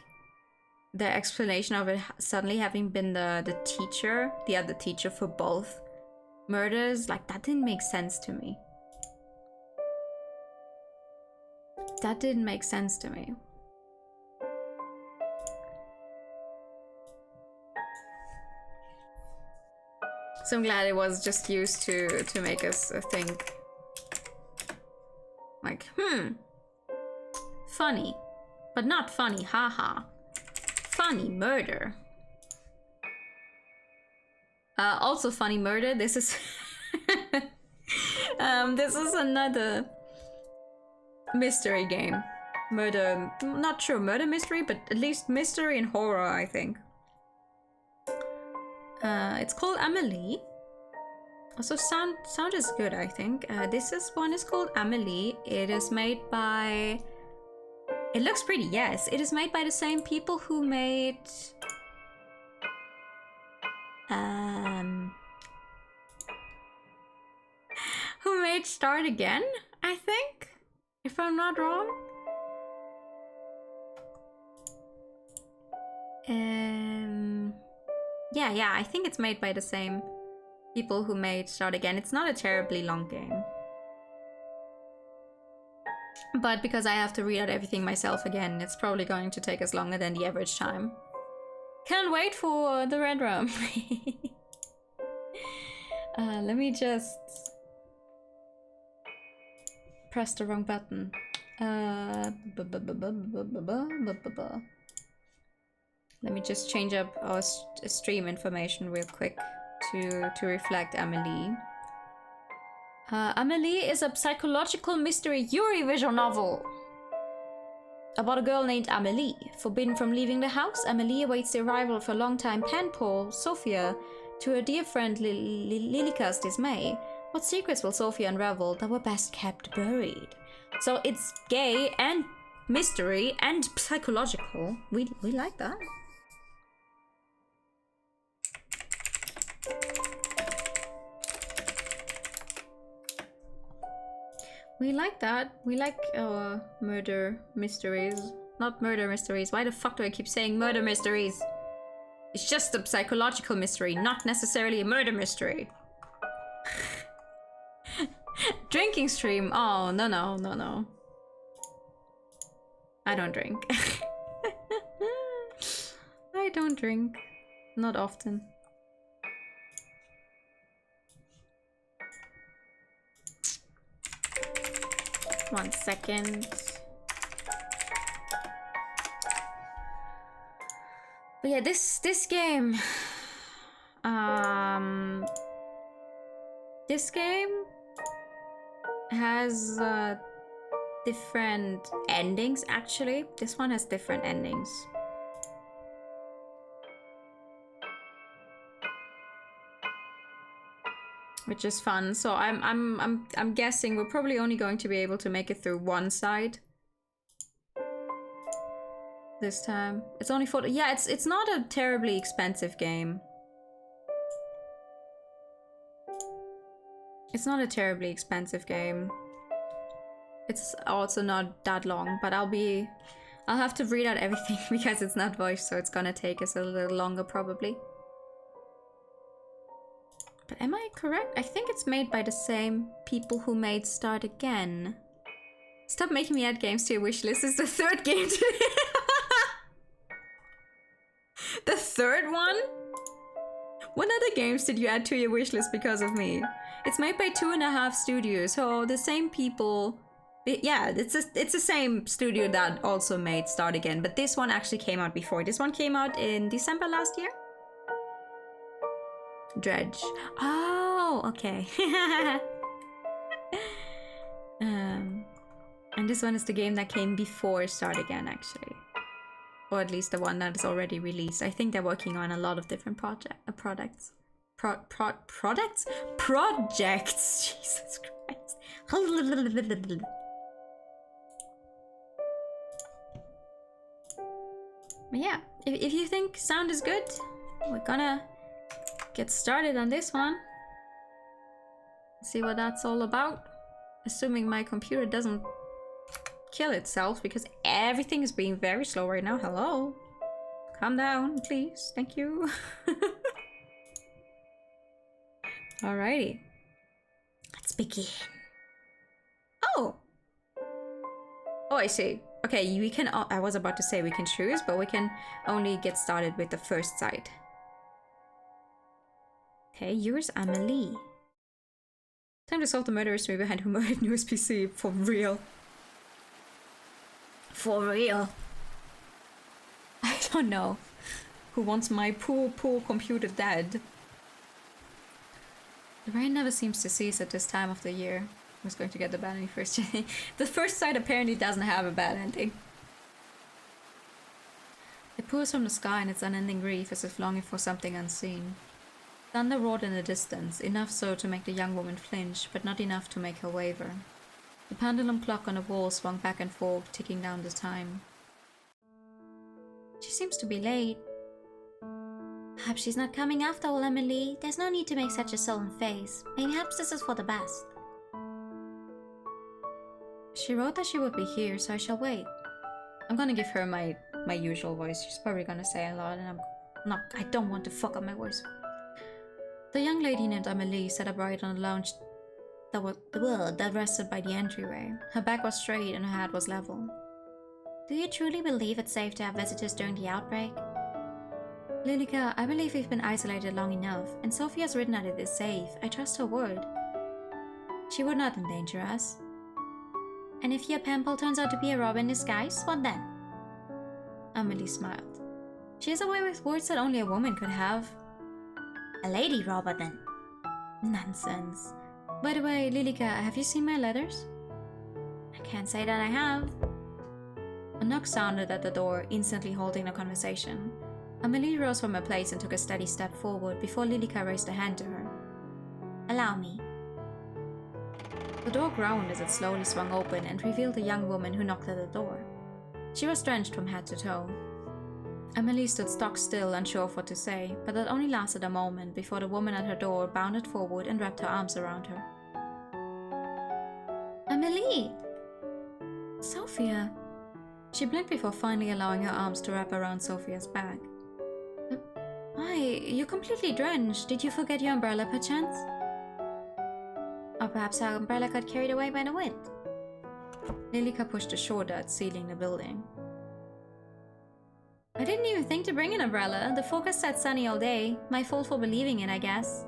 the explanation of it suddenly having been the teacher, the other teacher for both murders. Like, that didn't make sense to me. That didn't make sense to me. So I'm glad it was just used to make us think. Like, funny. But not funny, haha. Funny murder. Also funny murder, this is... this is another mystery game. Murder, not sure murder mystery, but at least mystery and horror, I think. It's called Amelie. Also, sound is good, I think. This one is called Amelie. It is made by... It looks pretty, yes. It is made by the same people who made... Who made Start Again, I think? If I'm not wrong. Yeah, I think it's made by the same people who made Start Again. It's not a terribly long game. But because I have to read out everything myself again, it's probably going to take us longer than the average time. Can't wait for the red room. Let me just press the wrong button. Let me just change up our stream information real quick to reflect Amelie. Amelie is a psychological mystery Yuri visual novel about a girl named Amelie. Forbidden from leaving the house, Amelie awaits the arrival of her longtime pen pal, Sophia, to her dear friend Lilika's dismay. What secrets will Sophia unravel that were best kept buried? So it's gay and mystery and psychological. We like that. We like that. We like our murder mysteries. Not murder mysteries. Why the fuck do I keep saying murder mysteries? It's just a psychological mystery, not necessarily a murder mystery. Drinking stream. Oh, no. I don't drink. I don't drink. Not often. One second. But yeah, this game. This game has different endings, actually. This one has different endings. Which is fun. So I'm guessing we're probably only going to be able to make it through one side this time. It's only for yeah, it's not a terribly expensive game. It's not a terribly expensive game. It's also not that long, but I'll have to read out everything because it's not voiced, so it's gonna take us a little longer probably. But am I correct? I think it's made by the same people who made Start Again. Stop making me add games to your wish list. It's the third game today. The third one? What other games did you add to your wish list because of me? It's made by 2.5 studios, so the same people. Yeah, it's the same studio that also made Start Again, but this one actually came out before. This one came out in December last year. Dredge. Oh, okay. And this one is the game that came before Start Again, actually. Or at least the one that is already released. I think they're working on a lot of different products. Projects? Jesus Christ. But yeah, if you think sound is good, we're gonna get started on this one. See what that's all about. Assuming my computer doesn't kill itself because everything is being very slow right now. Hello? Calm down, please. Thank you. Alrighty. Let's begin. Oh! Oh, I see. Okay, we can... I was about to say we can choose, but we can only get started with the first side. Hey, yours Amelie. Time to solve the murder mystery behind who murdered Newest PC. For real. For real. I don't know. Who wants my poor computer dead? The rain never seems to cease at this time of the year. I was going to get the bad ending first. The first side apparently doesn't have a bad ending. It pours from the sky in its unending grief as if longing for something unseen. Thunder roared in the distance, enough so to make the young woman flinch, but not enough to make her waver. The pendulum clock on the wall swung back and forth, ticking down the time. She seems to be late. Perhaps she's not coming after all, Amelie. There's no need to make such a sullen face. Perhaps this is for the best. She wrote that she would be here, so I shall wait. I'm gonna give her my usual voice. She's probably gonna say a lot, and I don't want to fuck up my voice. The young lady named Amelie sat upright on a lounge that rested by the entryway. Her back was straight and her head was level. Do you truly believe it's safe to have visitors during the outbreak? Lilica, I believe we've been isolated long enough, and Sophia's written that it is safe. I trust her word. She would not endanger us. And if your pimple turns out to be a robber in disguise, what then? Amelie smiled. She has a way with words that only a woman could have. A lady robber, then? Nonsense. By the way, Lilica, have you seen my letters? I can't say that I have. A knock sounded at the door, instantly halting the conversation. Amelie rose from her place and took a steady step forward before Lilica raised a hand to her. Allow me. The door groaned as it slowly swung open and revealed a young woman who knocked at the door. She was drenched from head to toe. Amelie stood stock still, unsure of what to say, but that only lasted a moment before the woman at her door bounded forward and wrapped her arms around her. Amelie! Sophia! She blinked before finally allowing her arms to wrap around Sophia's back. Why, you're completely drenched. Did you forget your umbrella, perchance? Or perhaps our umbrella got carried away by the wind. Lilica pushed a shore dart, sealing the building. I didn't even think to bring an umbrella. The forecast said sunny all day. My fault for believing it, I guess.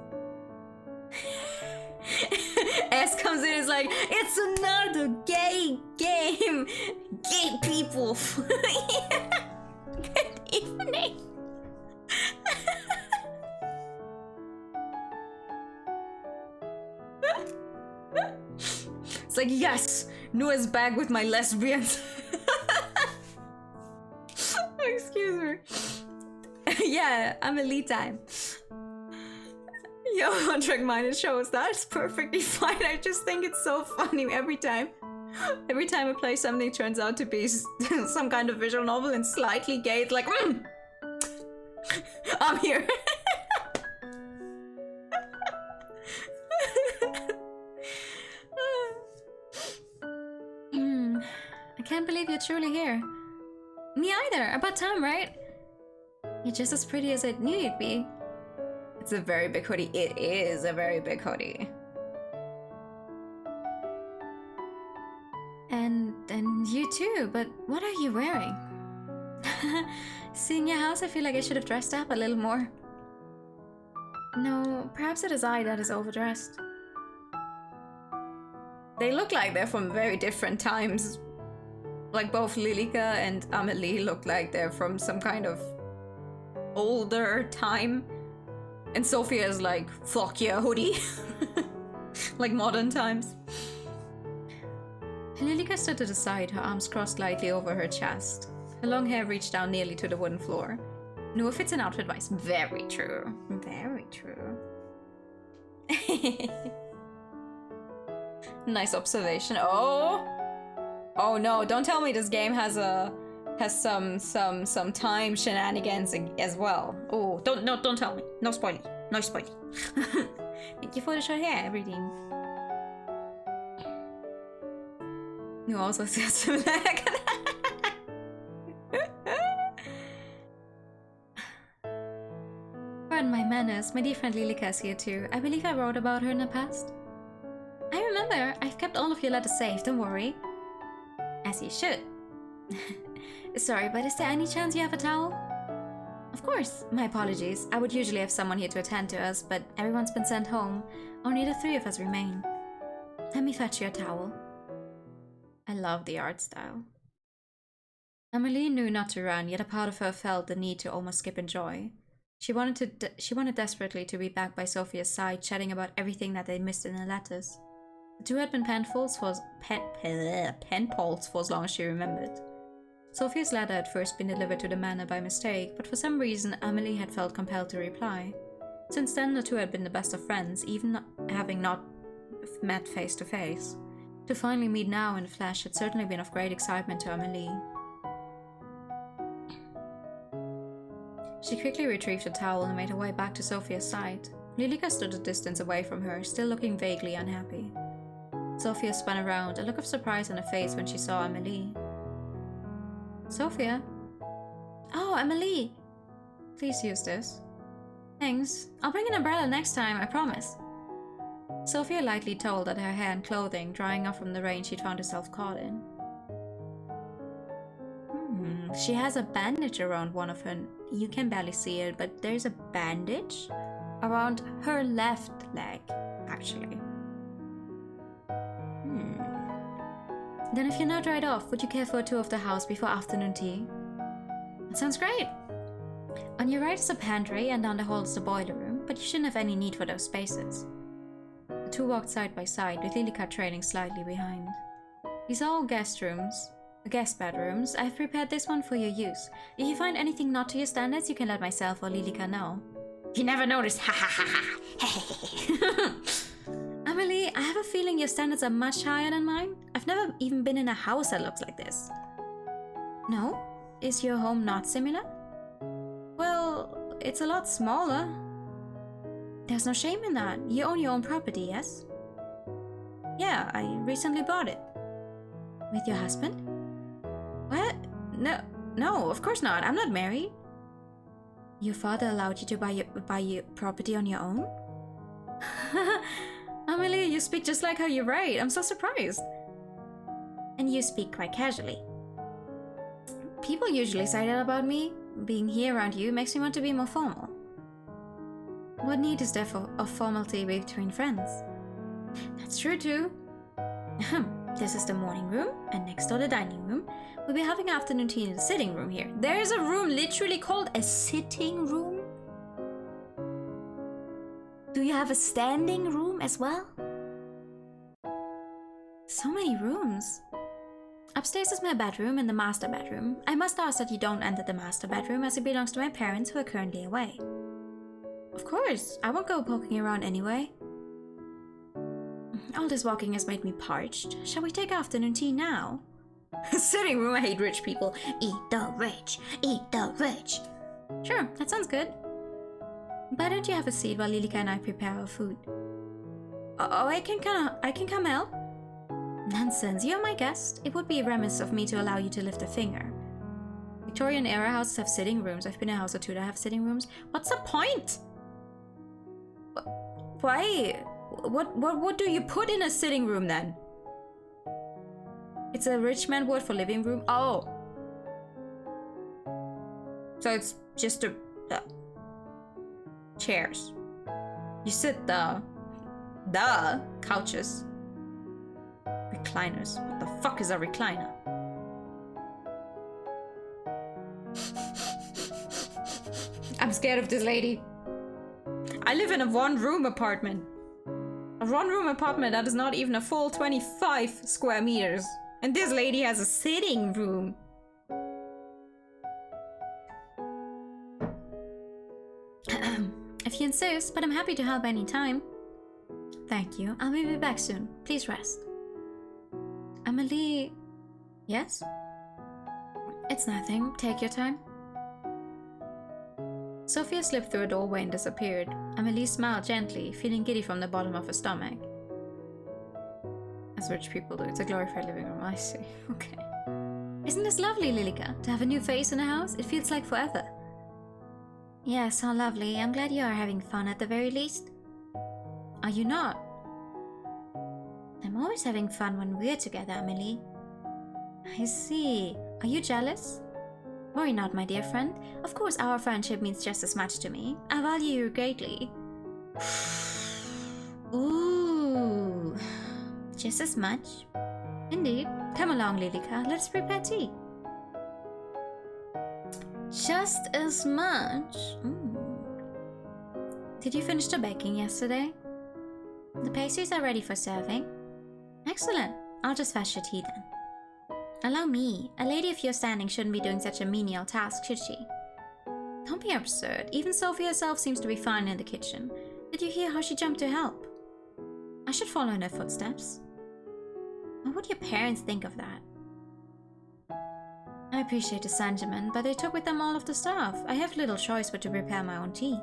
S comes in, is like, it's another gay game. Gay people. Good evening. It's like, yes, Noah's back with my lesbians. Excuse me. Yeah, Amelie time. Yo, on-track minded shows, that's perfectly fine. I just think it's so funny every time. Every time I play something turns out to be some kind of visual novel and slightly gay, it's like, I'm here. I can't believe you're truly here. Me either. About time, right? You're just as pretty as I knew you'd be. It's a very big hoodie. It is a very big hoodie. And you too, but what are you wearing? Seeing your house, I feel like I should have dressed up a little more. No, perhaps it is I that is overdressed. They look like they're from very different times. Like both Lilica and Amelie look like they're from some kind of older time. And Sophia is like, fuck yeah, hoodie. Like modern times. Lilica stood to the side, her arms crossed lightly over her chest. Her long hair reached down nearly to the wooden floor. No, if it's an outfit wise, very true. Very true. Nice observation. Oh no, don't tell me this game has some time shenanigans as well. Oh, don't tell me. No spoiling. No spoiling. Thank you for the short hair, everything. You also said some lag. Pardon my manners, my dear friend Lilica is here too. I believe I wrote about her in the past. I remember. I've kept all of your letters safe, don't worry. As you should. Sorry, but is there any chance you have a towel? Of course, my apologies. I would usually have someone here to attend to us, but everyone's been sent home. Only the three of us remain. Let me fetch you a towel. I love the art style. Amelie knew not to run, yet a part of her felt the need to almost skip in joy. She wanted desperately to be back by Sophia's side, chatting about everything that they missed in the letters. The two had been pen pals for as long as she remembered. Sophia's letter had first been delivered to the manor by mistake, but for some reason Amelie had felt compelled to reply. Since then, the two had been the best of friends, even having not met face to face. To finally meet now in the flesh had certainly been of great excitement to Amelie. She quickly retrieved the towel and made her way back to Sophia's side. Lilika stood a distance away from her, still looking vaguely unhappy. Sophia spun around, a look of surprise on her face when she saw Amelie. Sophia? Oh, Amelie! Please use this. Thanks. I'll bring an umbrella next time, I promise. Sophia lightly told at her hair and clothing, drying off from the rain she'd found herself caught in. She has a bandage around one of her... You can barely see it, but there's a bandage around her left leg, actually. Then if you're not dried off, would you care for a tour of the house before afternoon tea? That sounds great. On your right is a pantry, and down the hall is the boiler room, but you shouldn't have any need for those spaces. The two walked side by side, with Lilika trailing slightly behind. These are all guest bedrooms. I've prepared this one for your use. If you find anything not to your standards, you can let myself or Lilika know. You never noticed, ha ha ha. Amelie, I have a feeling your standards are much higher than mine. I've never even been in a house that looks like this. No? Is your home not similar? Well, it's a lot smaller. There's no shame in that. You own your own property, yes? Yeah, I recently bought it. With your husband? What? No, of course not. I'm not married. Your father allowed you to buy your property on your own? Amelie, you speak just like how you write. I'm so surprised. And you speak quite casually. People usually say that about me. Being here around you makes me want to be more formal. What need is there of formality between friends? That's true too. This is the morning room, and next door the dining room. We'll be having afternoon tea in the sitting room here. There is a room literally called a sitting room? Do you have a standing room as well? So many rooms. Upstairs is my bedroom and the master bedroom. I must ask that you don't enter the master bedroom as it belongs to my parents who are currently away. Of course, I won't go poking around anyway. All this walking has made me parched. Shall we take afternoon tea now? Sitting room, I hate rich people. Eat the rich, eat the rich. Sure, that sounds good. Why don't you have a seat while Lilika and I prepare our food? Oh, I can come help? Nonsense, you're my guest. It would be remiss of me to allow you to lift a finger. Victorian era houses have sitting rooms. I've been in a house or two that have sitting rooms. What's the point? Why? What do you put in a sitting room then? It's a rich man word for living room. Oh. So it's just a... chairs. You sit the couches. Recliners. What the fuck is a recliner? I'm scared of this lady. I live in a one-room apartment. A one-room apartment that is not even a full 25 square meters. And this lady has a sitting room. If you insist, but I'm happy to help any time. Thank you. I'll be back soon. Please rest. Amelie... Yes? It's nothing. Take your time. Sophia slipped through a doorway and disappeared. Amelie smiled gently, feeling giddy from the bottom of her stomach. As rich people do. It's a glorified living room, I see. Okay. Isn't this lovely, Lilika? To have a new face in the house? It feels like forever. Yes, how lovely. I'm glad you are having fun at the very least. Are you not? I'm always having fun when we're together, Amelie. I see. Are you jealous? Worry not, my dear friend. Of course, our friendship means just as much to me. I value you greatly. Ooh, just as much? Indeed. Come along, Lilika. Let's prepare tea. Just as much? Did you finish the baking yesterday? The pastries are ready for serving. Excellent. I'll just fetch your tea then. Allow me. A lady of your standing shouldn't be doing such a menial task, should she? Don't be absurd. Even Sophie herself seems to be fine in the kitchen. Did you hear how she jumped to help? I should follow in her footsteps. What would your parents think of that? I appreciate the sentiment, but they took with them all of the stuff. I have little choice but to prepare my own tea.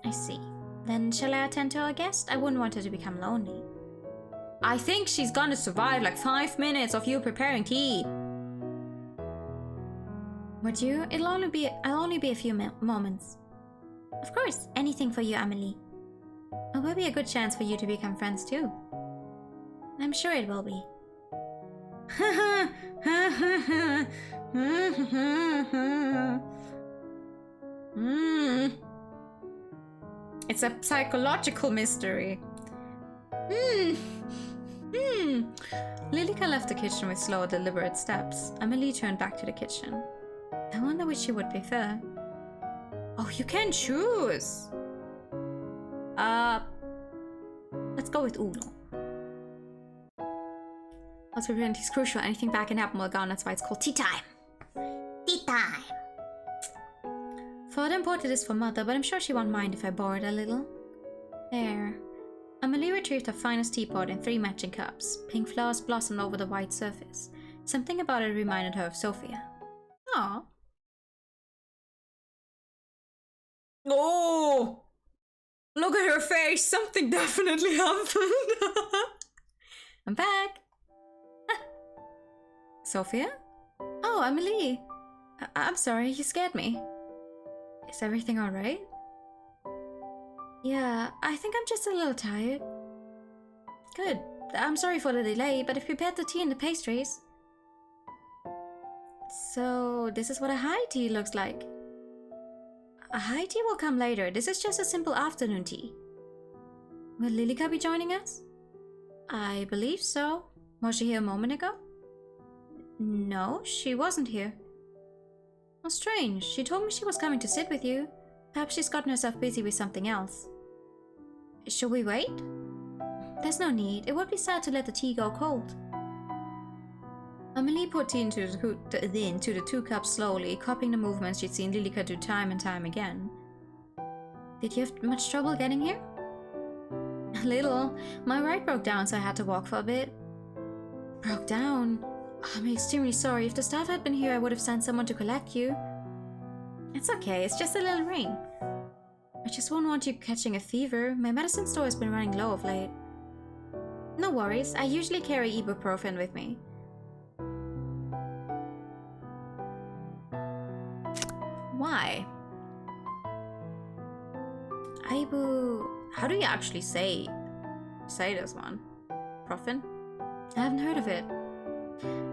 I see. Then shall I attend to our guest? I wouldn't want her to become lonely. I think she's gonna survive like 5 minutes of you preparing tea. Would you? I'll only be a few moments. Of course, anything for you, Amelie. It will be a good chance for you to become friends too. I'm sure it will be. It's a psychological mystery. Lilika left the kitchen with slow, deliberate steps. Amelie turned back to the kitchen. I wonder which she would prefer. Oh, you can choose! Let's go with Uno. What's preparing tea is crucial. Anything bad can happen while gone. That's why it's called tea time. Tea time! Father imported this for Mother, but I'm sure she won't mind if I borrow it a little. There. Amelie retrieved her finest teapot and 3 matching cups. Pink flowers blossomed over the white surface. Something about it reminded her of Sophia. Aww. Oh! Look at her face! Something definitely happened! I'm back! Sophia? Oh, Amelie! I'm sorry, you scared me. Is everything alright? Yeah, I think I'm just a little tired. Good. I'm sorry for the delay, but I've prepared the tea and the pastries. So, this is what a high tea looks like. A high tea will come later. This is just a simple afternoon tea. Will Lilika be joining us? I believe so. Was she here a moment ago? No, she wasn't here. Oh, strange. She told me she was coming to sit with you. Perhaps she's gotten herself busy with something else. Shall we wait? There's no need. It would be sad to let the tea go cold. Amelie poured tea into the 2 cups slowly, copying the movements she'd seen Lilika do time and time again. Did you have much trouble getting here? A little. My ride broke down, so I had to walk for a bit. Broke down? I'm extremely sorry. If the staff had been here, I would have sent someone to collect you. It's okay. It's just a little rain. I just won't want you catching a fever. My medicine store has been running low of late. No worries. I usually carry ibuprofen with me. Why? How do you actually say this one? Profen? I haven't heard of it.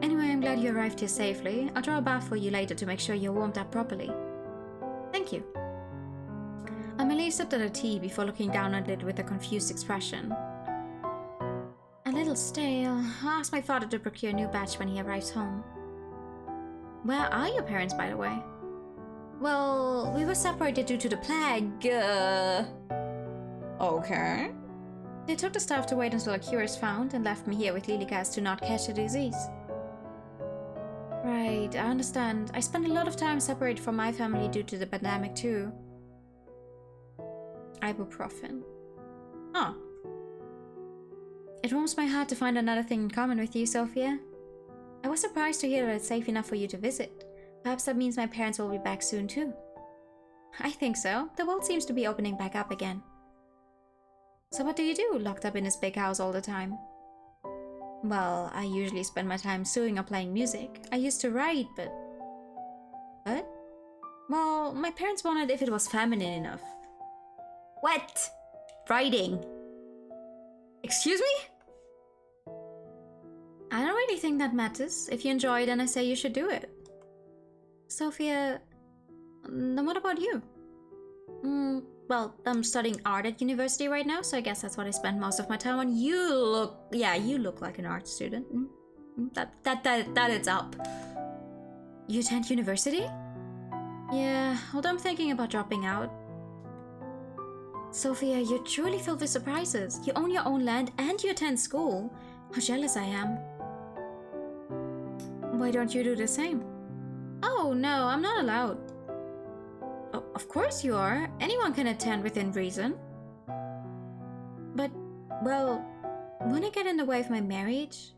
Anyway, I'm glad you arrived here safely. I'll draw a bath for you later to make sure you're warmed up properly. Thank you. Amelie sipped at her tea before looking down at it with a confused expression. A little stale. I'll ask my father to procure a new batch when he arrives home. Where are your parents, by the way? Well, we were separated due to the plague. Okay. They took the staff to wait until a cure is found and left me here with Lilika as to not catch the disease. Right, I understand. I spent a lot of time separated from my family due to the pandemic too. Ibuprofen. Oh. It warms my heart to find another thing in common with you, Sophia. I was surprised to hear that it's safe enough for you to visit. Perhaps that means my parents will be back soon too. I think so. The world seems to be opening back up again. So what do you do, locked up in this big house all the time? Well, I usually spend my time sewing or playing music. I used to write, but... What? Well, my parents wondered if it was feminine enough. What? Writing. Excuse me? I don't really think that matters. If you enjoy it, then I say you should do it. Sophia, then what about you? Well, I'm studying art at university right now, so I guess that's what I spend most of my time on. You look like an art student. That it's up. You attend university? Yeah, although I'm thinking about dropping out. Sophia, you're truly filled with surprises. You own your own land and you attend school. How jealous I am. Why don't you do the same? Oh, no, I'm not allowed. Oh, of course you are. Anyone can attend within reason. But, well, won't it get in the way of my marriage?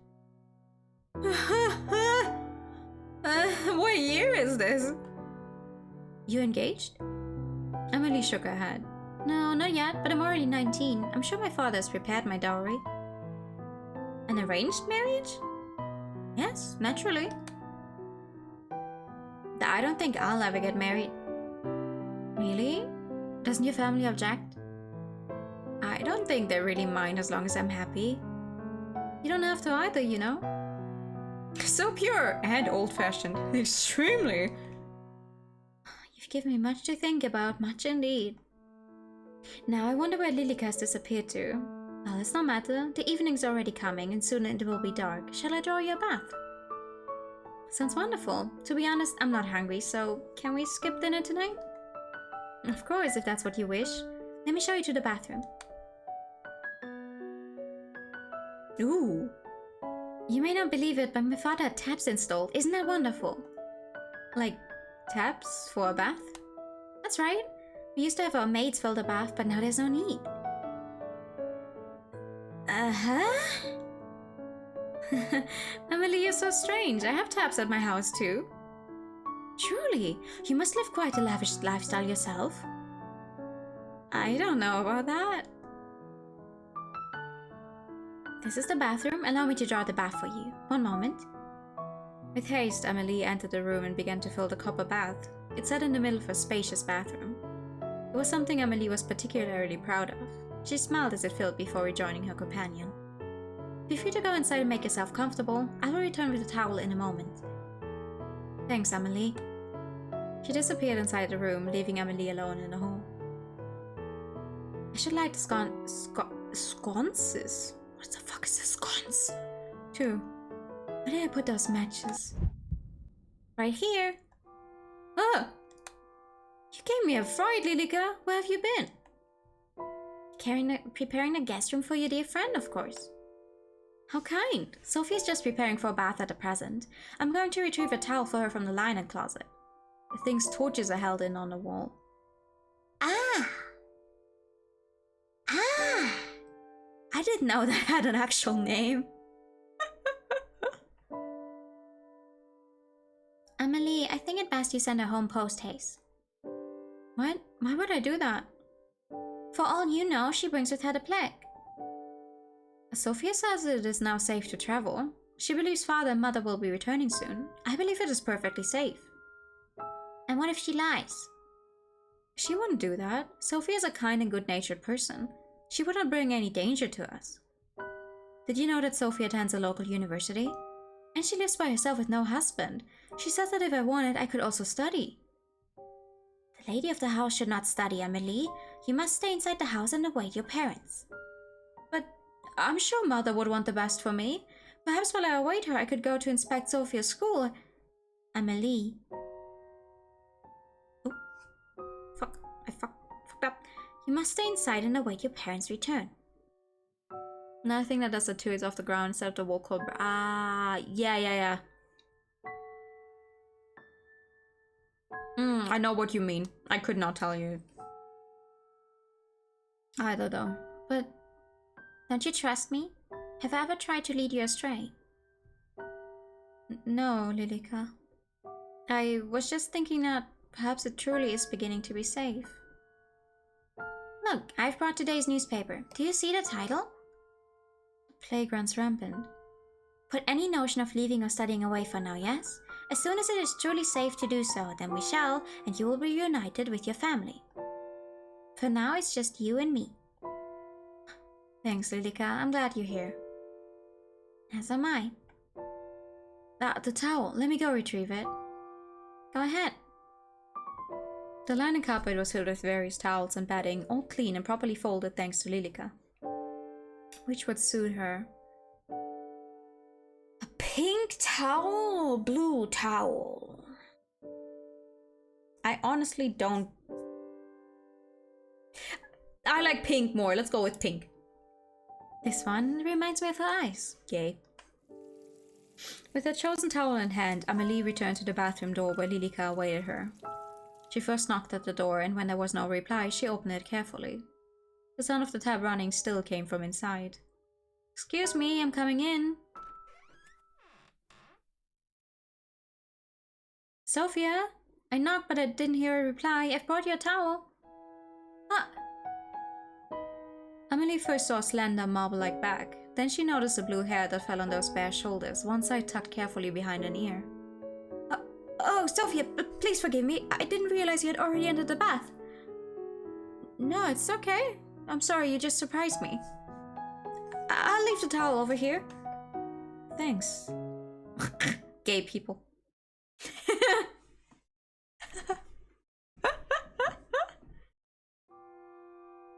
What year is this? You engaged? Amelie shook her head. No, not yet, but I'm already 19. I'm sure my father has prepared my dowry. An arranged marriage? Yes, naturally. I don't think I'll ever get married. Really? Doesn't your family object? I don't think they really mind as long as I'm happy. You don't have to either, you know? So pure and old-fashioned. Extremely. You've given me much to think about, much indeed. Now I wonder where Lilika has disappeared to. Well, it's no matter. The evening's already coming and soon it will be dark. Shall I draw you a bath? Sounds wonderful. To be honest, I'm not hungry, so can we skip dinner tonight? Of course, if that's what you wish. Let me show you to the bathroom. Ooh. You may not believe it, but my father had taps installed. Isn't that wonderful? Like, taps for a bath? That's right. We used to have our maids fill the bath, but now there's no need. Uh-huh. Amelie, you're so strange. I have taps at my house too. Truly, you must live quite a lavish lifestyle yourself. I don't know about that. This is the bathroom. Allow me to draw the bath for you. One moment. With haste, Amelie entered the room and began to fill the copper bath. It sat in the middle of a spacious bathroom. It was something Amelie was particularly proud of. She smiled as it filled before rejoining her companion. Be free to go inside and make yourself comfortable. I will return with a towel in a moment. Thanks, Amelie. She disappeared inside the room, leaving Amelie alone in the hall. I should light the sconces? What the fuck is a sconce? Too. Where did I put those matches? Right here. Ah! You gave me a fright, Lilika. Where have you been? Preparing a guest room for your dear friend, of course. How kind. Sophie's just preparing for a bath at the present. I'm going to retrieve a towel for her from the linen closet. The thing's torches are held in on the wall. Ah! Ah! I didn't know that had an actual name. Amelie, I think it best you send her home post-haste. What? Why would I do that? For all you know, she brings with her the plague. Sophia says it is now safe to travel. She believes father and mother will be returning soon. I believe it is perfectly safe. And what if she lies? She wouldn't do that. Sophia is a kind and good-natured person. She would not bring any danger to us. Did you know that Sophia attends a local university? And she lives by herself with no husband. She says that if I wanted, I could also study. The lady of the house should not study, Amelie. You must stay inside the house and await your parents. But I'm sure mother would want the best for me. Perhaps while I await her, I could go to inspect Sophia's school. Amelie. Oh, fuck. I fucked up. You must stay inside and await your parents' return. Another thing that does the two is off the ground instead of the wall called... yeah. I know what you mean. I could not tell you. Either though. But don't you trust me? Have I ever tried to lead you astray? No, Lilika. I was just thinking that perhaps it truly is beginning to be safe. Look, I've brought today's newspaper. Do you see the title? The playground's rampant. Put any notion of leaving or studying away for now, yes? As soon as it is truly safe to do so, then we shall, and you will be reunited with your family. For now, it's just you and me. Thanks, Lilika. I'm glad you're here. As am I. The towel. Let me go retrieve it. Go ahead. The linen carpet was filled with various towels and bedding, all clean and properly folded thanks to Lilica. Which would suit her? A pink towel or blue towel? I honestly don't... I like pink more. Let's go with pink. This one reminds me of her eyes. Yay. With her chosen towel in hand, Amelie returned to the bathroom door where Lilica awaited her. She first knocked at the door, and when there was no reply, she opened it carefully. The sound of the tap running still came from inside. Excuse me, I'm coming in. Sophia? I knocked, but I didn't hear a reply. I've brought you a towel. Ah. Amelie first saw a slender, marble-like back. Then she noticed the blue hair that fell on those bare shoulders, one side tucked carefully behind an ear. Oh, Sophia, please forgive me. I didn't realize you had already entered the bath. No, it's okay. I'm sorry, you just surprised me. I'll leave the towel over here. Thanks. Gay people.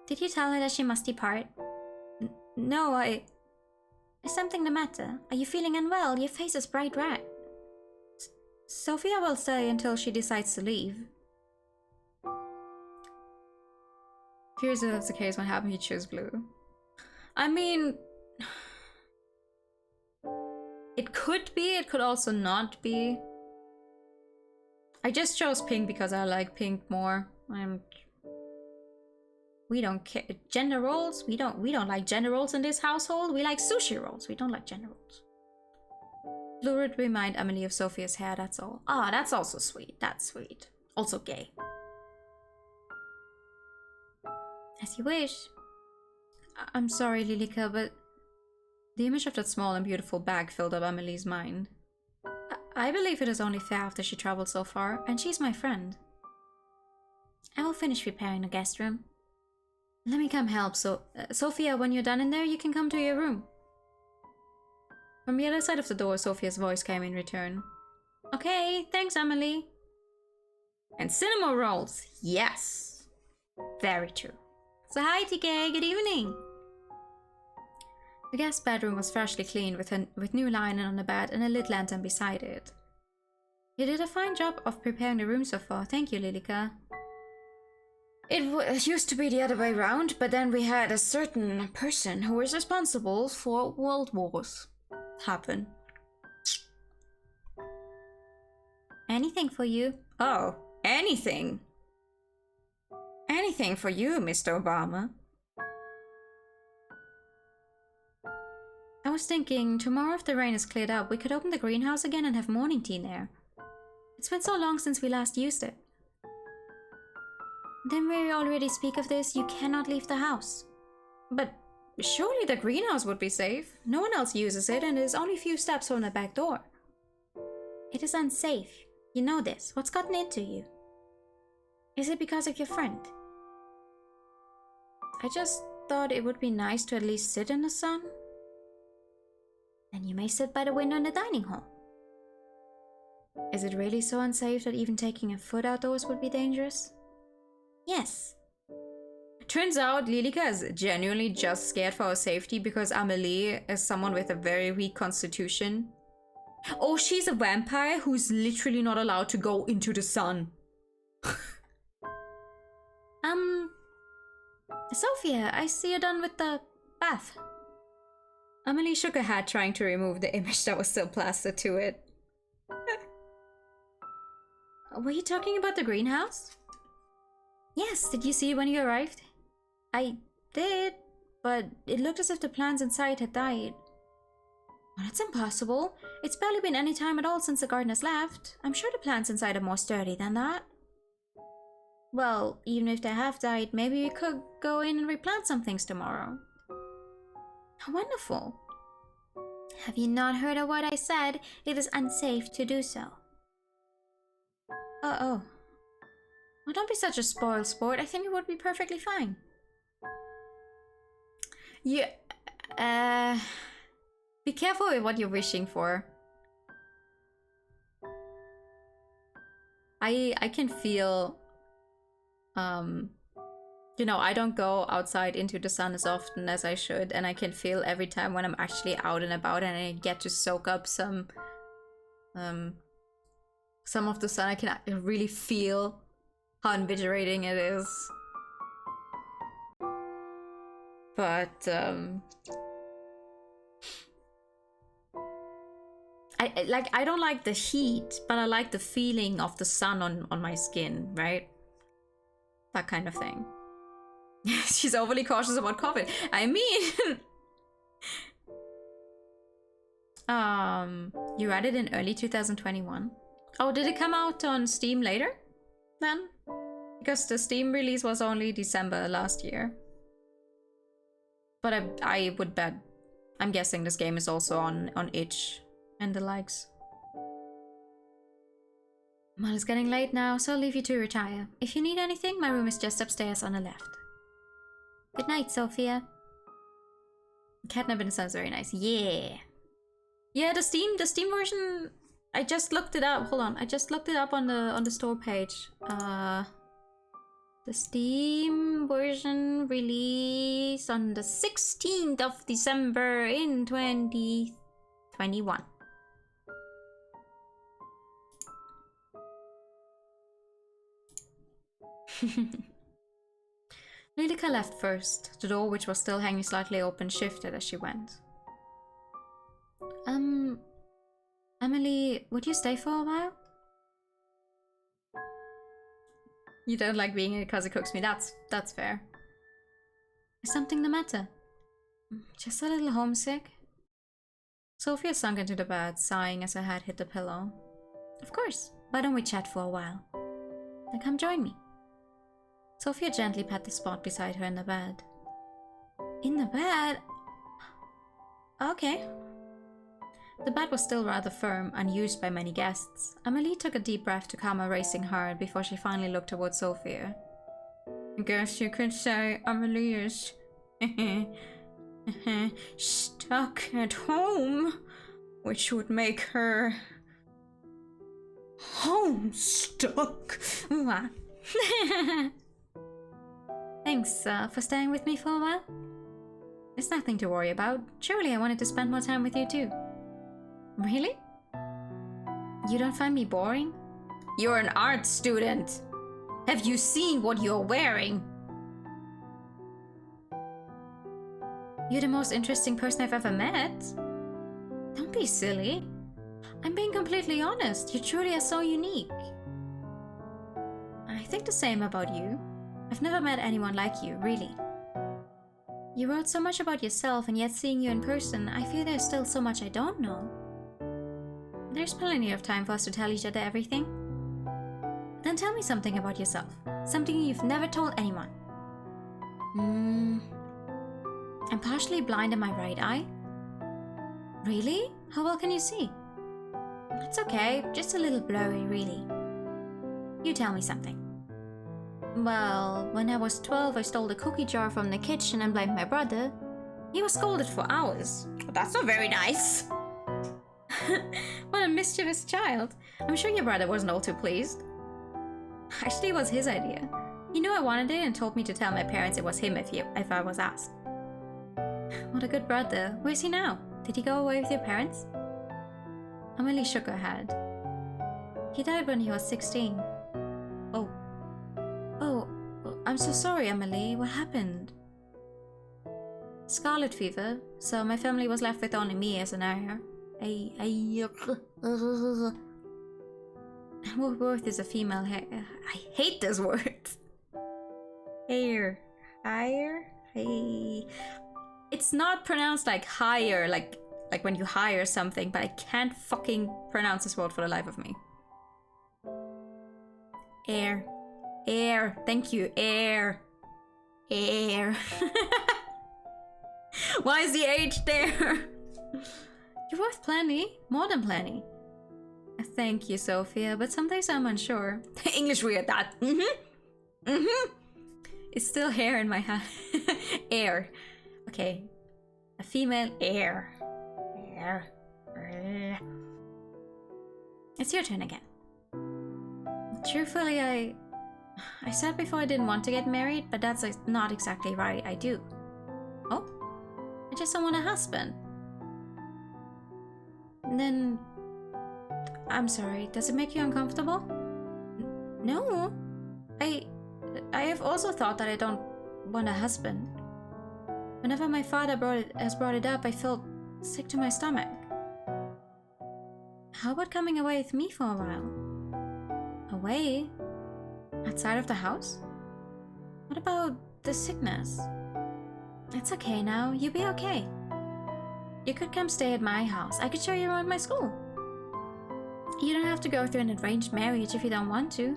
Did you tell her that she must depart? No, Is something the matter? Are you feeling unwell? Your face is bright red. Sophia will stay until she decides to leave. Curious if that's the case, what happened if you choose blue? I mean... It could be, it could also not be. I just chose pink because I like pink more. We don't care. Gender roles? We don't like gender roles in this household. We like sushi rolls. We don't like gender roles. Blue would remind Amelie of Sophia's hair, that's all. Ah, that's also sweet. That's sweet. Also gay. As you wish. I'm sorry, Lilica, but the image of that small and beautiful bag filled up Amelie's mind. I believe it is only fair after she traveled so far, and she's my friend. I will finish preparing the guest room. Let me come help, Sophia, when you're done in there, you can come to your room. From the other side of the door, Sophia's voice came in return. Okay, thanks, Amelie. And cinema rolls, yes. Very true. So hi, TK, good evening. The guest bedroom was freshly cleaned with new linen on the bed and a lit lantern beside it. You did a fine job of preparing the room so far, thank you, Lilica. It used to be the other way around, but then we had a certain person who was responsible for world wars happen. Anything for you? Oh, anything. Anything for you, Mr. Obama. I was thinking, tomorrow if the rain is cleared up, we could open the greenhouse again and have morning tea in there. It's been so long since we last used it. Didn't we already speak of this? You cannot leave the house. But surely the greenhouse would be safe. No one else uses it and it is only a few steps from the back door. It is unsafe. You know this. What's gotten into you? Is it because of your friend? I just thought it would be nice to at least sit in the sun. Then you may sit by the window in the dining hall. Is it really so unsafe that even taking a foot outdoors would be dangerous? Yes. Turns out Lilica is genuinely just scared for her safety because Amelie is someone with a very weak constitution. Oh, she's a vampire who's literally not allowed to go into the sun. Sophia, I see you're done with the bath. Amelie shook her head, trying to remove the image that was still plastered to it. Were you talking about the greenhouse? Yes, did you see it when you arrived? I did, but it looked as if the plants inside had died. Well, that's impossible. It's barely been any time at all since the gardeners left. I'm sure the plants inside are more sturdy than that. Well, even if they have died, maybe we could go in and replant some things tomorrow. How wonderful. Have you not heard a word I said? It is unsafe to do so. Oh. Well, don't be such a spoiled sport. I think it would be perfectly fine. Yeah, be careful with what you're wishing for. I can feel, you know, I don't go outside into the sun as often as I should, and I can feel every time when I'm actually out and about and I get to soak up some of the sun. I can really feel how invigorating it is. But I don't like the heat, but I like the feeling of the sun on my skin, right? That kind of thing. She's overly cautious about COVID. I mean, you read it in early 2021. Oh, did it come out on Steam later then? Because the Steam release was only December last year. But I would bet, I'm guessing this game is also on itch and the likes. Well, it's getting late now, so I'll leave you to retire. If you need anything, my room is just upstairs on the left. Good night, Sophia. Catnip sounds very nice. Yeah. Yeah, the Steam version, I just looked it up. Hold on, I just looked it up on the store page. The Steam version released on the 16th of December in 2021. Lilica left first. The door, which was still hanging slightly open, shifted as she went. Amelie, would you stay for a while? You don't like being here because it cooks me. That's fair. Is something the matter? Just a little homesick? Sophia sunk into the bed, sighing as her head hit the pillow. Of course. Why don't we chat for a while? Then come join me. Sophia gently pat the spot beside her in the bed. In the bed? Okay. The bed was still rather firm, unused by many guests. Amelie took a deep breath to calm her racing heart before she finally looked towards Sophia. I guess you could say Amelie is stuck at home, which would make her homestuck. Thanks for staying with me for a while. There's nothing to worry about. Surely I wanted to spend more time with you too. Really? You don't find me boring? You're an art student. Have you seen what you're wearing? You're the most interesting person I've ever met. Don't be silly. I'm being completely honest. You truly are so unique. I think the same about you. I've never met anyone like you, really. You wrote so much about yourself, and yet seeing you in person, I feel there's still so much I don't know. There's plenty of time for us to tell each other everything. Then tell me something about yourself. Something you've never told anyone. I'm partially blind in my right eye. Really? How well can you see? It's okay, just a little blurry, really. You tell me something. Well, when I was 12, I stole the cookie jar from the kitchen and blamed my brother. He was scolded for hours. That's not very nice. What a mischievous child. I'm sure your brother wasn't all too pleased. Actually, it was his idea. He knew I wanted it and told me to tell my parents it was him if I was asked. What a good brother. Where's he now? Did he go away with your parents? Amelie shook her head. He died when he was 16. Oh, I'm so sorry, Amelie. What happened? Scarlet fever, so my family was left with only me as an heir. Worth is a female hair. I hate this word. Hire. It's not pronounced like hire, like when you hire something, but I can't fucking pronounce this word for the life of me. Heir. Thank you. Heir. Why is the H there? You're worth plenty. More than plenty. Thank you, Sophia, but some days I'm unsure. English weird, that. It's still hair in my hand. Heir. Okay. A female heir. It's your turn again. Truthfully, I said before I didn't want to get married, but that's not exactly right. I do. Oh? I just don't want a husband. Then... I'm sorry, does it make you uncomfortable? No. I have also thought that I don't want a husband. Whenever my father has brought it up, I felt sick to my stomach. How about coming away with me for a while? Away? Outside of the house? What about the sickness? It's okay now, you'll be okay. You could come stay at my house. I could show you around my school. You don't have to go through an arranged marriage if you don't want to.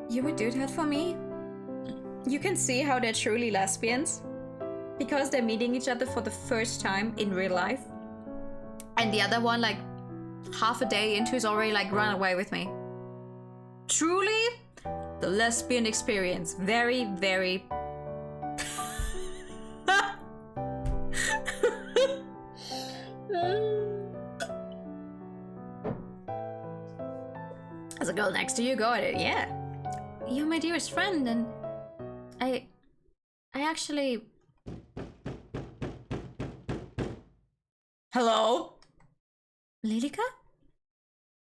You would do that for me? You can see how they're truly lesbians. Because they're meeting each other for the first time in real life. And the other one, like, half a day into is already, like, run away with me. Truly, the lesbian experience. Very, very... As a girl next to you, go at it, yeah. You're my dearest friend, and I actually... Hello? Lilika?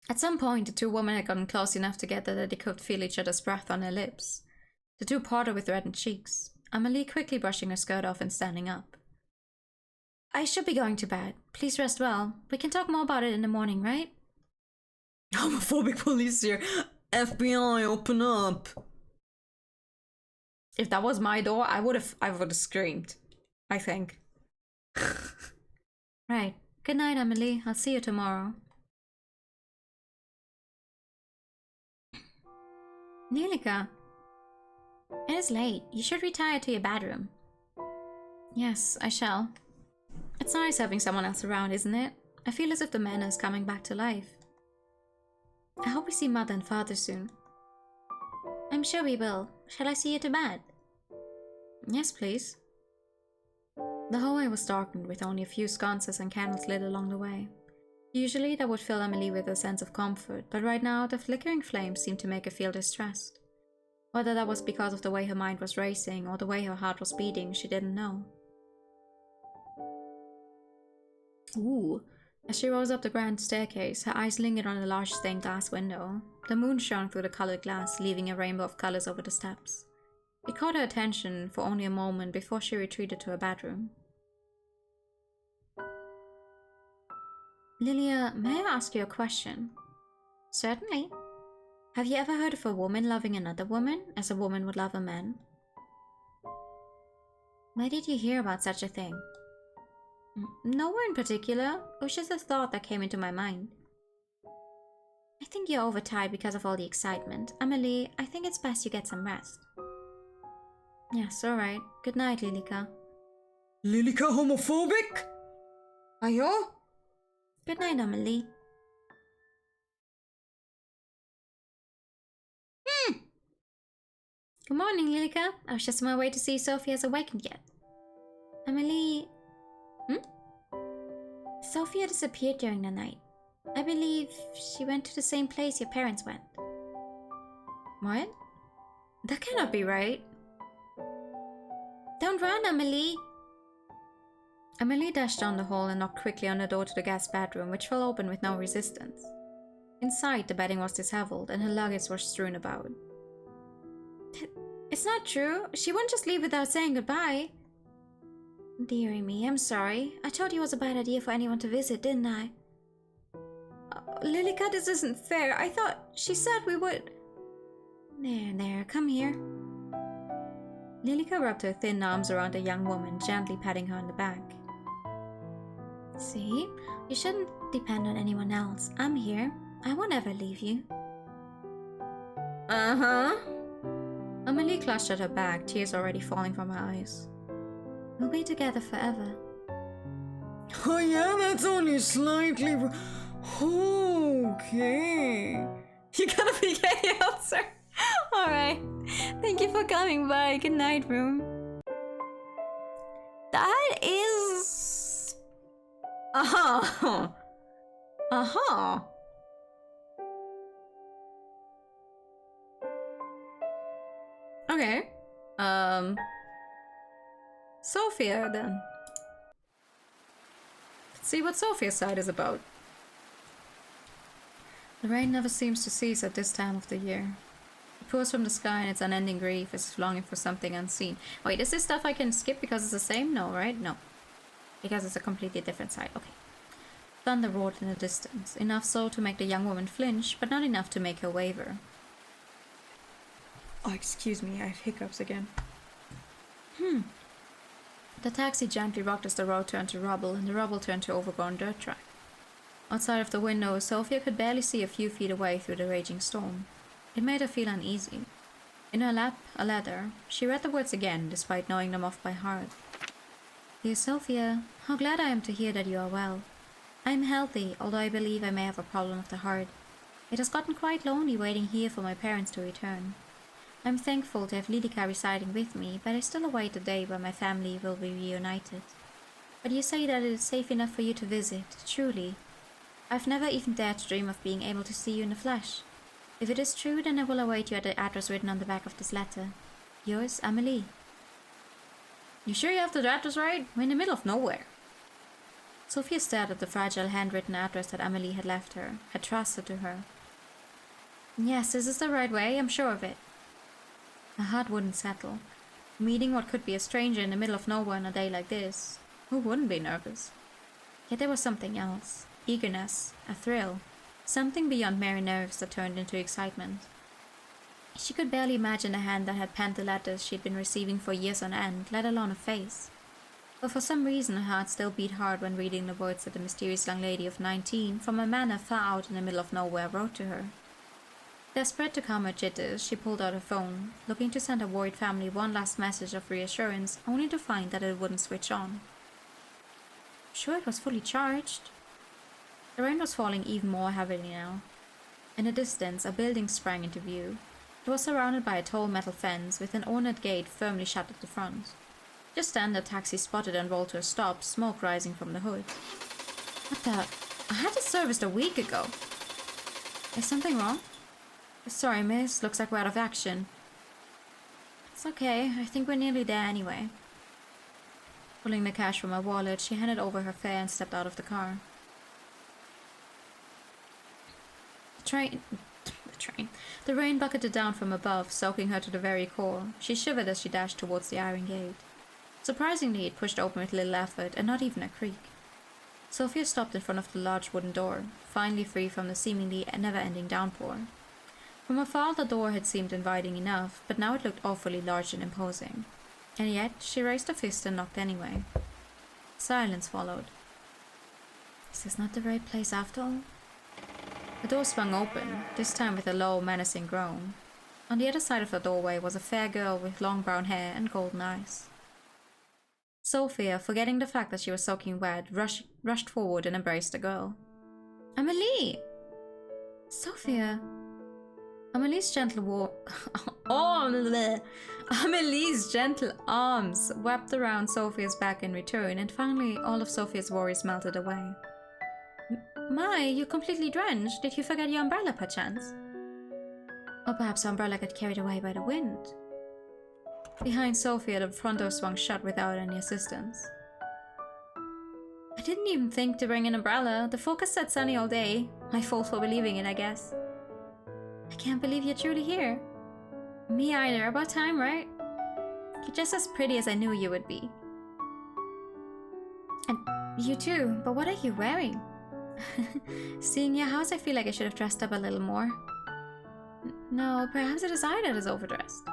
At some point, the two women had gotten close enough together that they could feel each other's breath on their lips. The two parted with reddened cheeks, Amelie quickly brushing her skirt off and standing up. I should be going to bed. Please rest well. We can talk more about it in the morning, right? Homophobic police here. FBI, open up. If that was my door, I would have screamed. I think. Right. Good night, Amelie. I'll see you tomorrow. Nilika. It is late. You should retire to your bedroom. Yes, I shall. It's nice having someone else around, isn't it? I feel as if the manor is coming back to life. I hope we see Mother and Father soon. I'm sure we will. Shall I see you to bed? Yes, please. The hallway was darkened with only a few sconces and candles lit along the way. Usually that would fill Amelie with a sense of comfort, but right now the flickering flames seemed to make her feel distressed. Whether that was because of the way her mind was racing or the way her heart was beating, she didn't know. Ooh. As she rose up the grand staircase, her eyes lingered on the large stained glass window. The moon shone through the colored glass, leaving a rainbow of colors over the steps. It caught her attention for only a moment before she retreated to her bedroom. Lilia, may I ask you a question? Certainly. Have you ever heard of a woman loving another woman as a woman would love a man? Where did you hear about such a thing? Nowhere in particular. It was just a thought that came into my mind. I think you're overtired because of all the excitement. Amelie, I think it's best you get some rest. Yes, alright. Good night, Lilika. Lilika homophobic? Ayo? Good night, Amelie. Good morning, Lilika. I was just on my way to see if Sophie has awakened yet. Amelie... Sophia disappeared during the night. I believe she went to the same place your parents went. What? That cannot be right. Don't run, Amelie! Amelie dashed down the hall and knocked quickly on the door to the guest bedroom, which fell open with no resistance. Inside, the bedding was disheveled and her luggage was strewn about. It's not true. She wouldn't just leave without saying goodbye. Dearie me, I'm sorry. I told you it was a bad idea for anyone to visit, didn't I? Lilika, this isn't fair. I thought she said we would... There, come here. Lilika rubbed her thin arms around the young woman, gently patting her on the back. See? You shouldn't depend on anyone else. I'm here. I won't ever leave you. Uh-huh. Amelie clutched at her bag, tears already falling from her eyes. We'll be together forever. Oh yeah, that's only slightly... Okay. You gotta be gay, sir. Alright. Thank you for coming by. Good night, room. That is... Uh-huh. Uh-huh. Okay. Sophia, then. Let's see what Sophia's side is about. The rain never seems to cease at this time of the year. It pours from the sky and its unending grief is longing for something unseen. Wait, is this stuff I can skip because it's the same? No, right? No. Because it's a completely different side. Okay. Thunder roared in the distance, enough so to make the young woman flinch, but not enough to make her waver. Oh, excuse me, I have hiccups again. The taxi gently rocked as the road turned to rubble, and the rubble turned to overgrown dirt track. Outside of the window, Sophia could barely see a few feet away through the raging storm. It made her feel uneasy. In her lap, a letter. She read the words again, despite knowing them off by heart. Dear Sophia, how glad I am to hear that you are well. I am healthy, although I believe I may have a problem of the heart. It has gotten quite lonely waiting here for my parents to return. I am thankful to have Lilika residing with me, but I still await the day when my family will be reunited. But you say that it is safe enough for you to visit, truly. I've never even dared to dream of being able to see you in the flesh. If it is true, then I will await you at the address written on the back of this letter. Yours, Amelie. You sure you have the address right? We're in the middle of nowhere. Sophia stared at the fragile handwritten address that Amelie had left her, had trusted to her. Yes, this is the right way, I'm sure of it. Her heart wouldn't settle. Meeting what could be a stranger in the middle of nowhere on a day like this. Who wouldn't be nervous? Yet there was something else. Eagerness, a thrill. Something beyond mere nerves that turned into excitement. She could barely imagine the hand that had penned the letters she'd been receiving for years on end, let alone a face. But for some reason her heart still beat hard when reading the words that the mysterious young lady of 19 from a manor far out in the middle of nowhere wrote to her. Desperate to calm her jitters, she pulled out her phone, looking to send her worried family one last message of reassurance, only to find that it wouldn't switch on. Sure, it was fully charged. The rain was falling even more heavily now. In the distance, a building sprang into view. It was surrounded by a tall metal fence with an ornate gate firmly shut at the front. Just then, the taxi spotted and rolled to a stop, smoke rising from the hood. What the? I had this serviced a week ago. Is something wrong? Sorry, miss. Looks like we're out of action. It's okay. I think we're nearly there anyway. Pulling the cash from her wallet, she handed over her fare and stepped out of the car. The rain bucketed down from above, soaking her to the very core. She shivered as she dashed towards the iron gate. Surprisingly, it pushed open with little effort, and not even a creak. Sophia stopped in front of the large wooden door, finally free from the seemingly never-ending downpour. From afar, the door had seemed inviting enough, but now it looked awfully large and imposing. And yet, she raised a fist and knocked anyway. Silence followed. Is this not the right place after all? The door swung open, this time with a low, menacing groan. On the other side of the doorway was a fair girl with long brown hair and golden eyes. Sophia, forgetting the fact that she was soaking wet, rushed forward and embraced the girl. Amelie! Sophia! Amelie's gentle Amelie's gentle arms wrapped around Sophia's back in return, and finally all of Sophia's worries melted away. My, you're completely drenched. Did you forget your umbrella, perchance? Or perhaps the umbrella got carried away by the wind. Behind Sophia, the front door swung shut without any assistance. I didn't even think to bring an umbrella. The forecast said sunny all day. My fault for believing it, I guess. I can't believe you're truly here. Me either. About time, right? You're just as pretty as I knew you would be. And you too, but what are you wearing? Seeing your house, I feel like I should have dressed up a little more. No, perhaps it is I that is overdressed.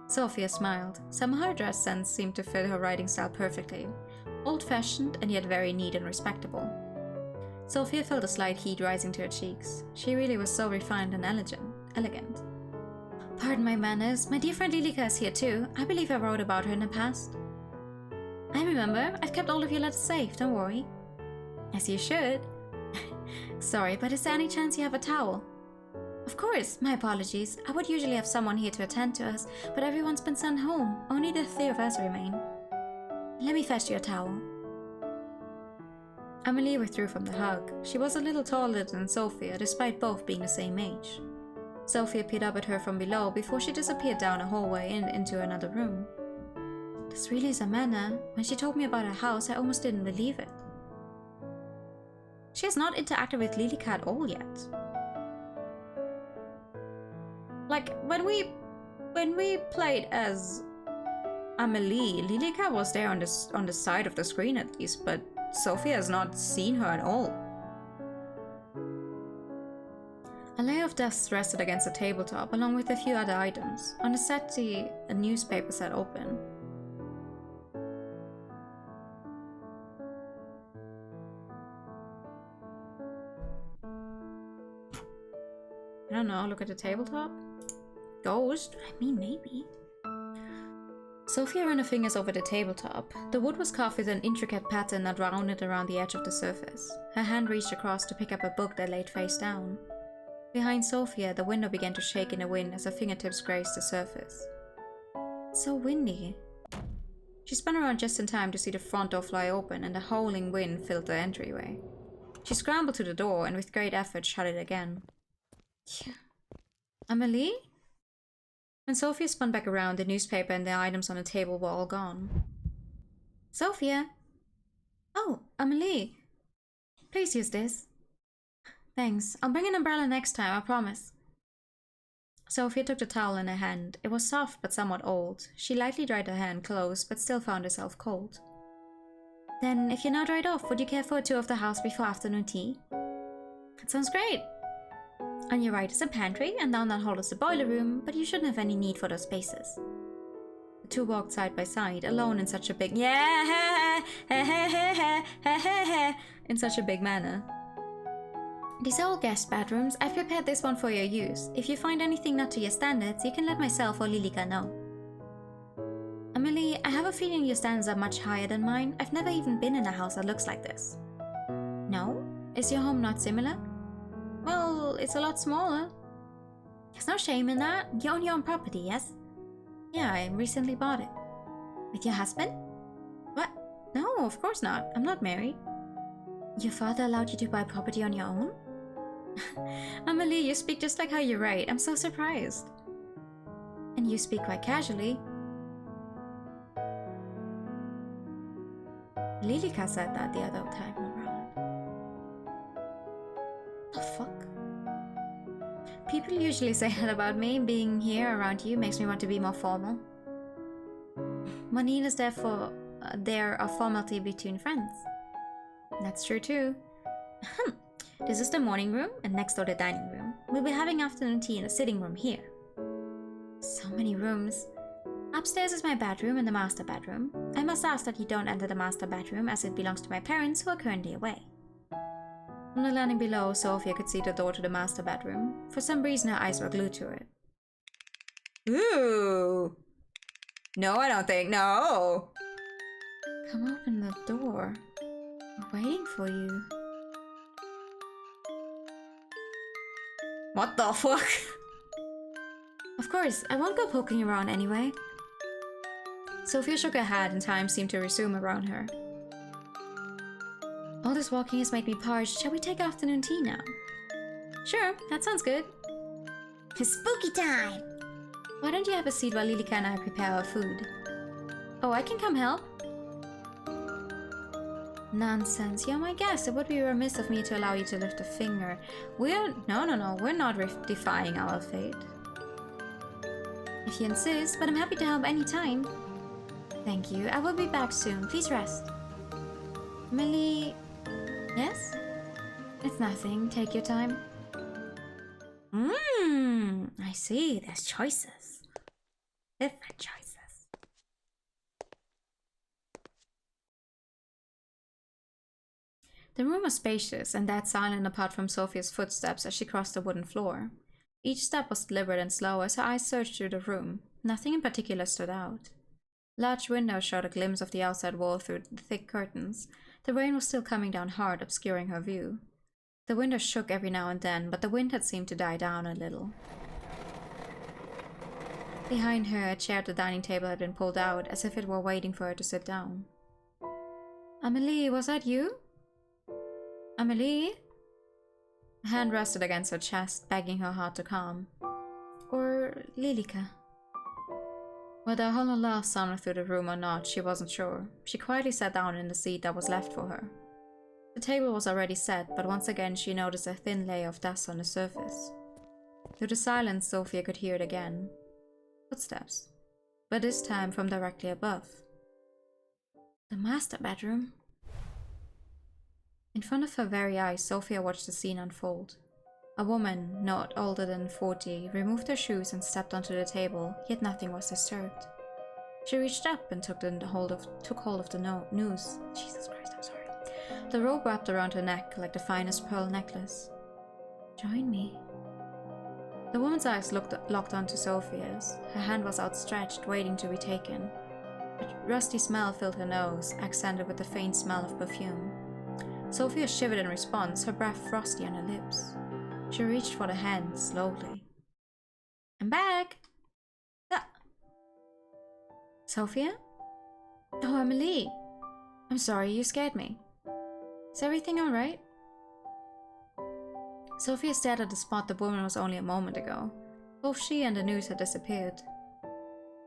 Sophia smiled. Somehow her dress sense seemed to fit her writing style perfectly. Old-fashioned and yet very neat and respectable. Sophia felt a slight heat rising to her cheeks. She really was so refined and elegant. Pardon my manners. My dear friend Lilika is here too. I believe I wrote about her in the past. I remember. I've kept all of your letters safe, don't worry. As you should. Sorry, but is there any chance you have a towel? Of course, my apologies. I would usually have someone here to attend to us, but everyone's been sent home. Only the three of us remain. Let me fetch you a towel. Amelie withdrew from the hug. She was a little taller than Sophia, despite both being the same age. Sophia peered up at her from below before she disappeared down a hallway and into another room. This really is Amanda. When she told me about her house, I almost didn't believe it. She has not interacted with Lilika at all yet. Like, when we played as Amelie, Lilika was there on the side of the screen at least, but Sophia has not seen her at all. A layer of dust rested against the tabletop, along with a few other items. On the settee, a newspaper sat open. I don't know, look at the tabletop? Ghost? I mean, maybe. Sophia ran her fingers over the tabletop. The wood was carved with an intricate pattern that rounded around the edge of the surface. Her hand reached across to pick up a book that laid face down. Behind Sophia, the window began to shake in the wind as her fingertips grazed the surface. It's so windy. She spun around just in time to see the front door fly open and the howling wind filled the entryway. She scrambled to the door and with great effort shut it again. Amelie? When Sophia spun back around, the newspaper and the items on the table were all gone. Sophia? Oh, Amelie. Please use this. Thanks. I'll bring an umbrella next time, I promise. Sophia took the towel in her hand. It was soft but somewhat old. She lightly dried her hand close, but still found herself cold. Then, if you're not dried off, would you care for a tour of the house before afternoon tea? That sounds great. On your right is a pantry, and down that hall is the boiler room, but you shouldn't have any need for those spaces. The two walked side by side, alone in such a big in such a big manner. These are all guest bedrooms. I've prepared this one for your use. If you find anything not to your standards, you can let myself or Lilika know. Amelie, I have a feeling your standards are much higher than mine. I've never even been in a house that looks like this. No? Is your home not similar? Well, it's a lot smaller. There's no shame in that. You own your own property, yes? Yeah, I recently bought it. With your husband? What? No, of course not. I'm not married. Your father allowed you to buy property on your own? Amelie, you speak just like how you write. I'm so surprised. And you speak quite casually. Lilika said that the other time around. The fuck? People usually say that about me. Being here around you makes me want to be more formal. Monine is therefore there a formality between friends. That's true too. This is the morning room and next door the dining room. We'll be having afternoon tea in the sitting room here. So many rooms. Upstairs is my bedroom and the master bedroom. I must ask that you don't enter the master bedroom as it belongs to my parents who are currently away. From the landing below, Sophia could see the door to the master bedroom. For some reason, her eyes were glued to it. Ooh! No, I don't think. No! Come open the door. We're waiting for you. What the fuck? Of course, I won't go poking around anyway. Sophia shook her head and time seemed to resume around her. All this walking has made me parched. Shall we take afternoon tea now? Sure, that sounds good. It's spooky time! Why don't you have a seat while Lilika and I prepare our food? Oh, I can come help. Nonsense, you're my guest. It would be remiss of me to allow you to lift a finger. No, we're not defying our fate. If you insist, but I'm happy to help any time. Thank you, I will be back soon. Please rest. Millie... Yes? It's nothing. Take your time. I see. There's choices. Different choices. The room was spacious and dead silent apart from Sophia's footsteps as she crossed the wooden floor. Each step was deliberate and slow as her eyes searched through the room. Nothing in particular stood out. Large windows showed a glimpse of the outside wall through the thick curtains. The rain was still coming down hard, obscuring her view. The windows shook every now and then, but the wind had seemed to die down a little. Behind her, a chair at the dining table had been pulled out, as if it were waiting for her to sit down. Amelie, was that you? Amelie? A hand rested against her chest, begging her heart to calm. or Lilica? Whether a hollow laugh sounded through the room or not, she wasn't sure. She quietly sat down in the seat that was left for her. The table was already set, but once again she noticed a thin layer of dust on the surface. Through the silence, Sophia could hear it again. Footsteps, but this time from directly above. The master bedroom. In front of her very eyes, Sophia watched the scene unfold. A woman, not older than 40, removed her shoes and stepped onto the table, yet nothing was disturbed. She reached up and took hold of the noose. Jesus Christ, I'm sorry. The rope wrapped around her neck like the finest pearl necklace. Join me. The woman's eyes locked onto Sophia's. Her hand was outstretched, waiting to be taken. A rusty smell filled her nose, accented with the faint smell of perfume. Sophia shivered in response, her breath frosty on her lips. She reached for the hand, slowly. I'm back! Ah. Sophia? Oh, Amelie! I'm sorry, you scared me. Is everything alright? Sophia stared at the spot the woman was only a moment ago. Both she and the noose had disappeared.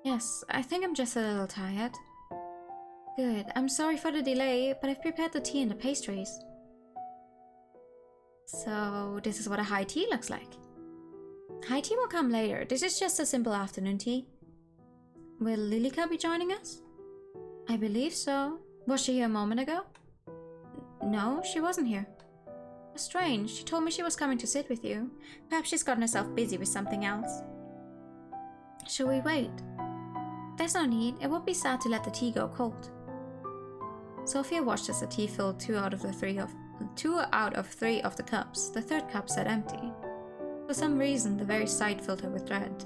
Yes, I think I'm just a little tired. Good, I'm sorry for the delay, but I've prepared the tea and the pastries. So, this is what a high tea looks like. High tea will come later. This is just a simple afternoon tea. Will Lilica be joining us? I believe so. Was she here a moment ago? No, she wasn't here. Strange. She told me she was coming to sit with you. Perhaps she's gotten herself busy with something else. Shall we wait? There's no need. It would be sad to let the tea go cold. Sophia watched as the tea filled two out of three of the cups. The third cup sat empty. For some reason, the very sight filled her with dread.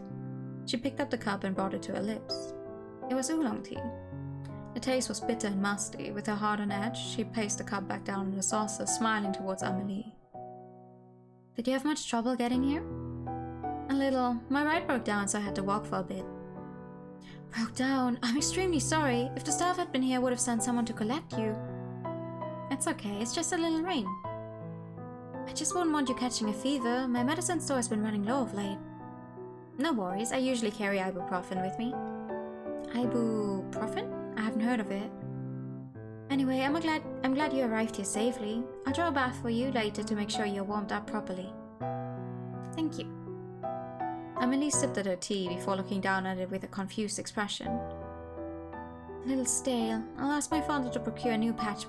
She picked up the cup and brought it to her lips. It was oolong tea. The taste was bitter and musty. With her heart on edge, she placed the cup back down in the saucer, smiling towards Amelie. Did you have much trouble getting here? A little. My ride broke down, so I had to walk for a bit. Broke down? I'm extremely sorry. If the staff had been here, I would have sent someone to collect you. It's okay, it's just a little rain. I just wouldn't want you catching a fever. My medicine store has been running low of late. No worries, I usually carry ibuprofen with me. Ibuprofen? I haven't heard of it. Anyway, I'm glad you arrived here safely. I'll draw a bath for you later to make sure you're warmed up properly. Thank you. Amelie sipped at her tea before looking down at it with a confused expression. A little stale. I'll ask my father to procure a new batch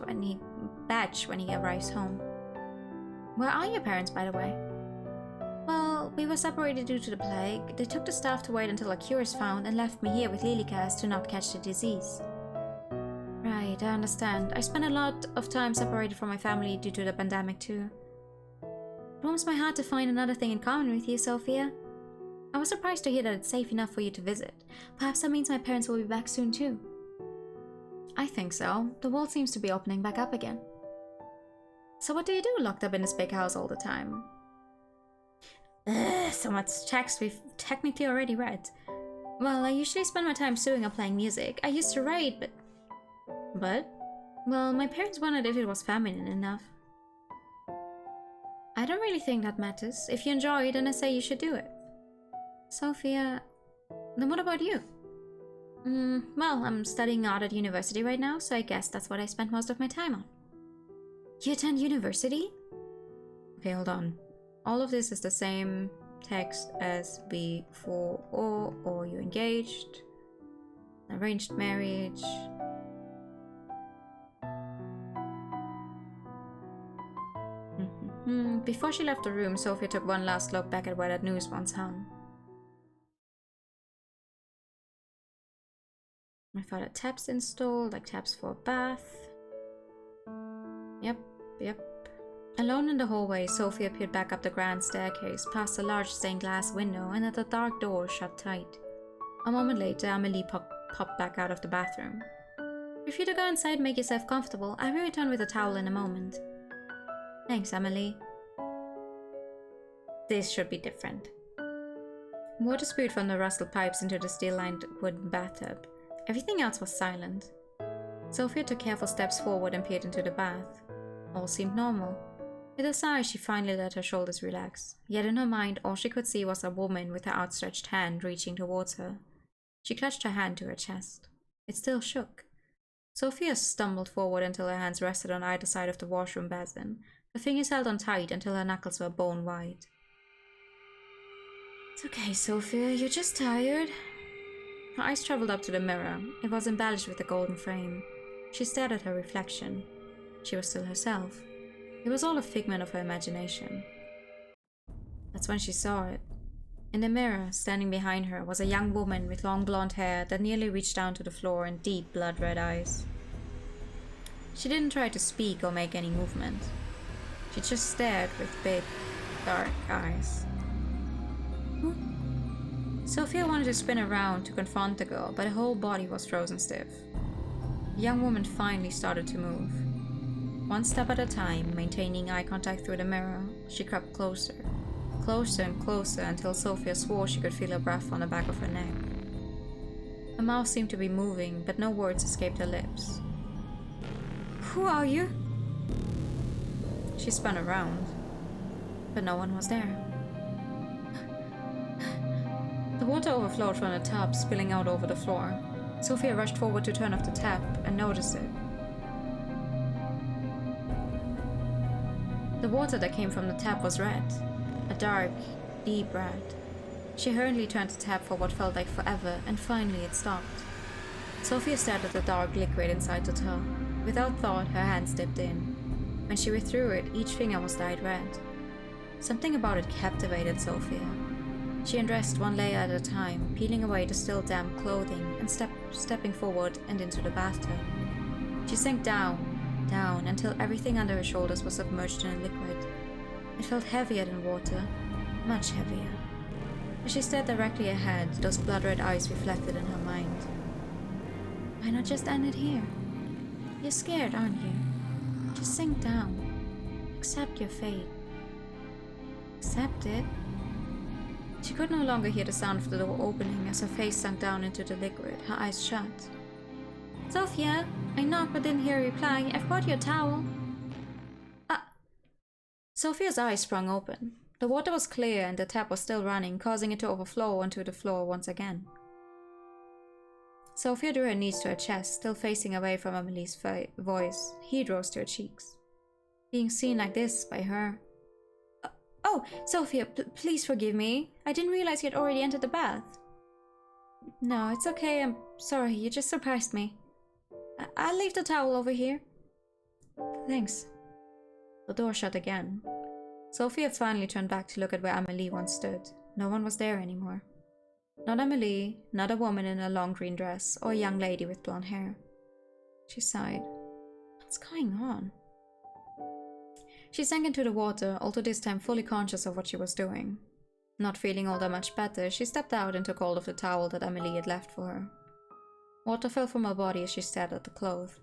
when he arrives home. Where are your parents, by the way? Well, we were separated due to the plague. They took the staff to wait until a cure is found and left me here with Lilica as to not catch the disease. Right, I understand. I spent a lot of time separated from my family due to the pandemic too. It warms my heart to find another thing in common with you, Sophia. I was surprised to hear that it's safe enough for you to visit. Perhaps that means my parents will be back soon too. I think so. The world seems to be opening back up again. So what do you do locked up in this big house all the time? So much text we've technically already read. Well, I usually spend my time sewing or playing music. I used to write, but... Well, my parents wondered if it was feminine enough. I don't really think that matters. If you enjoy it, then I say you should do it. Sophia... Then what about you? Well, I'm studying art at university right now, so I guess that's what I spend most of my time on. You attend university? Okay, hold on. All of this is the same text as before. Or you engaged, arranged marriage. Before she left the room, Sophia took one last look back at where that news once hung. My father taps installed, like taps for a bath. Yep. Alone in the hallway, Sophia peered back up the grand staircase, past a large stained glass window, and at the dark door shut tight. A moment later, Amelie popped back out of the bathroom. If you to go inside and make yourself comfortable, I will return with a towel in a moment. Thanks, Amelie. This should be different. Water spewed from the rustled pipes into the steel-lined wooden bathtub. Everything else was silent. Sophia took careful steps forward and peered into the bath. All seemed normal. With a sigh, she finally let her shoulders relax. Yet in her mind, all she could see was a woman with her outstretched hand reaching towards her. She clutched her hand to her chest. It still shook. Sophia stumbled forward until her hands rested on either side of the washroom basin. Her fingers held on tight until her knuckles were bone white. It's okay, Sophia, you're just tired. Her eyes traveled up to the mirror. It was embellished with a golden frame. She stared at her reflection. She was still herself. It was all a figment of her imagination. That's when she saw it. In the mirror, standing behind her, was a young woman with long blonde hair that nearly reached down to the floor and deep blood-red eyes. She didn't try to speak or make any movement. She just stared with big, dark eyes. Who? Sophia wanted to spin around to confront the girl, but her whole body was frozen stiff. The young woman finally started to move. One step at a time, maintaining eye contact through the mirror, she crept closer. Closer and closer until Sophia swore she could feel her breath on the back of her neck. Her mouth seemed to be moving, but no words escaped her lips. Who are you? She spun around, but no one was there. The water overflowed from the tub, spilling out over the floor. Sophia rushed forward to turn off the tap and noticed it. The water that came from the tap was red. A dark, deep red. She hurriedly turned the tap for what felt like forever, and finally it stopped. Sophia stared at the dark liquid inside the tub. Without thought, her hands dipped in. When she withdrew it, each finger was dyed red. Something about it captivated Sophia. She undressed one layer at a time, peeling away the still damp clothing and stepping forward and into the bathtub. She sank down, until everything under her shoulders was submerged in a liquid. It felt heavier than water, much heavier. As she stared directly ahead, those blood-red eyes reflected in her mind. Why not just end it here? You're scared, aren't you? Just sink down. Accept your fate. Accept it? She could no longer hear the sound of the door opening as her face sunk down into the liquid, her eyes shut. Sophia, I knocked but didn't hear a reply. I've brought you a towel. Sophia's eyes sprung open. The water was clear and the tap was still running, causing it to overflow onto the floor once again. Sophia drew her knees to her chest, still facing away from Amelie's voice. Heat rose to her cheeks. Being seen like this by her. Oh, Sophia, please forgive me. I didn't realize you had already entered the bath. No, it's okay. I'm sorry. You just surprised me. I'll leave the towel over here. Thanks. The door shut again. Sophia finally turned back to look at where Amelie once stood. No one was there anymore. Not Amelie, not a woman in a long green dress, or a young lady with blonde hair. She sighed. What's going on? She sank into the water, although this time fully conscious of what she was doing. Not feeling all that much better, she stepped out and took hold of the towel that Amelie had left for her. Water fell from her body as she stared at the cloth.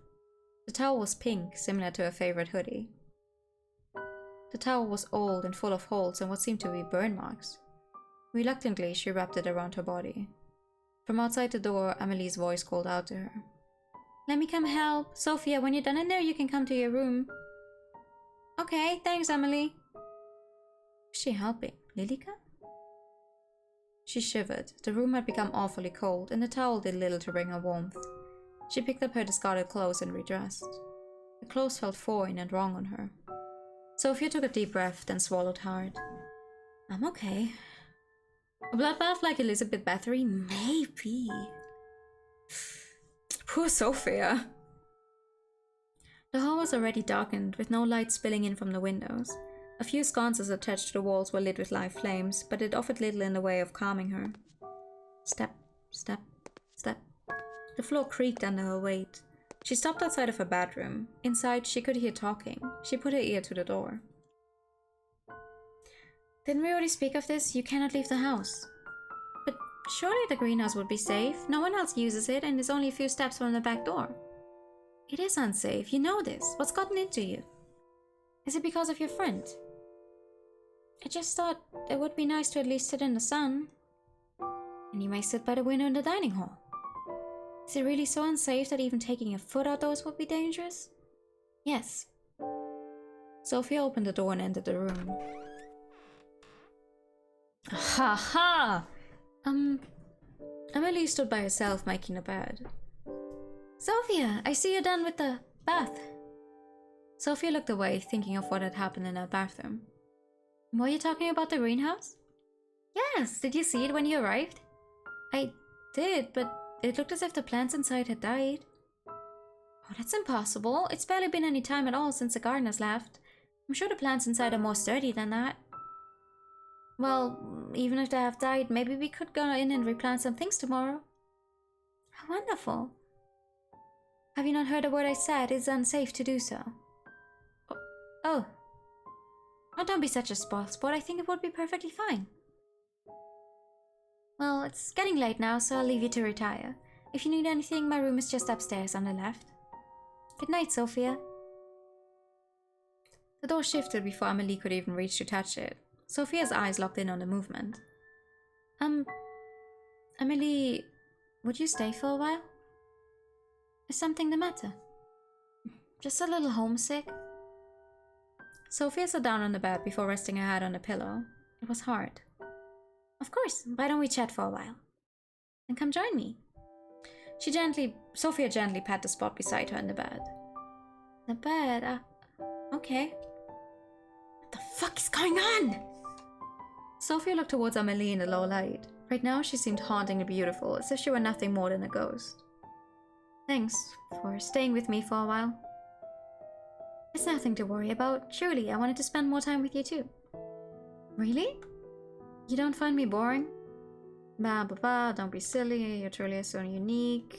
The towel was pink, similar to her favorite hoodie. The towel was old and full of holes and what seemed to be burn marks. Reluctantly, she wrapped it around her body. From outside the door, Amelie's voice called out to her. Let me come help. Sophia, when you're done in there, you can come to your room. Okay, thanks, Amelie. Who's she helping? Lilika? She shivered. The room had become awfully cold, and the towel did little to bring her warmth. She picked up her discarded clothes and redressed. The clothes felt foreign and wrong on her. Sophia took a deep breath, then swallowed hard. I'm okay. A bloodbath like Elizabeth Bathory? Maybe. Poor Sophia. The hall was already darkened, with no light spilling in from the windows. A few sconces attached to the walls were lit with live flames, but it offered little in the way of calming her. Step, step, step. The floor creaked under her weight. She stopped outside of her bedroom. Inside, she could hear talking. She put her ear to the door. Didn't we already speak of this? You cannot leave the house. But surely the greenhouse would be safe. No one else uses it, and it's only a few steps from the back door. It is unsafe. You know this. What's gotten into you? Is it because of your friend? I just thought it would be nice to at least sit in the sun. And you may sit by the window in the dining hall. Is it really so unsafe that even taking a foot outdoors would be dangerous? Yes. Sophia opened the door and entered the room. Ha ha! Amelie stood by herself making a bed. Sophia, I see you're done with the bath. Sophia looked away, thinking of what had happened in her bathroom. Were you talking about the greenhouse? Yes, did you see it when you arrived? I did, but it looked as if the plants inside had died. Oh, that's impossible. It's barely been any time at all since the gardeners left. I'm sure the plants inside are more sturdy than that. Well, even if they have died, maybe we could go in and replant some things tomorrow. How wonderful. Have you not heard a word I said? It's unsafe to do so. Oh. Oh, don't be such a spoiled sport. I think it would be perfectly fine. Well, it's getting late now, so I'll leave you to retire. If you need anything, my room is just upstairs on the left. Good night, Sophia. The door shifted before Amelie could even reach to touch it. Sophia's eyes locked in on the movement. Amelie, would you stay for a while? Is something the matter? Just a little homesick? Sophia sat down on the bed before resting her head on the pillow. It was hard. Of course, why don't we chat for a while? Then come join me. Sophia gently pat the spot beside her in the bed. The bed? Okay. What the fuck is going on? Sophia looked towards Amelie in the low light. Right now she seemed hauntingly beautiful, as if she were nothing more than a ghost. Thanks for staying with me for a while. It's nothing to worry about. Surely, I wanted to spend more time with you too. Really? You don't find me boring? Don't be silly, you truly are so unique.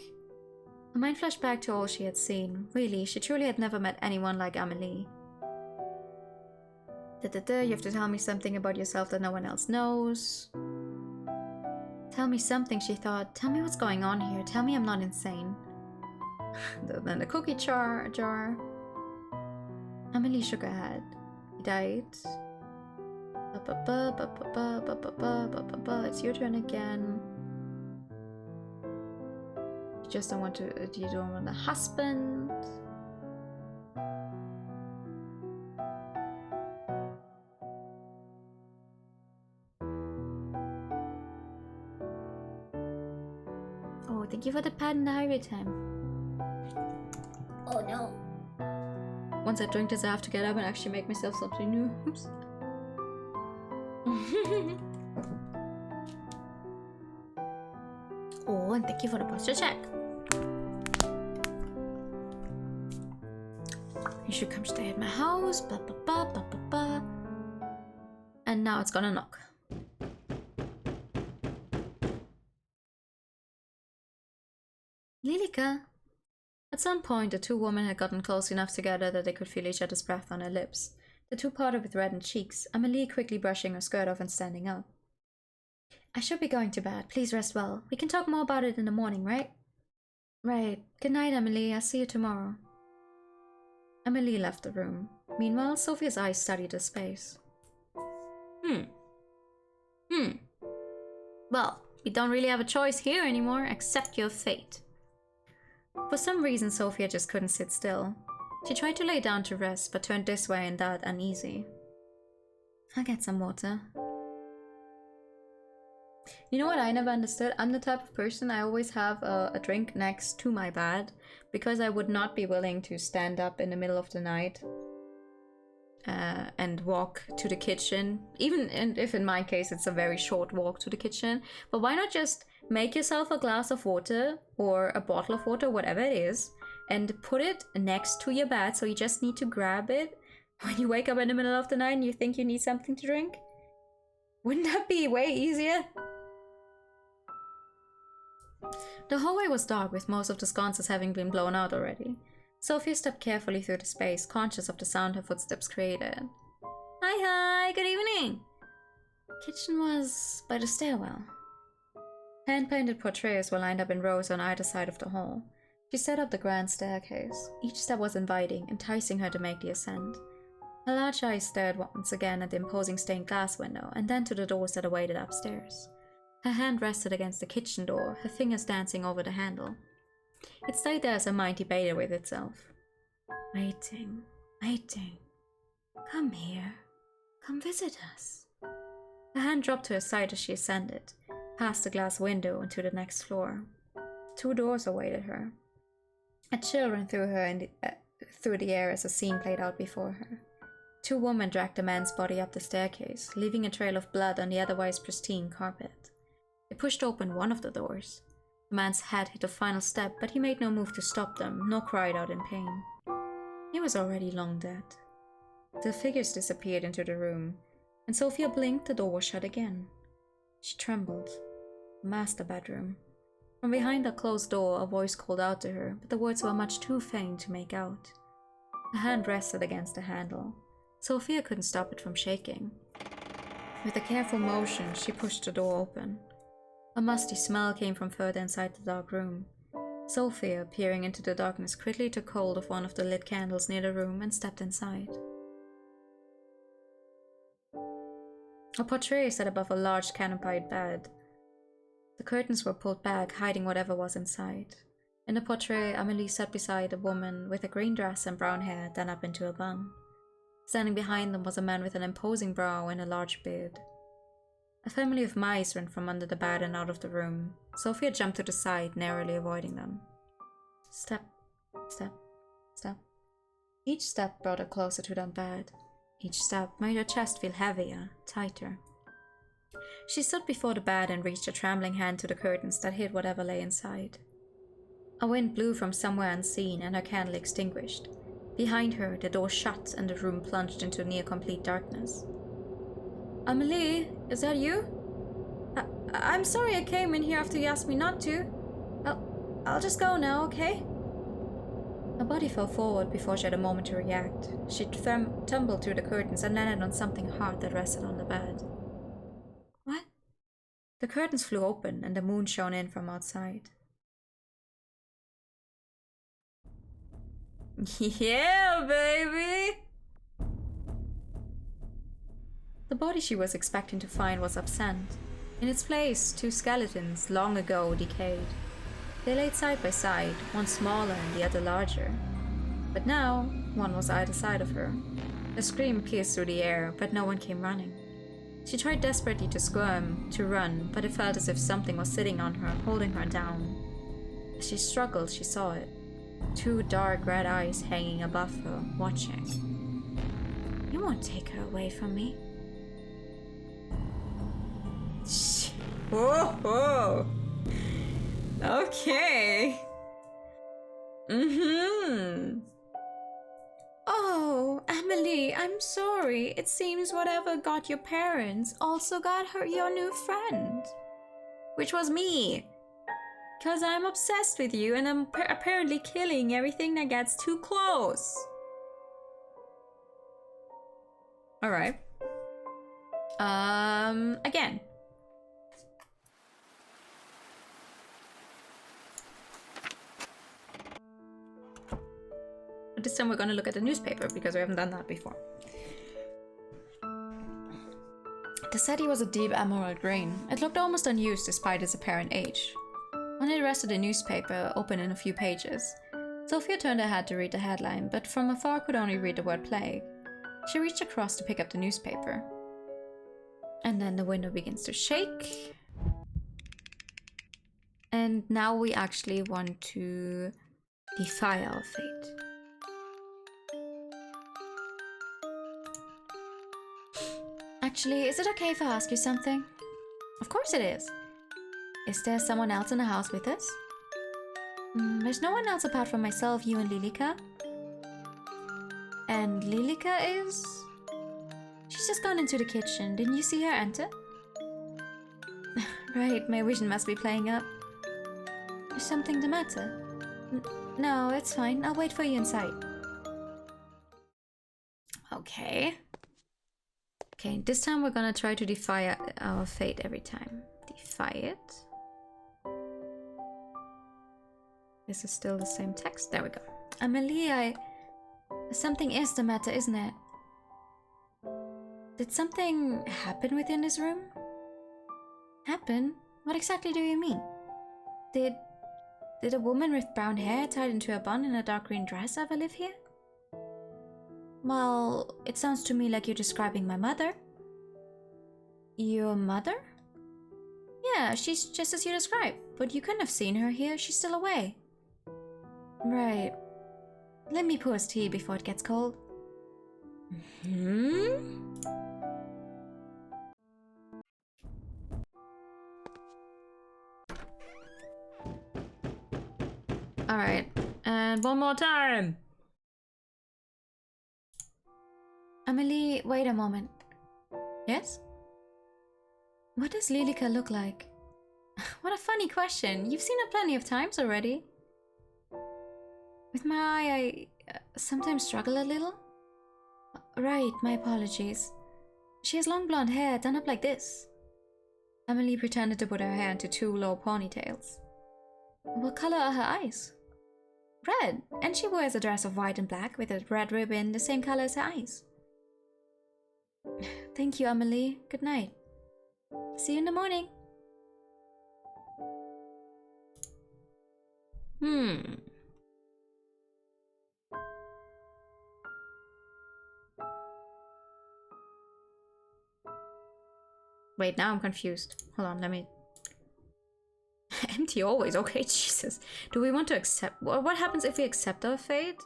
Her mind flashed back to all she had seen. Really, she truly had never met anyone like Amelie. You have to tell me something about yourself that no one else knows. Tell me something, she thought. Tell me what's going on here. Tell me I'm not insane. Then the cookie jar. Amelie shook her head. He died. It's your turn again. You don't want a husband. Oh, thank you for the pad and the highway time. Oh no. Once I drink this, I have to get up and actually make myself something new. Oops. Oh, and thank you for the posture check. You should come stay at my house. And now it's gonna knock. Lilika. At some point, the two women had gotten close enough together that they could feel each other's breath on their lips. The two parted with reddened cheeks, Amelie quickly brushing her skirt off and standing up. I should be going to bed. Please rest well. We can talk more about it in the morning, right? Right. Good night, Amelie. I'll see you tomorrow. Amelie left the room. Meanwhile, Sophia's eyes studied the space. Well, we don't really have a choice here anymore. Accept your fate. For some reason, Sophia just couldn't sit still. She tried to lay down to rest, but turned this way and that uneasy. I'll get some water. You know what I never understood? I'm the type of person, I always have a drink next to my bed, because I would not be willing to stand up in the middle of the night and walk to the kitchen. Even if in my case it's a very short walk to the kitchen. But why not just make yourself a glass of water or a bottle of water, whatever it is, and put it next to your bed, so you just need to grab it when you wake up in the middle of the night and you think you need something to drink? Wouldn't that be way easier? The hallway was dark, with most of the sconces having been blown out already. Sophia stepped carefully through the space, conscious of the sound her footsteps created. Hi, good evening! Kitchen was by the stairwell. Hand-painted portraits were lined up in rows on either side of the hall. She set up the grand staircase. Each step was inviting, enticing her to make the ascent. Her large eyes stared once again at the imposing stained glass window, and then to the doors that awaited upstairs. Her hand rested against the kitchen door, her fingers dancing over the handle. It stayed there as her mind debated with itself. Waiting. Come here. Come visit us. A hand dropped to her side as she ascended, past the glass window and to the next floor. 2 doors awaited her. A chill ran through her through the air as a scene played out before her. 2 women dragged the man's body up the staircase, leaving a trail of blood on the otherwise pristine carpet. They pushed open one of the doors. The man's head hit the final step, but he made no move to stop them, nor cried out in pain. He was already long dead. The figures disappeared into the room, and Sophia blinked. The door was shut again. She trembled. The master bedroom. From behind the closed door, a voice called out to her, but the words were much too faint to make out. A hand rested against the handle. Sophia couldn't stop it from shaking. With a careful motion, she pushed the door open. A musty smell came from further inside the dark room. Sophia, peering into the darkness, quickly took hold of one of the lit candles near the room and stepped inside. A portrait sat above a large canopied bed. The curtains were pulled back, hiding whatever was inside. In the portrait, Amelie sat beside a woman with a green dress and brown hair done up into a bun. Standing behind them was a man with an imposing brow and a large beard. A family of mice ran from under the bed and out of the room. Sophia jumped to the side, narrowly avoiding them. Step, step, step. Each step brought her closer to that bed. Each step made her chest feel heavier, tighter. She stood before the bed and reached a trembling hand to the curtains that hid whatever lay inside. A wind blew from somewhere unseen and her candle extinguished. Behind her, the door shut and the room plunged into near-complete darkness. Amelie, is that you? I'm sorry I came in here after you asked me not to. I'll just go now, okay? Her body fell forward before she had a moment to react. She tumbled through the curtains and landed on something hard that rested on the bed. What? The curtains flew open and the moon shone in from outside. Yeah, baby! The body she was expecting to find was absent. In its place, 2 skeletons, long ago decayed. They laid side by side, one smaller and the other larger. But now, one was either side of her. A scream pierced through the air, but no one came running. She tried desperately to squirm, to run, but it felt as if something was sitting on her, holding her down. As she struggled, she saw it. 2 dark red eyes hanging above her, watching. You won't take her away from me. Whoa, whoa. Okay. Oh, Amelie, I'm sorry. It seems whatever got your parents also got your new friend. Which was me. Because I'm obsessed with you and I'm apparently killing everything that gets too close. Alright. Again. But this time we're going to look at the newspaper because we haven't done that before. The setting was a deep emerald green. It looked almost unused despite its apparent age. When it rested a newspaper, open in a few pages, Sophia turned her head to read the headline, but from afar could only read the word plague. She reached across to pick up the newspaper. And then the window begins to shake. And now we actually want to defy our fate. Actually, is it okay if I ask you something? Of course it is. Is there someone else in the house with us? There's no one else apart from myself, you and Lilika. And Lilika is... She's just gone into the kitchen. Didn't you see her enter? Right, my vision must be playing up. Is something the matter? No, it's fine. I'll wait for you inside. Okay. Okay, this time we're gonna try to defy our fate every time. Defy it. This is still the same text. There we go. Amelie, something is the matter, isn't it? Did something happen within this room? Happen? What exactly do you mean? Did a woman with brown hair tied into a bun in a dark green dress ever live here? Well, it sounds to me like you're describing my mother. Your mother? Yeah, she's just as you described, but you couldn't have seen her here, she's still away. Right. Let me pour us tea before it gets cold. Alright, and one more time! Amelie, wait a moment. Yes? What does Lilica look like? What a funny question. You've seen her plenty of times already. With my eye, I sometimes struggle a little. Right, my apologies. She has long blonde hair done up like this. Amelie pretended to put her hair into two low ponytails. What color are her eyes? Red, and she wears a dress of white and black with a red ribbon the same color as her eyes. Thank you, Amelie. Good night. See you in the morning. Wait, now I'm confused. Hold on, let me... Empty always, okay, Jesus. Do we want to accept... What happens if we accept our fate?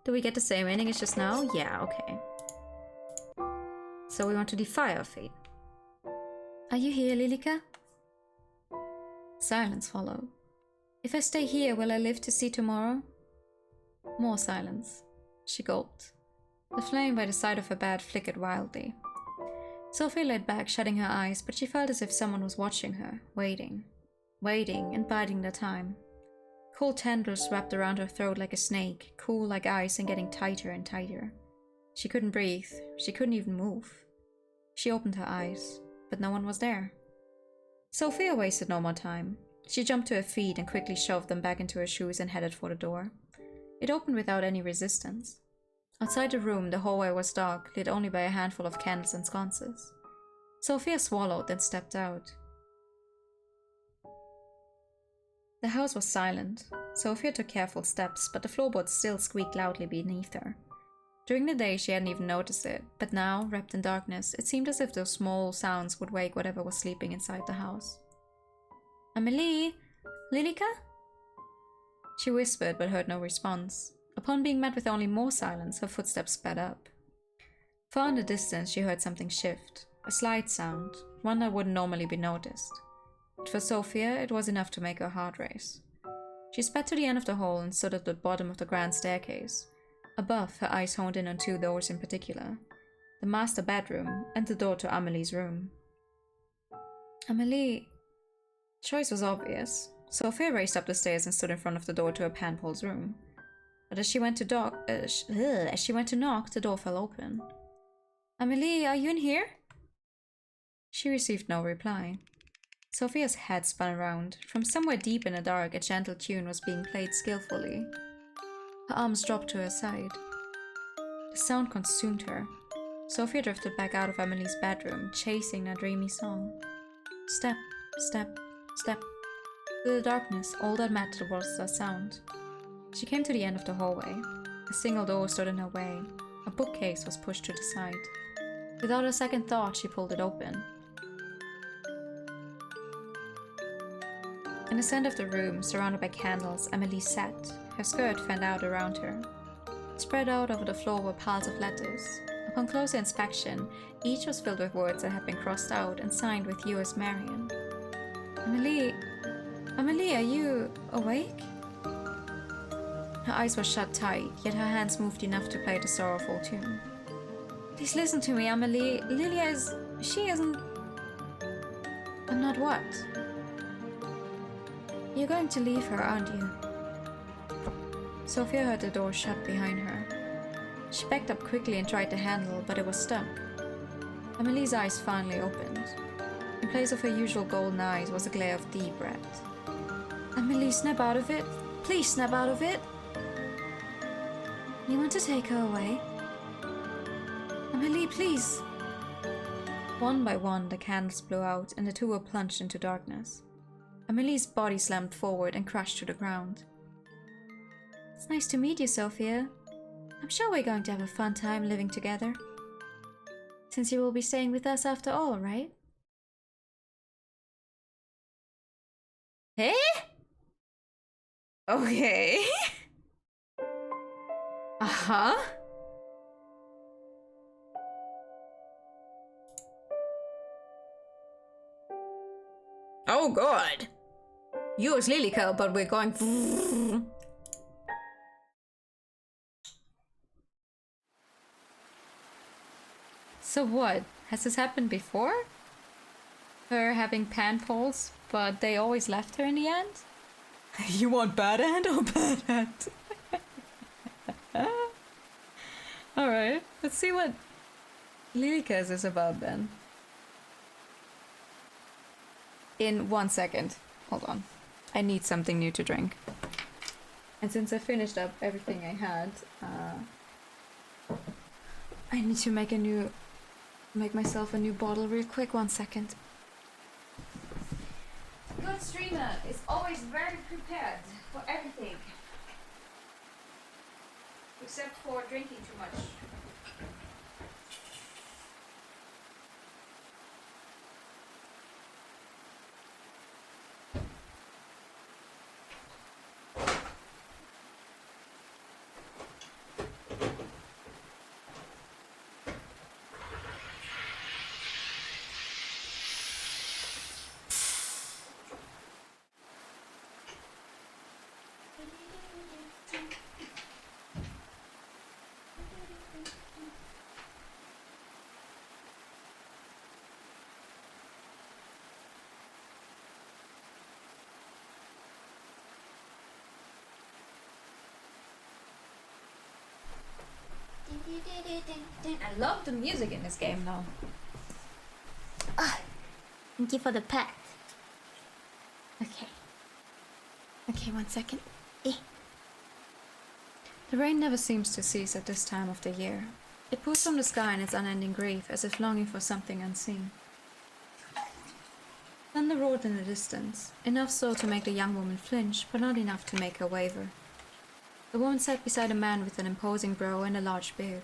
Do we get the same ending as just now? Yeah, okay. So we want to defy our fate. Are you here, Lilica? Silence followed. If I stay here, will I live to see tomorrow? More silence. She gulped. The flame by the side of her bed flickered wildly. Sophie laid back, shutting her eyes, but she felt as if someone was watching her, waiting. Waiting and biding their time. Cold tendrils wrapped around her throat like a snake, cool like ice and getting tighter and tighter. She couldn't breathe. She couldn't even move. She opened her eyes, but no one was there. Sophia wasted no more time. She jumped to her feet and quickly shoved them back into her shoes and headed for the door. It opened without any resistance. Outside the room, the hallway was dark, lit only by a handful of candles and sconces. Sophia swallowed, then stepped out. The house was silent. Sophia took careful steps, but the floorboards still squeaked loudly beneath her. During the day, she hadn't even noticed it, but now, wrapped in darkness, it seemed as if those small sounds would wake whatever was sleeping inside the house. Amelie? Lilica? She whispered, but heard no response. Upon being met with only more silence, her footsteps sped up. Far in the distance, she heard something shift. A slight sound, one that wouldn't normally be noticed. But for Sophia, it was enough to make her heart race. She sped to the end of the hall and stood at the bottom of the grand staircase. Above, her eyes honed in on two doors in particular. The master bedroom and the door to Amelie's room. Amelie... Choice was obvious. Sophia raced up the stairs and stood in front of the door to her Panpole's room. But as she went to knock, the door fell open. Amelie, are you in here? She received no reply. Sophia's head spun around. From somewhere deep in the dark, a gentle tune was being played skillfully. Her arms dropped to her side. The sound consumed her. Sophia drifted back out of Amelie's bedroom, chasing that dreamy song. Step, step, step. Through the darkness, all that mattered was the sound. She came to the end of the hallway. A single door stood in her way. A bookcase was pushed to the side. Without a second thought, she pulled it open. In the center of the room, surrounded by candles, Amelie sat, her skirt fanned out around her. Spread out over the floor were piles of letters. Upon closer inspection, each was filled with words that had been crossed out and signed with yours, Marion. Amelie, are you awake? Her eyes were shut tight, yet her hands moved enough to play the sorrowful tune. Please listen to me, Amelie. Lilia is... she isn't... I'm not what? You're going to leave her, aren't you? Sophia heard the door shut behind her. She backed up quickly and tried the handle, but it was stuck. Amelie's eyes finally opened. In place of her usual golden eyes was a glare of deep red. Amelie, snap out of it. Please snap out of it. You want to take her away? Amelie, please. One by one, the candles blew out and the two were plunged into darkness. Amelie's body slammed forward and crashed to the ground. It's nice to meet you, Sophia. I'm sure we're going to have a fun time living together. Since you will be staying with us after all, right? Eh? Okay. Uh-huh. Oh god. You as Lilica, but we're going. So what? Has this happened before? Her having pan poles, but they always left her in the end? You want bad hand or bad hand? Alright, let's see what Lilica's is about then. In 1 second. Hold on. I need something new to drink. And since I finished up everything I had, I need to make myself a new bottle real quick. 1 second. Good streamer is always very prepared for everything. Except for drinking too much. I love the music in this game now. Thank you for the pet. Okay. Okay, 1 second. The rain never seems to cease at this time of the year. It pours from the sky in its unending grief, as if longing for something unseen. Thunder roared in the distance, enough so to make the young woman flinch, but not enough to make her waver. The woman sat beside a man with an imposing brow and a large beard.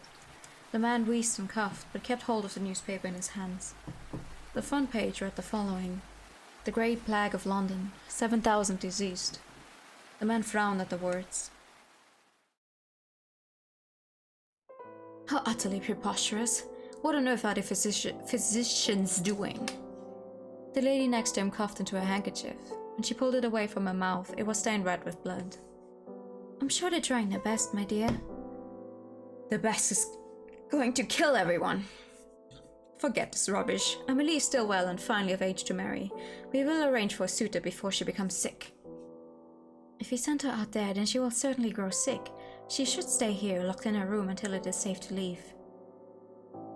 The man wheezed and coughed, but kept hold of the newspaper in his hands. The front page read the following: The Great Plague of London, 7,000 deceased. The man frowned at the words. How utterly preposterous. What on earth are the physicians doing? The lady next to him coughed into her handkerchief. When she pulled it away from her mouth, it was stained red with blood. I'm sure they're trying their best, my dear. The best is going to kill everyone. Forget this rubbish. Amelie is still well and finally of age to marry. We will arrange for a suitor before she becomes sick. If we send her out there, then she will certainly grow sick. She should stay here, locked in her room, until it is safe to leave.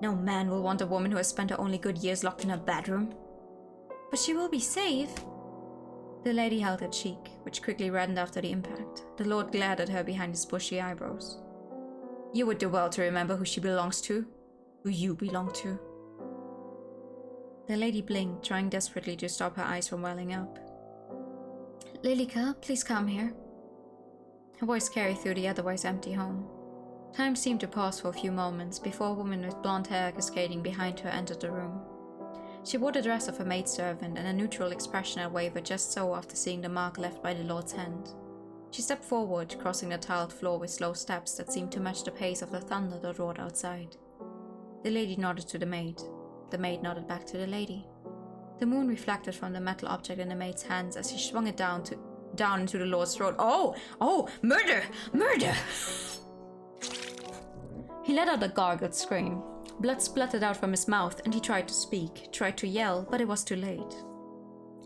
No man will want a woman who has spent her only good years locked in her bedroom. But she will be safe. The lady held her cheek, which quickly reddened after the impact. The lord glared at her behind his bushy eyebrows. You would do well to remember who she belongs to. Who you belong to. The lady blinked, trying desperately to stop her eyes from welling up. Lilica, please come here. Her voice carried through the otherwise empty home. Time seemed to pause for a few moments before a woman with blonde hair cascading behind her entered the room. She wore the dress of a maidservant, and a neutral expression had wavered just so after seeing the mark left by the lord's hand. She stepped forward, crossing the tiled floor with slow steps that seemed to match the pace of the thunder that roared outside. The lady nodded to the maid. The maid nodded back to the lady. The moon reflected from the metal object in the maid's hands as she swung it down into the lord's throat. Oh, murder! Murder! He let out a gargled scream. Blood spluttered out from his mouth, and he tried to speak, tried to yell, but it was too late.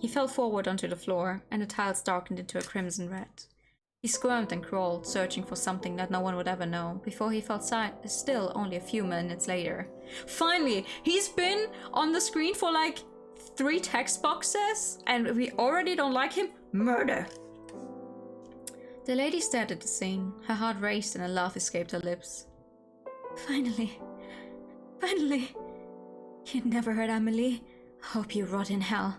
He fell forward onto the floor, and the tiles darkened into a crimson red. He squirmed and crawled, searching for something that no one would ever know, before he felt still only a few minutes later. Finally! He's been on the screen for like 3 text boxes, and we already don't like him? Murder! The lady stared at the scene. Her heart raced and a laugh escaped her lips. Finally! You never heard Amelie? Hope you rot in hell.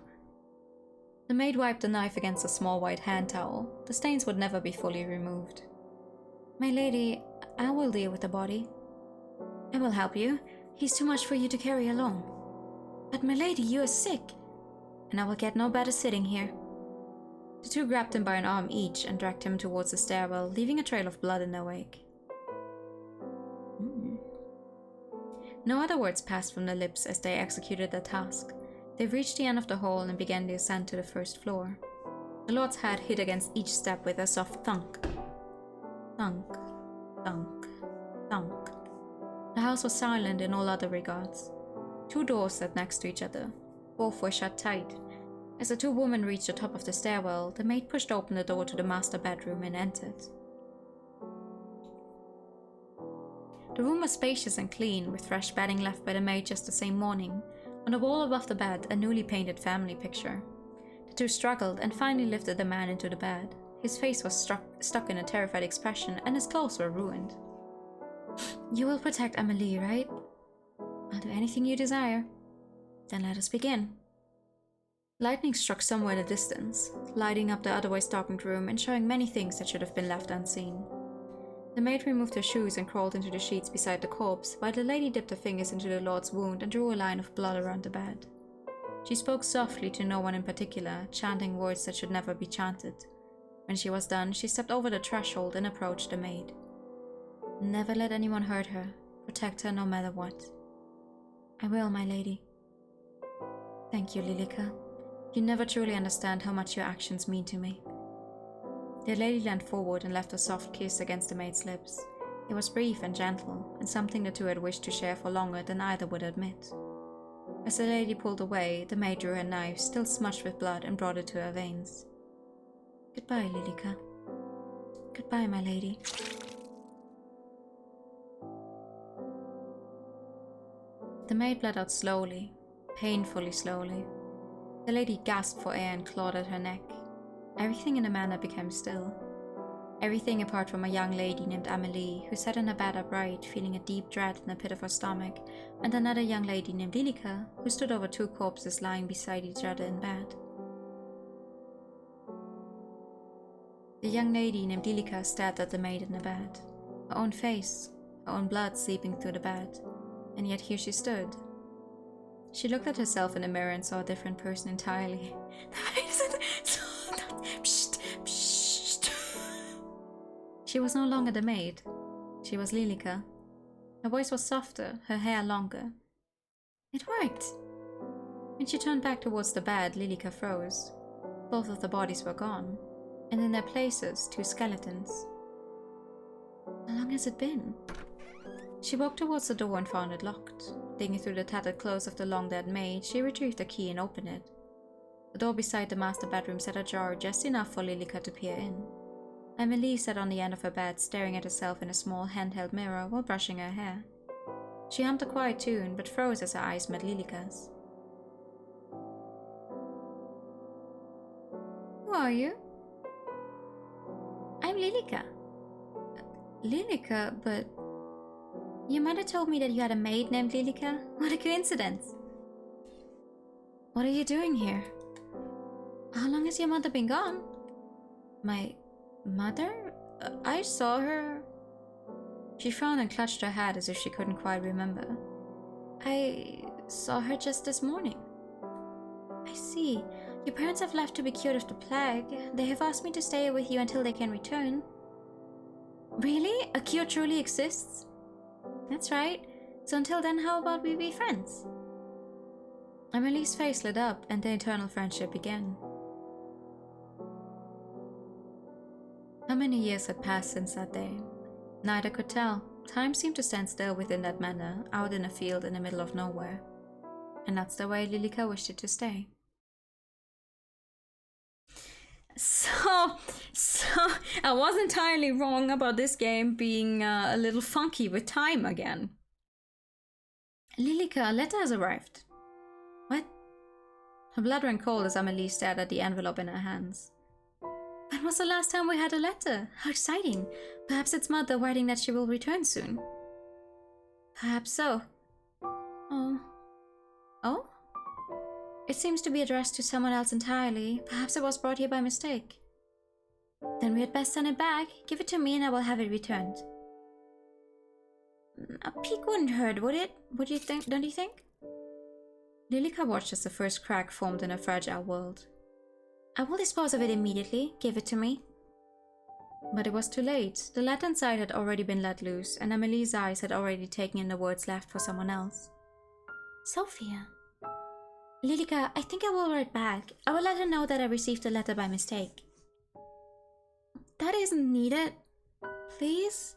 The maid wiped the knife against a small white hand towel. The stains would never be fully removed. My lady, I will deal with the body. I will help you. He's too much for you to carry alone. But my lady, you are sick. And I will get no better sitting here. The two grabbed him by an arm each and dragged him towards the stairwell, leaving a trail of blood in their wake. No other words passed from their lips as they executed their task. They reached the end of the hall and began the ascent to the first floor. The Lord's head hit against each step with a soft thunk. Thunk, thunk, thunk. The house was silent in all other regards. Two doors sat next to each other. Both were shut tight. As the two women reached the top of the stairwell, the maid pushed open the door to the master bedroom and entered. The room was spacious and clean, with fresh bedding left by the maid just the same morning. On the wall above the bed, a newly painted family picture. The two struggled and finally lifted the man into the bed. His face was stuck in a terrified expression, and his clothes were ruined. You will protect Amelie, right? I'll do anything you desire. Then let us begin. Lightning struck somewhere in the distance, lighting up the otherwise darkened room and showing many things that should have been left unseen. The maid removed her shoes and crawled into the sheets beside the corpse, while the lady dipped her fingers into the Lord's wound and drew a line of blood around the bed. She spoke softly to no one in particular, chanting words that should never be chanted. When she was done, she stepped over the threshold and approached the maid. Never let anyone hurt her. Protect her no matter what. I will, my lady. Thank you, Lilica. You never truly understand how much your actions mean to me. The lady leaned forward and left a soft kiss against the maid's lips. It was brief and gentle, and something the two had wished to share for longer than either would admit. As the lady pulled away, the maid drew her knife, still smudged with blood, and brought it to her veins. Goodbye, Lilica. Goodbye, my lady. The maid bled out slowly, painfully slowly. The lady gasped for air and clawed at her neck. Everything in the manor became still. Everything apart from a young lady named Amelie, who sat in her bed upright, feeling a deep dread in the pit of her stomach, and another young lady named Lilica, who stood over two corpses lying beside each other in bed. The young lady named Lilica stared at the maid in the bed. Her own face, her own blood seeping through the bed, and yet here she stood. She looked at herself in the mirror and saw a different person entirely. She was no longer the maid. She was Lilica. Her voice was softer, her hair longer. It worked! When she turned back towards the bed, Lilica froze. Both of the bodies were gone, and in their places, two skeletons. How long has it been? She walked towards the door and found it locked. Digging through the tattered clothes of the long-dead maid, she retrieved the key and opened it. The door beside the master bedroom sat ajar just enough for Lilica to peer in. Amelie sat on the end of her bed, staring at herself in a small handheld mirror while brushing her hair. She hummed a quiet tune, but froze as her eyes met Lilica's. Who are you? I'm Lilica. Lilica, but... Your mother told me that you had a maid named Lilica. What a coincidence. What are you doing here? How long has your mother been gone? My... mother? I saw her... She frowned and clutched her head as if she couldn't quite remember. I saw her just this morning. I see. Your parents have left to be cured of the plague. They have asked me to stay with you until they can return. Really? A cure truly exists? That's right. So until then, how about we be friends? Amelie's face lit up and the eternal friendship began. How many years had passed since that day? Neither could tell. Time seemed to stand still within that manor, out in a field in the middle of nowhere. And that's the way Lilica wished it to stay. So I was entirely wrong about this game being a little funky with time again. Lilica, a letter has arrived. What? Her blood ran cold as Amelie stared at the envelope in her hands. When was the last time we had a letter? How exciting! Perhaps it's Mother writing that she will return soon. Perhaps so. Oh? It seems to be addressed to someone else entirely. Perhaps it was brought here by mistake. Then we had best send it back. Give it to me and I will have it returned. A peek wouldn't hurt, would it? Would you think? Don't you think? Lilica watched as the first crack formed in a fragile world. I will dispose of it immediately. Give it to me. But it was too late. The letter inside had already been let loose, and Amelie's eyes had already taken in the words left for someone else. Sophia. Lilica, I think I will write back. I will let her know that I received the letter by mistake. That isn't needed. Please?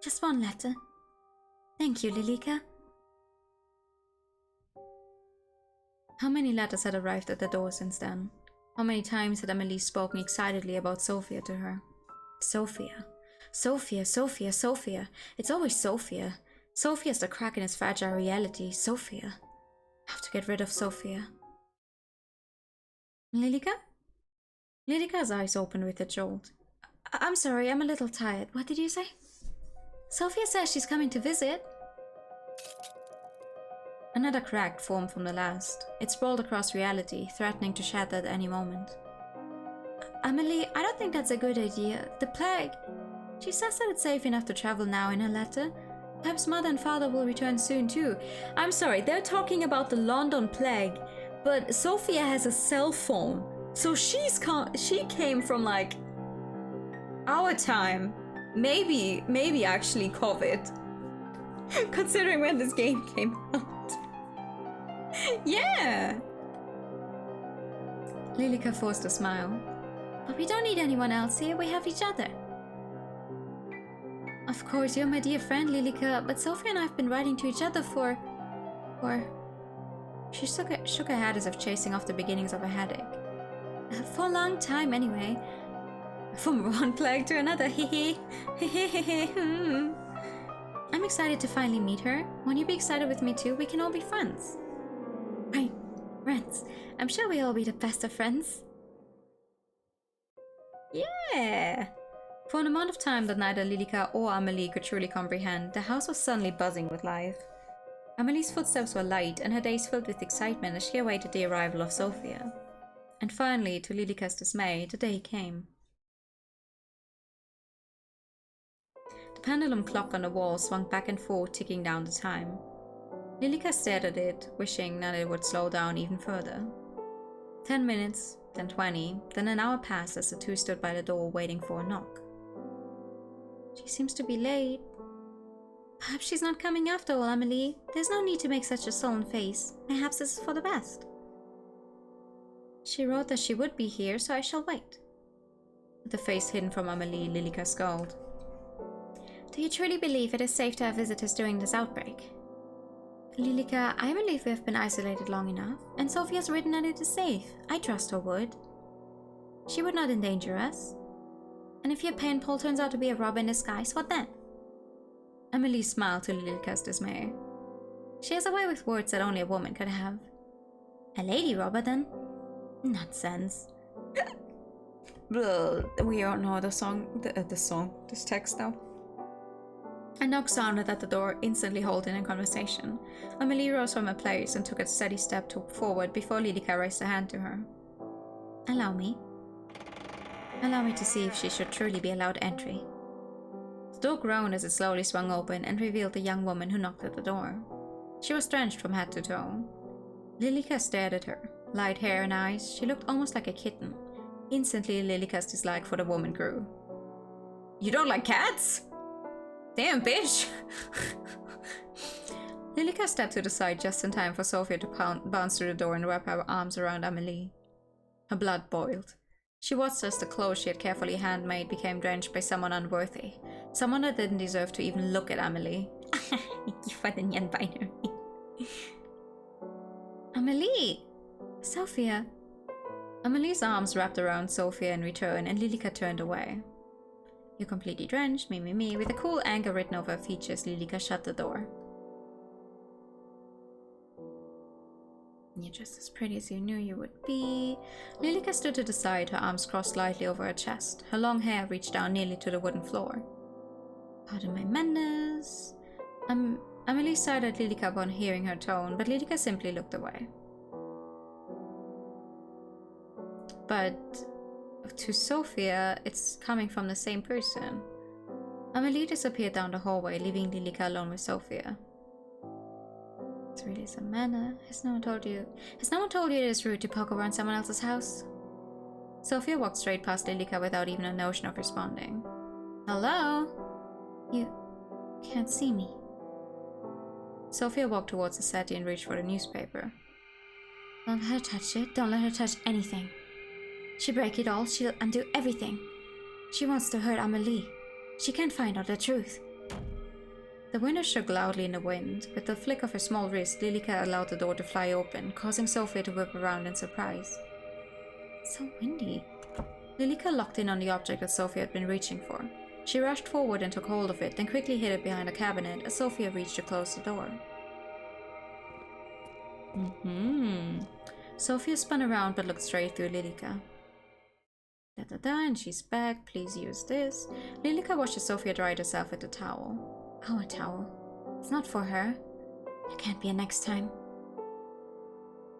Just one letter. Thank you, Lilica. How many letters had arrived at the door since then? How many times had Amelie spoken excitedly about Sophia to her? Sophia. Sophia, Sophia, Sophia. It's always Sophia. Sophia's the crack in its fragile reality. Sophia. I have to get rid of Sophia. Lilica? Lilica's eyes opened with a jolt. I'm sorry, I'm a little tired. What did you say? Sophia says she's coming to visit. Another crack formed from the last. It sprawled across reality, threatening to shatter at any moment. Amelie, I don't think that's a good idea. The plague. She says that it's safe enough to travel now in her letter. Perhaps Mother and Father will return soon too. I'm sorry, they're talking about the London plague, but Sophia has a cell phone. So she came from like our time. Maybe actually COVID. Considering when this game came out. Yeah! Lilica forced a smile. But we don't need anyone else here, we have each other. Of course, you're my dear friend, Lilica, but Sophia and I have been writing to each other for... She shook her head as if chasing off the beginnings of a headache. For a long time, anyway. From one plague to another, hehe. I'm excited to finally meet her. Won't you be excited with me too? We can all be friends. Right, friends. I'm sure we'll all be the best of friends. Yeah! For an amount of time that neither Lilica or Amelie could truly comprehend, the house was suddenly buzzing with life. Amelie's footsteps were light and her days filled with excitement as she awaited the arrival of Sophia. And finally, to Lilica's dismay, the day came. The pendulum clock on the wall swung back and forth, ticking down the time. Lilica stared at it, wishing that it would slow down even further. 10 minutes, then 20, then an hour passed as the two stood by the door waiting for a knock. She seems to be late. Perhaps she's not coming after all, Amelie. There's no need to make such a sullen face. Perhaps this is for the best. She wrote that she would be here, so I shall wait. With the face hidden from Amelie, Lilica scowled. Do you truly believe it is safe to have visitors during this outbreak? Lilica, I believe we have been isolated long enough, and Sophie has written that it is safe. I trust her word. She would not endanger us. And if your painpole turns out to be a robber in disguise, what then? Amelie smiled to Lilica's dismay. She has a way with words that only a woman could have. A lady robber, then? Nonsense. We all know this text now. A knock sounded at the door, instantly halting a conversation. Amelie rose from her place and took a steady step forward before Lilica raised a hand to her. Allow me. Allow me to see if she should truly be allowed entry. The door groaned as it slowly swung open and revealed the young woman who knocked at the door. She was drenched from head to toe. Lilica stared at her. Light hair and eyes, she looked almost like a kitten. Instantly, Lilica's dislike for the woman grew. You don't like cats? Damn, bitch! Lilica stepped to the side just in time for Sophia to bounce through the door and wrap her arms around Amelie. Her blood boiled. She watched as the clothes she had carefully handmade became drenched by someone unworthy. Someone that didn't deserve to even look at Amelie. Amelie! Sophia! Amelie's arms wrapped around Sophia in return, and Lilica turned away. You're completely drenched, me. With a cool anger written over her features, Lilica shut the door. You're just as pretty as you knew you would be. Lilica stood to the side, her arms crossed lightly over her chest. Her long hair reached down nearly to the wooden floor. Pardon my manners. Amelie sighed at Lilica upon hearing her tone, but Lilica simply looked away. But to Sophia, it's coming from the same person. Amelie disappeared down the hallway, leaving Lilica alone with Sophia. It's really some manner. Has no one told you it is rude to poke around someone else's house? Sophia walked straight past Lilica without even a notion of responding. Hello? You can't see me. Sophia walked towards the settee and reached for the newspaper. Don't let her touch it. Don't let her touch anything. She'll break it all. She'll undo everything. She wants to hurt Amelie. She can't find out the truth. The window shook loudly in the wind. With the flick of her small wrist, Lilica allowed the door to fly open, causing Sophia to whip around in surprise. It's so windy. Lilica locked in on the object that Sophia had been reaching for. She rushed forward and took hold of it, then quickly hid it behind a cabinet as Sophia reached to close the door. Sophia spun around but looked straight through Lilica. And she's back. Please use this. Lilica watched as Sophia dried herself with a towel. Our towel. It's not for her. There can't be a next time.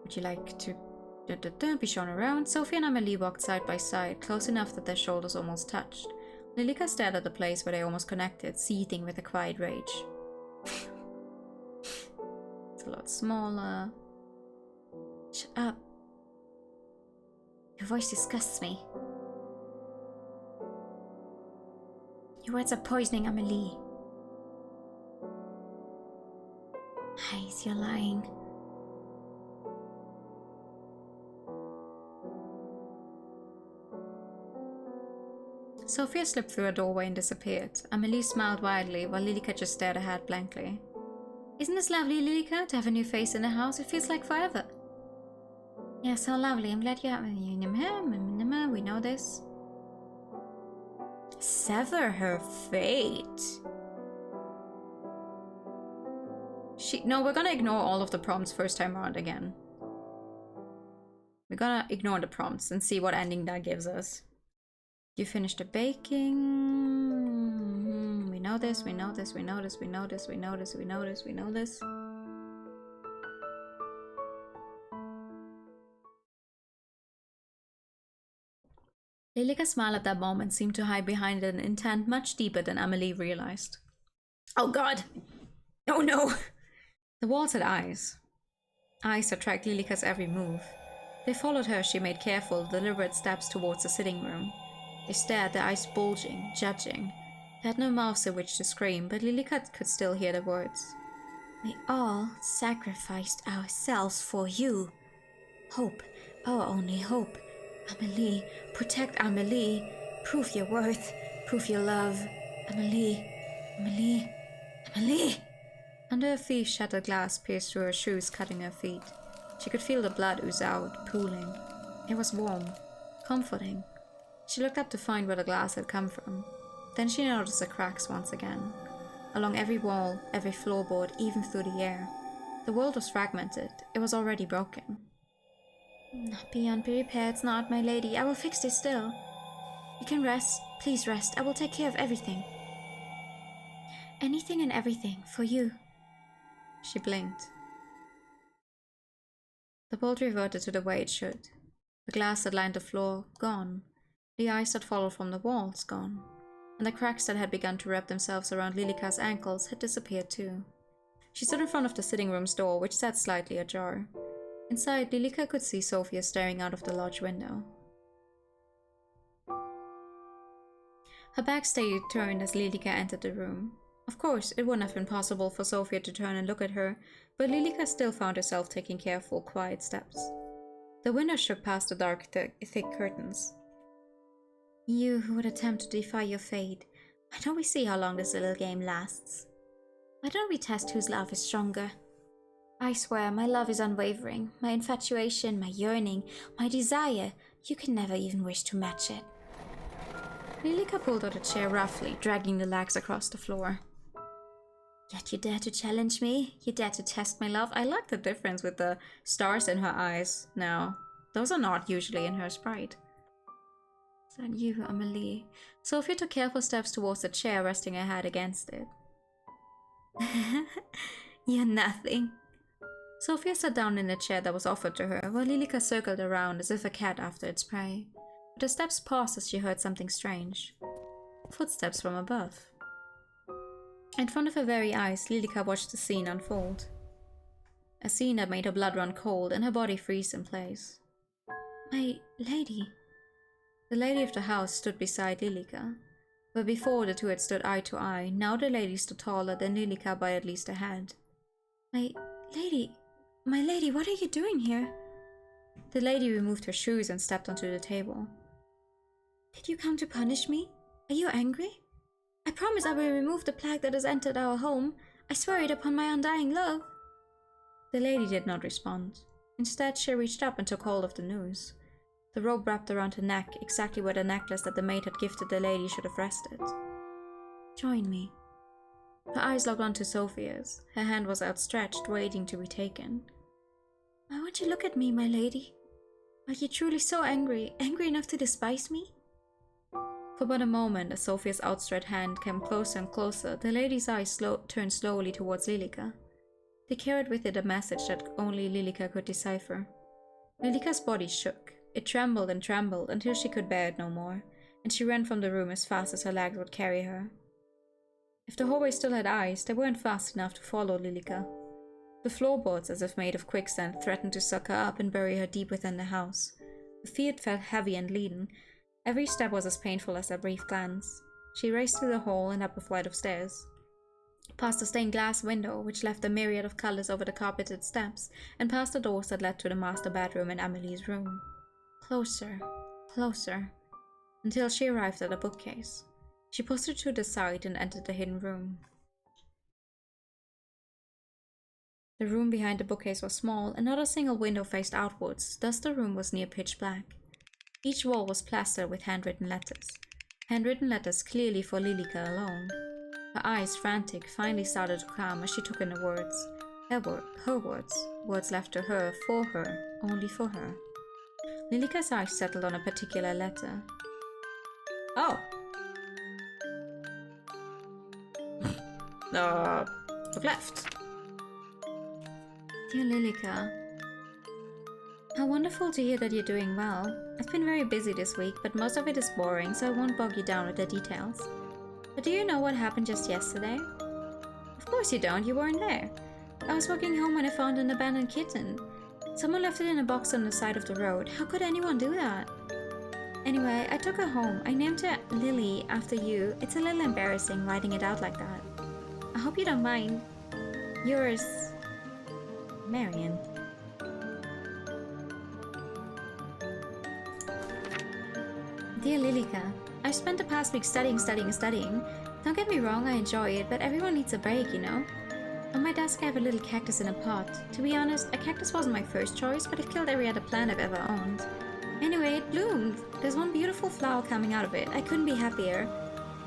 Would you like to be shown around? Sophia and Amelie walked side by side, close enough that their shoulders almost touched. Lilica stared at the place where they almost connected, seething with a quiet rage. It's a lot smaller. Shut up. Your voice disgusts me. Your words are poisoning, Amelie. Lies, you're lying. Sophia slipped through a doorway and disappeared. Amelie smiled widely, while Lilica just stared ahead blankly. Isn't this lovely, Lilica, to have a new face in the house? It feels like forever. Yeah, so lovely. I'm glad you have me. We know this. Sever her fate. No, we're gonna ignore all of the prompts first time around again. We're gonna ignore the prompts and see what ending that gives us. You finished the baking. We know this, we know this, we know this, we know this, we know this, we know this, we know this. Lilica's smile at that moment seemed to hide behind an intent much deeper than Amelie realized. Oh god! Oh no! The walls had eyes. Eyes that tracked Lilica's every move. They followed her as she made careful, deliberate steps towards the sitting room. They stared, their eyes bulging, judging. They had no mouths in which to scream, but Lilica could still hear the words. We all sacrificed ourselves for you. Hope, our only hope. Amelie, protect Amelie. Prove your worth. Prove your love. Amelie. Amelie. Amelie. Under her feet, shattered glass pierced through her shoes, cutting her feet. She could feel the blood ooze out, pooling. It was warm, comforting. She looked up to find where the glass had come from. Then she noticed the cracks once again. Along every wall, every floorboard, even through the air. The world was fragmented. It was already broken. Be unprepared, not my lady. I will fix this still. You can rest. Please rest. I will take care of everything. Anything and everything for you. She blinked. The world reverted to the way it should. The glass that lined the floor, gone. The eyes that followed from the walls, gone. And the cracks that had begun to wrap themselves around Lilica's ankles had disappeared too. She stood in front of the sitting room's door, which sat slightly ajar. Inside, Lilica could see Sophia staring out of the lodge window. Her back stayed turned as Lilica entered the room. Of course, it wouldn't have been possible for Sophia to turn and look at her, but Lilica still found herself taking careful, quiet steps. The window shook past the dark, thick curtains. You who would attempt to defy your fate, why don't we see how long this little game lasts? Why don't we test whose love is stronger? I swear, my love is unwavering. My infatuation, my yearning, my desire. You can never even wish to match it. Lilica pulled out a chair roughly, dragging the legs across the floor. Yet you dare to challenge me? You dare to test my love? I like the difference with the stars in her eyes now. Those are not usually in her sprite. Is that you, Amelie? Sophia took careful steps towards the chair, resting her head against it. You're nothing. Sophia sat down in the chair that was offered to her, while Lilica circled around as if a cat after its prey. But her steps paused as she heard something strange. Footsteps from above. In front of her very eyes, Lilica watched the scene unfold. A scene that made her blood run cold and her body freeze in place. My lady. The lady of the house stood beside Lilica. Where before the two had stood eye to eye, now the lady stood taller than Lilica by at least a head. My lady, what are you doing here? The lady removed her shoes and stepped onto the table. Did you come to punish me? Are you angry? I promise I will remove the plague that has entered our home. I swear it upon my undying love. The lady did not respond. Instead, she reached up and took hold of the noose. The rope wrapped around her neck, exactly where the necklace that the maid had gifted the lady should have rested. Join me. Her eyes locked onto Sophia's. Her hand was outstretched, waiting to be taken. Why won't you look at me, my lady? Are you truly so angry enough to despise me? For but a moment, as Sophia's outstretched hand came closer and closer, the lady's eyes turned slowly towards Lilica. They carried with it a message that only Lilica could decipher. Lilica's body shook. It trembled and trembled until she could bear it no more, and she ran from the room as fast as her legs would carry her. If the hallway still had eyes, they weren't fast enough to follow Lilica. The floorboards, as if made of quicksand, threatened to suck her up and bury her deep within the house. Her feet felt heavy and leaden. Every step was as painful as a brief glance. She raced through the hall and up a flight of stairs, past the stained glass window, which left a myriad of colors over the carpeted steps, and past the doors that led to the master bedroom and Amelie's room. Closer, closer, until she arrived at a bookcase. She pushed it to the side and entered the hidden room. The room behind the bookcase was small, and not a single window faced outwards, thus the room was near pitch black. Each wall was plastered with handwritten letters clearly for Lilica alone. Her eyes, frantic, finally started to calm as she took in the words. Her words left to her, for her, only for her. Lilica's eyes settled on a particular letter. Oh! Look left. Dear Lilica, how wonderful to hear that you're doing well. I've been very busy this week, but most of it is boring, so I won't bog you down with the details. But do you know what happened just yesterday? Of course you don't, you weren't there. I was walking home when I found an abandoned kitten. Someone left it in a box on the side of the road. How could anyone do that? Anyway, I took her home. I named her Lily after you. It's a little embarrassing writing it out like that. I hope you don't mind. Yours, Marion. Dear Lilica, I've spent the past week studying. Don't get me wrong, I enjoy it, but everyone needs a break, you know? On my desk I have a little cactus in a pot. To be honest, a cactus wasn't my first choice, but I've killed every other plant I've ever owned. Anyway, it bloomed. There's one beautiful flower coming out of it. I couldn't be happier.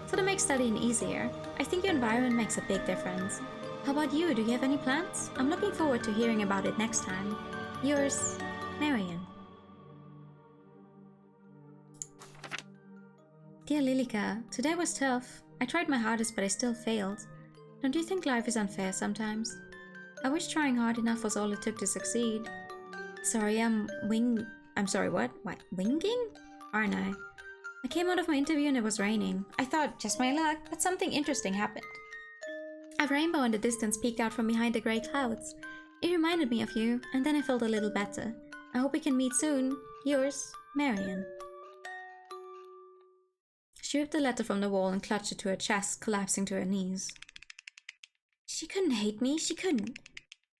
So to make studying easier, I think your environment makes a big difference. How about you? Do you have any plans? I'm looking forward to hearing about it next time. Yours, Marion. Dear Lilica, today was tough. I tried my hardest, but I still failed. Don't you think life is unfair sometimes? I wish trying hard enough was all it took to succeed. Sorry, I'm sorry, what? What, winging? Aren't I? I came out of my interview and it was raining. I thought, just my luck, but something interesting happened. A rainbow in the distance peeked out from behind the grey clouds. It reminded me of you, and then I felt a little better. I hope we can meet soon. Yours, Marion. She ripped the letter from the wall and clutched it to her chest, collapsing to her knees. She couldn't hate me, she couldn't.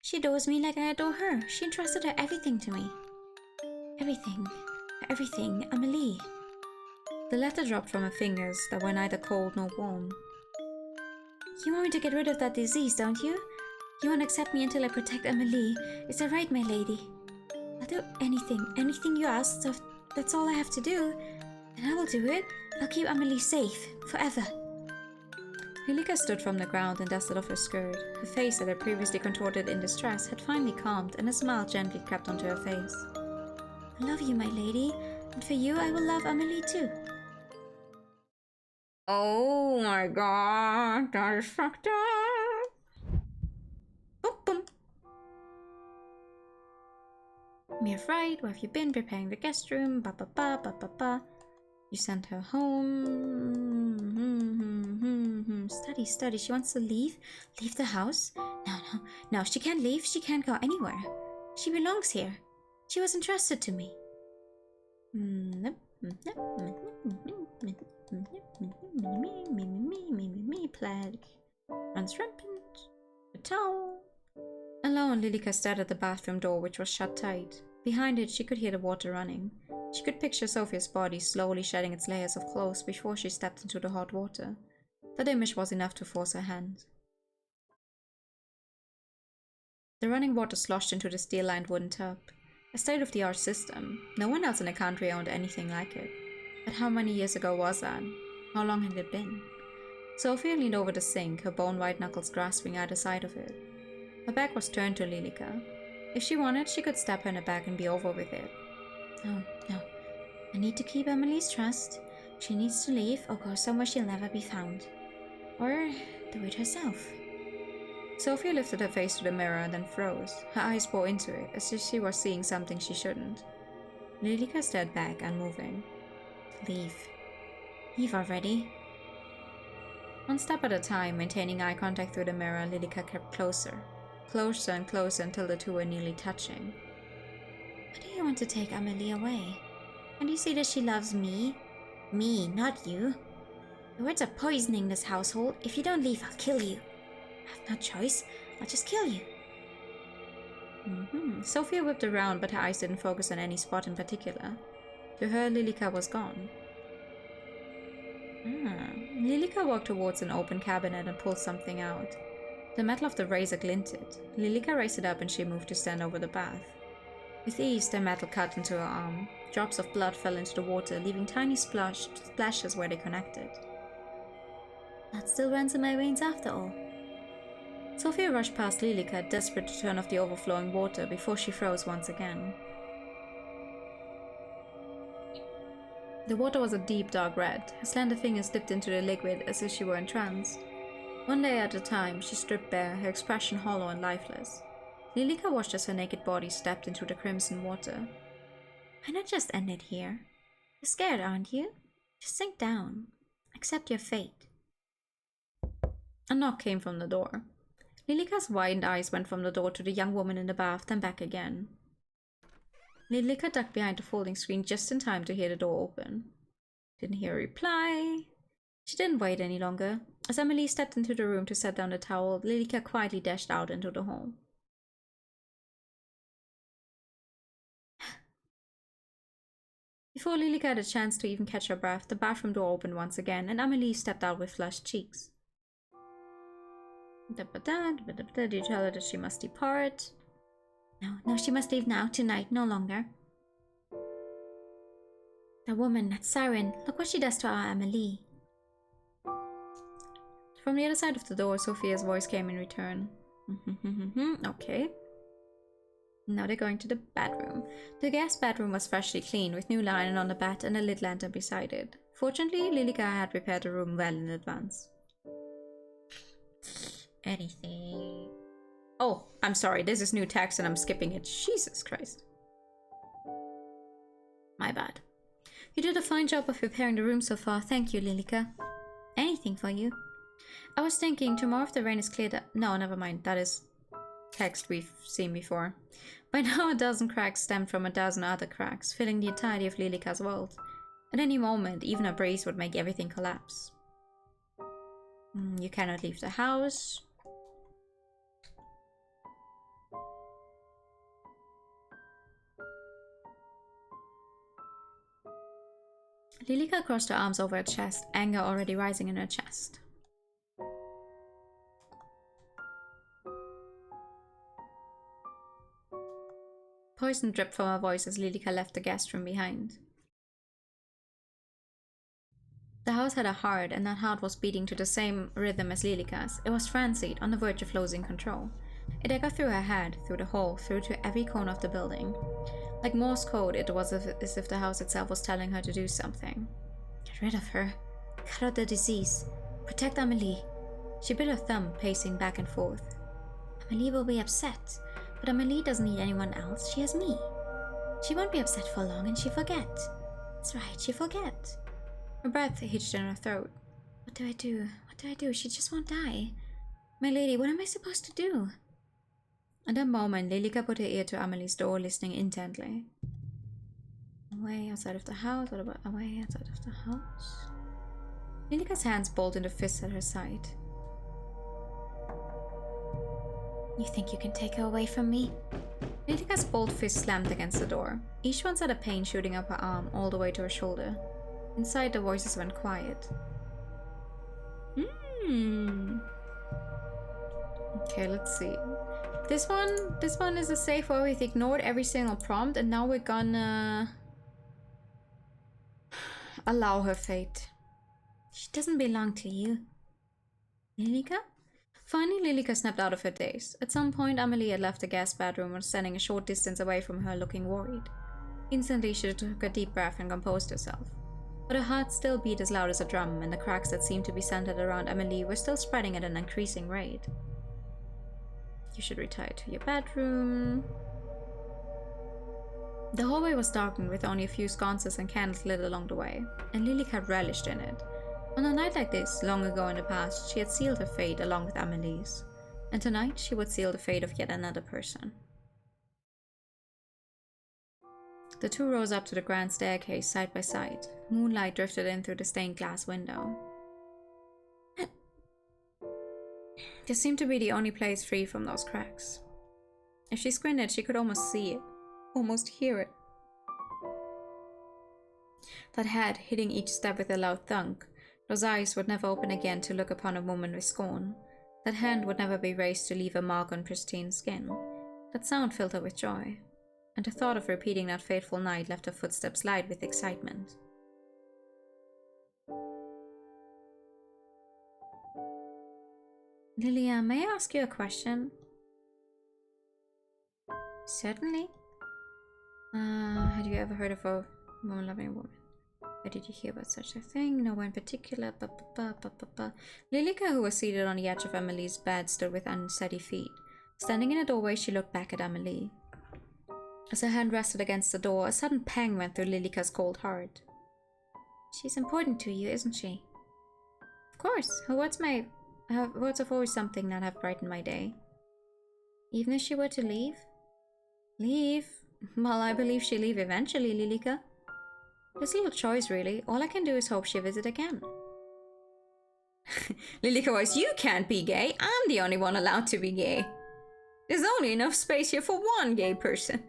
She adores me like I adore her. She entrusted her everything to me. Everything, Amelie. The letter dropped from her fingers that were neither cold nor warm. You want me to get rid of that disease, don't you? You want to accept me until I protect Amelie. Is that right, my lady? I'll do anything you ask, so that's all I have to do. And I will do it. I'll keep Amelie safe, forever. Lilica stood from the ground and dusted off her skirt. Her face, that had previously contorted in distress, had finally calmed, and a smile gently crept onto her face. I love you, my lady, and for you I will love Amelie too. Oh my god, that is fucked up. Boom, boom. Mere fright, where have you been? Preparing the guest room, ba ba ba ba ba ba. You sent her home. Study. She wants to leave? Leave the house? No, she can't leave. She can't go anywhere. She belongs here. She was entrusted to me. Plague. Runs rampant. A towel. Alone, Lilika stared at the bathroom door, which was shut tight. Behind it, she could hear the water running. She could picture Sophia's body slowly shedding its layers of clothes before she stepped into the hot water. That image was enough to force her hand. The running water sloshed into the steel-lined wooden tub. A state-of-the-art system. No one else in the country owned anything like it. But how many years ago was that? How long had it been? Sophia leaned over the sink, her bone-white knuckles grasping either side of it. Her back was turned to Lilika. If she wanted, she could stab her in the back and be over with it. No. I need to keep Amelie's trust. She needs to leave or go somewhere she'll never be found. Or do it herself. Sophia lifted her face to the mirror and then froze. Her eyes bore into it, as if she was seeing something she shouldn't. Lilika stared back, unmoving. Leave. Leave already. One step at a time, maintaining eye contact through the mirror, Lilika kept closer. Closer and closer until the two were nearly touching. Why do you want to take Amelie away? And you see that she loves me? Me, not you. The words are poisoning this household. If you don't leave, I'll kill you. I have no choice. I'll just kill you. Sophia whipped around, but her eyes didn't focus on any spot in particular. To her, Lilika was gone. Lilika walked towards an open cabinet and pulled something out. The metal of the razor glinted. Lilika raised it up and she moved to stand over the bath. With ease, the metal cut into her arm. Drops of blood fell into the water, leaving tiny splashes where they connected. Blood still runs in my veins after all. Sophia rushed past Lilika, desperate to turn off the overflowing water before she froze once again. The water was a deep, dark red. Her slender fingers dipped into the liquid as if she were entranced. One layer at a time, she stripped bare, her expression hollow and lifeless. Lilika watched as her naked body stepped into the crimson water. Why not just end it here? You're scared, aren't you? Just sink down. Accept your fate. A knock came from the door. Lilika's widened eyes went from the door to the young woman in the bath, then back again. Lilika ducked behind the folding screen just in time to hear the door open. Didn't hear a reply. She didn't wait any longer. As Amelie stepped into the room to set down the towel, Lilika quietly dashed out into the hall. Before Lilika had a chance to even catch her breath, the bathroom door opened once again, and Amelie stepped out with flushed cheeks. Did you tell her that she must depart? No, she must leave now, tonight, no longer. That woman, that siren, look what she does to our Amelie. From the other side of the door, Sophia's voice came in return. Okay. Now they're going to the bedroom. The guest bedroom was freshly clean, with new linen on the bed and a lit lantern beside it. Fortunately, Lilika had prepared the room well in advance. Anything. Oh, I'm sorry, this is new text and I'm skipping it. Jesus Christ. My bad. You did a fine job of preparing the room so far. Thank you, Lilika. Anything for you. I was thinking, tomorrow if the rain is cleared up... No, never mind. That is text we've seen before. By now, a dozen cracks stemmed from a dozen other cracks, filling the entirety of Lilika's world. At any moment, even a breeze would make everything collapse. You cannot leave the house. Lilika crossed her arms over her chest, anger already rising in her chest. Poison dripped from her voice as Lilika left the guest room behind. The house had a heart, and that heart was beating to the same rhythm as Lilika's. It was frenzied, on the verge of losing control. It echoed through her head, through the hall, through to every corner of the building. Like Morse code, it was as if the house itself was telling her to do something. Get rid of her. Cut out the disease. Protect Amelie. She bit her thumb, pacing back and forth. Amelie will be upset, but Amelie doesn't need anyone else. She has me. She won't be upset for long, and she'll forget. That's right, she'll forget. Her breath hitched in her throat. What do I do? What do I do? She just won't die. My lady, what am I supposed to do? At that moment, Lilika put her ear to Amelie's door, listening intently. Away outside of the house? What about away outside of the house? Lilika's hands balled into fists at her side. You think you can take her away from me? Lilika's bold fist slammed against the door. Each one set a pain shooting up her arm all the way to her shoulder. Inside, the voices went quiet. Okay, let's see. This one is a safe where we've ignored every single prompt, and now we're gonna allow her fate. She doesn't belong to you. Lilika? Finally, Lilika snapped out of her daze. At some point, Amelie had left the guest bedroom and was standing a short distance away from her, looking worried. Instantly, she took a deep breath and composed herself. But her heart still beat as loud as a drum, and the cracks that seemed to be centered around Amelie were still spreading at an increasing rate. You should retire to your bedroom. The hallway was darkened with only a few sconces and candles lit along the way, and Lilika relished in it. On a night like this, long ago in the past, she had sealed her fate along with Amelie's, and tonight she would seal the fate of yet another person. The two rose up to the grand staircase side by side. Moonlight drifted in through the stained glass window. This seemed to be the only place free from those cracks. If she squinted, she could almost see it, almost hear it. That head hitting each step with a loud thunk. Those eyes would never open again to look upon a woman with scorn. That hand would never be raised to leave a mark on pristine skin. That sound filled her with joy. And the thought of repeating that fateful night left her footsteps light with excitement. Lilia, may I ask you a question? Certainly. Had you ever heard of a woman-loving woman? Where did you hear about such a thing? No one in particular. Lilika, who was seated on the edge of Amelie's bed, stood with unsteady feet. Standing in the doorway, she looked back at Amelie. As her hand rested against the door, a sudden pang went through Lilika's cold heart. She's important to you, isn't she? Of course. Her words have always something that have brightened my day. Even if she were to leave? Leave? Well, I believe she'll leave eventually, Lilika. There's little choice, really. All I can do is hope she'll visit again. Lilika voice, you can't be gay. I'm the only one allowed to be gay. There's only enough space here for one gay person.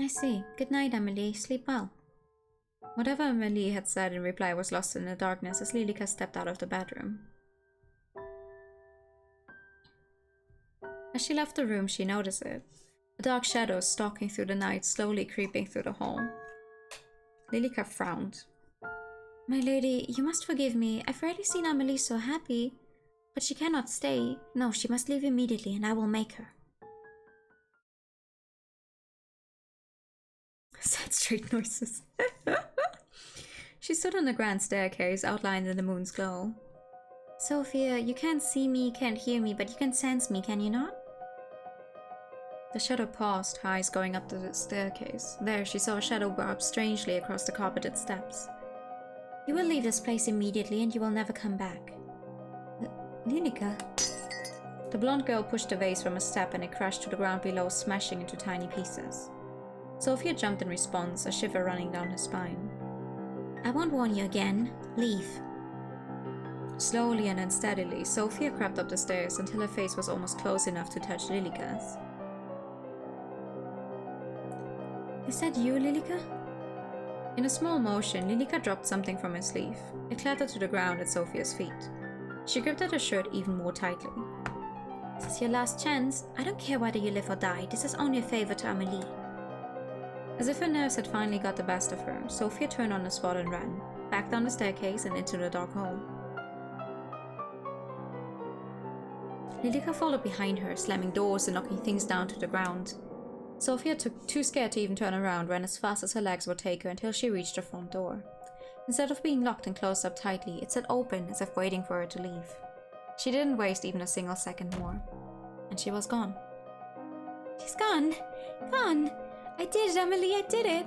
I see. Good night, Amelie. Sleep well. Whatever Amelie had said in reply was lost in the darkness as Lilika stepped out of the bedroom. As she left the room, she noticed it. A dark shadow stalking through the night, slowly creeping through the hall. Lilika frowned. My lady, you must forgive me. I've rarely seen Amelie so happy. But she cannot stay. No, she must leave immediately, and I will make her. Sad straight noises. She stood on the grand staircase, outlined in the moon's glow. Sophia, you can't see me, can't hear me, but you can sense me, can you not? The shadow paused, her eyes going up the staircase. There, she saw a shadow barb strangely across the carpeted steps. You will leave this place immediately, and you will never come back. Lilika? The blonde girl pushed the vase from a step, and it crashed to the ground below, smashing into tiny pieces. Sophia jumped in response, a shiver running down her spine. I won't warn you again. Leave. Slowly and unsteadily, Sophia crept up the stairs until her face was almost close enough to touch Lilika's. Is that you, Lilika? In a small motion, Lilika dropped something from her sleeve. It clattered to the ground at Sophia's feet. She gripped at her shirt even more tightly. This is your last chance. I don't care whether you live or die. This is only a favor to Amelie. As if her nerves had finally got the best of her, Sophia turned on the spot and ran, back down the staircase and into the dark hall. Lilika followed behind her, slamming doors and knocking things down to the ground. Sophia, too scared to even turn around, ran as fast as her legs would take her until she reached the front door. Instead of being locked and closed up tightly, it sat open as if waiting for her to leave. She didn't waste even a single second more. And she was gone. She's gone! Gone! I did it, Amelie, I did it!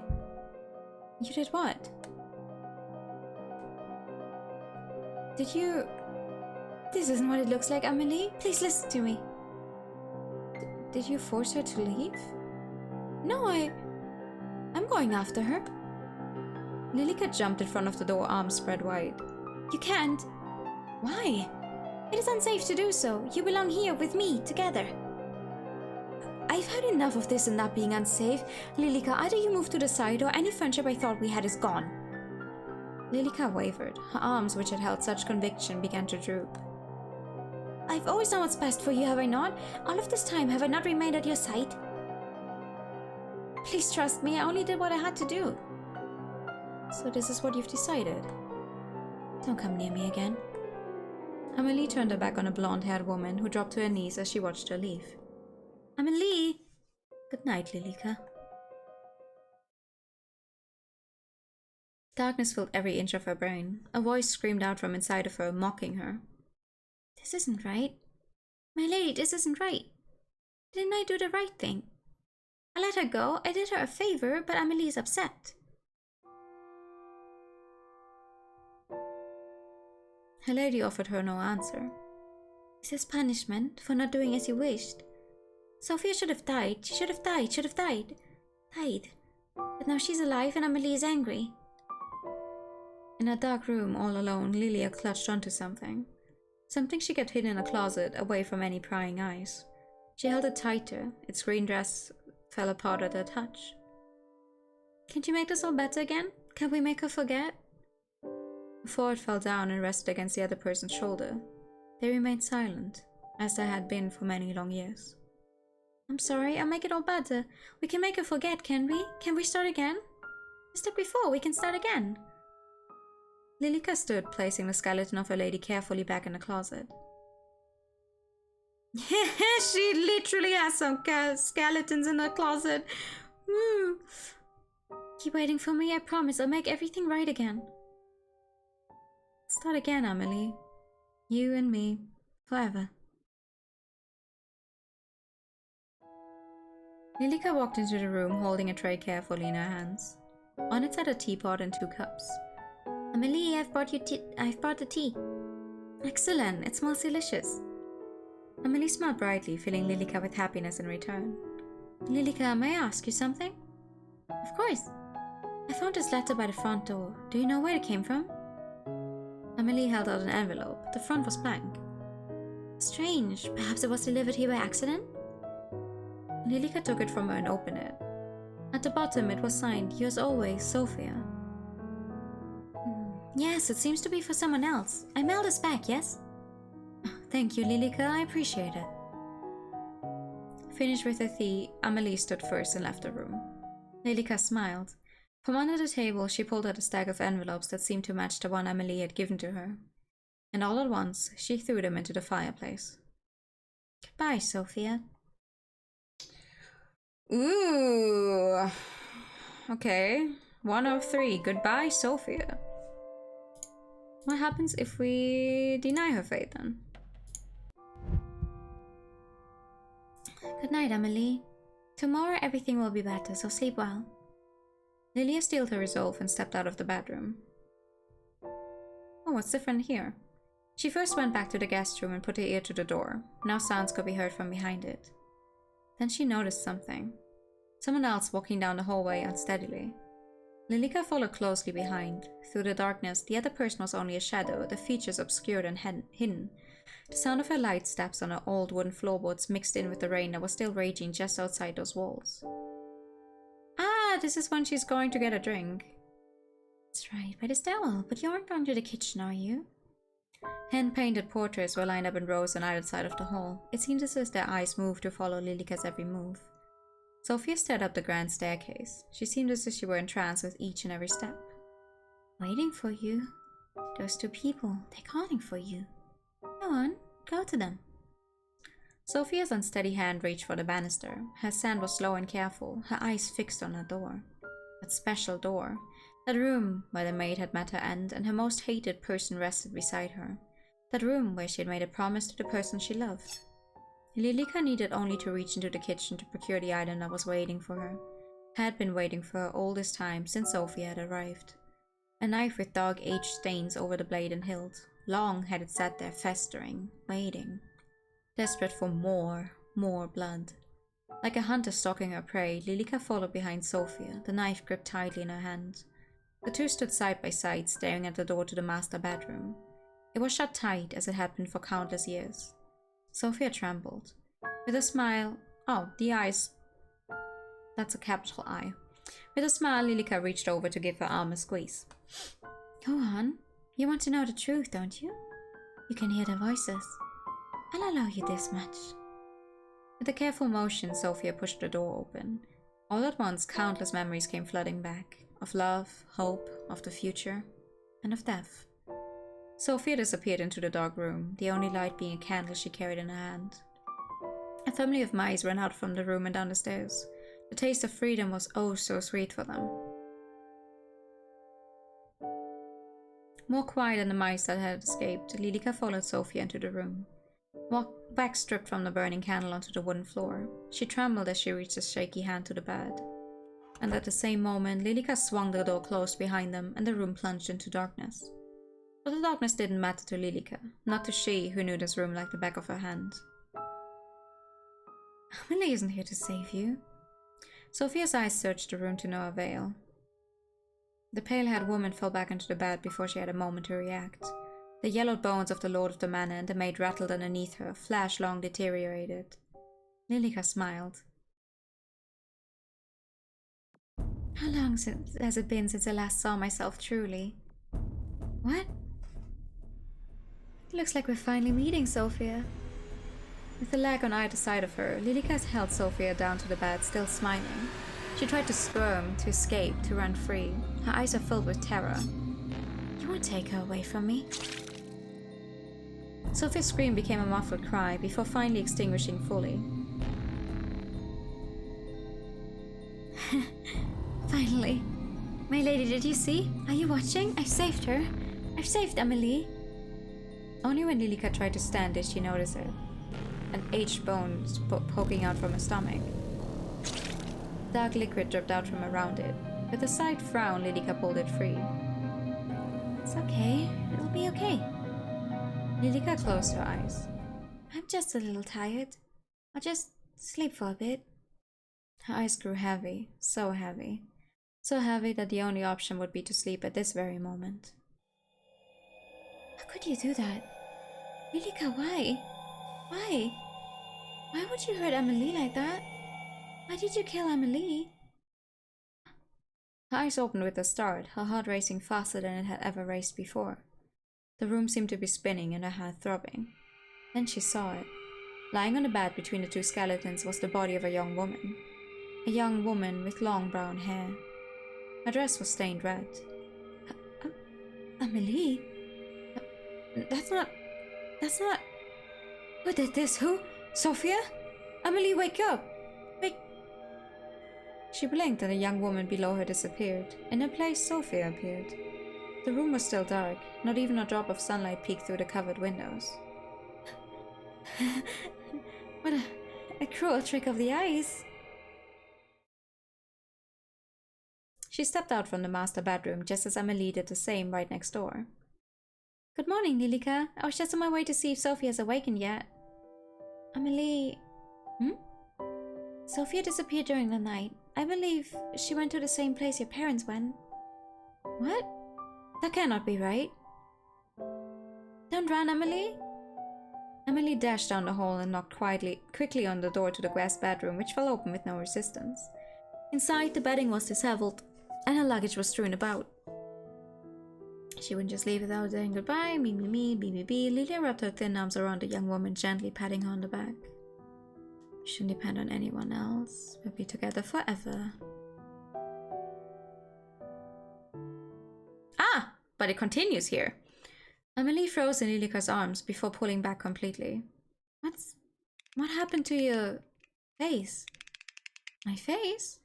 You did what? Did you... This isn't what it looks like, Amelie. Please listen to me. Did you force her to leave? No, I'm going after her. Lilika jumped in front of the door, arms spread wide. You can't. Why? It is unsafe to do so. You belong here with me, together. I've had enough of this and that being unsafe. Lilika, either you move to the side or any friendship I thought we had is gone. Lilika wavered. Her arms, which had held such conviction, began to droop. I've always done what's best for you, have I not? All of this time, have I not remained at your side? Please trust me, I only did what I had to do. So this is what you've decided? Don't come near me again. Amelie turned her back on a blonde-haired woman who dropped to her knees as she watched her leave. Amelie! Good night, Lilika. Darkness filled every inch of her brain. A voice screamed out from inside of her, mocking her. This isn't right. My lady, this isn't right. Didn't I do the right thing? I let her go. I did her a favor, but Amelie is upset. Her lady offered her no answer. Is this punishment for not doing as you wished? Sophia should have died. She should have died. Should have died. Died. But now she's alive and Amelie is angry. In a dark room, all alone, Lilia clutched onto something. Something she kept hidden in a closet, away from any prying eyes. She held it tighter. Its green dress fell apart at her touch. Can't you make this all better again? Can't we make her forget? Before it fell down and rested against the other person's shoulder, they remained silent, as they had been for many long years. I'm sorry, I'll make it all better. We can make her forget, can we? Can we start again? Just like before, we can start again. Lilika stood, placing the skeleton of her lady carefully back in the closet. She literally has some skeletons in her closet. Woo. Keep waiting for me, I promise. I'll make everything right again. Start again, Amelie. You and me, forever. Lilika walked into the room, holding a tray carefully in her hands. On it sat a teapot and 2 cups. Amelie, I've brought the tea. Excellent, it smells delicious. Amelie smiled brightly, filling Lilika with happiness in return. Lilika, may I ask you something? Of course. I found this letter by the front door. Do you know where it came from? Amelie held out an envelope. The front was blank. Strange. Perhaps it was delivered here by accident? Lilika took it from her and opened it. At the bottom it was signed, yours always, Sophia. Yes, it seems to be for someone else. I mailed this back, yes? Thank you, Lilika. I appreciate it. Finished with her tea, Amelie stood first and left the room. Lilika smiled. From under the table, she pulled out a stack of envelopes that seemed to match the one Amelie had given to her. And all at once, she threw them into the fireplace. Goodbye, Sophia. Ooh. Okay. 1 of 3. Goodbye, Sophia. What happens if we deny her fate then? Good night, Amelie. Tomorrow everything will be better, so sleep well. Lilia steeled her resolve and stepped out of the bedroom. Oh, what's different here? She first went back to the guest room and put her ear to the door. Now sounds could be heard from behind it. Then she noticed something. Someone else walking down the hallway unsteadily. Lilika followed closely behind. Through the darkness, the other person was only a shadow, the features obscured and hidden. The sound of her light steps on her old wooden floorboards mixed in with the rain that was still raging just outside those walls. Ah, this is when she's going to get a drink. That's right, by the stairwell, but you aren't going to the kitchen, are you? Hand-painted portraits were lined up in rows on either side of the hall. It seemed as if their eyes moved to follow Lilika's every move. Sophia stared up the grand staircase. She seemed as if she were entranced with each and every step. Waiting for you. Those 2 people, they're calling for you. Go on, go to them. Sophia's unsteady hand reached for the banister. Her stand was slow and careful, her eyes fixed on the door. That special door. That room where the maid had met her end and her most hated person rested beside her. That room where she had made a promise to the person she loved. Lilika needed only to reach into the kitchen to procure the item that was waiting for her. Had been waiting for her all this time since Sophia had arrived. A knife with dark aged stains over the blade and hilt. Long had it sat there festering, waiting, desperate for more blood. Like a hunter stalking her prey, Lilika followed behind Sophia, the knife gripped tightly in her hand. The two stood side by side, staring at the door to the master bedroom. It was shut tight, as it had been for countless years. Sophia trembled. With a smile... Oh, the eyes... That's a capital I. With a smile, Lilika reached over to give her arm a squeeze. Go on. You want to know the truth, don't you? You can hear their voices. I'll allow you this much. With a careful motion, Sophia pushed the door open. All at once, countless memories came flooding back. Of love, hope, of the future, and of death. Sophia disappeared into the dark room, the only light being a candle she carried in her hand. A family of mice ran out from the room and down the stairs. The taste of freedom was oh so sweet for them. More quiet than the mice that had escaped, Lilika followed Sophia into the room. Wax stripped from the burning candle onto the wooden floor. She trembled as she reached a shaky hand to the bed. And at the same moment, Lilika swung the door closed behind them and the room plunged into darkness. But the darkness didn't matter to Lilika, not to she who knew this room like the back of her hand. Amelie isn't here to save you. Sophia's eyes searched the room to no avail. The pale-haired woman fell back into the bed before she had a moment to react. The yellowed bones of the lord of the manor and the maid rattled underneath her, flesh long deteriorated. Lilika smiled. How long has it been since I last saw myself truly? What? It looks like we're finally meeting, Sophia. With a leg on either side of her, Lilika held Sophia down to the bed, still smiling. She tried to squirm, to escape, to run free. Her eyes are filled with terror. You won't take her away from me. Sophia's scream became a muffled cry before finally extinguishing fully. Finally. My lady, did you see? Are you watching? I've saved her. I've saved Amelie. Only when Lilika tried to stand did she notice it. An aged bone poking out from her stomach. Dark liquid dripped out from around it. With a slight frown, Lilika pulled it free. It's okay. It'll be okay. Lilika closed her eyes. I'm just a little tired. I'll just sleep for a bit. Her eyes grew heavy. So heavy. So heavy that the only option would be to sleep at this very moment. How could you do that? Lilika, why? Why? Why would you hurt Amelie like that? Why did you kill Amelie? Her eyes opened with a start, her heart racing faster than it had ever raced before. The room seemed to be spinning and her heart throbbing. Then she saw it. Lying on the bed between the two skeletons was the body of a young woman. A young woman with long brown hair. Her dress was stained red. Amelie? That's not... Who did this? Who? Sophia? Amelie, wake up! Wake... She blinked and a young woman below her disappeared. In her place, Sophia appeared. The room was still dark. Not even a drop of sunlight peeked through the covered windows. What a cruel trick of the eyes. She stepped out from the master bedroom just as Amelie did the same right next door. Good morning, Lilika. I was just on my way to see if Sophia has awakened yet. Amelie... Sophia disappeared during the night. I believe she went to the same place your parents went. What? That cannot be right. Don't run, Amelie. Amelie dashed down the hall and knocked quickly on the door to the guest bedroom, which fell open with no resistance. Inside, the bedding was disheveled, and her luggage was strewn about. She wouldn't just leave without saying goodbye. Me, be. Lilia wrapped her thin arms around the young woman, gently patting her on the back. You shouldn't depend on anyone else. We'll be together forever. Ah! But it continues here. Amelie froze in Lilika's arms before pulling back completely. What happened to your face? My face?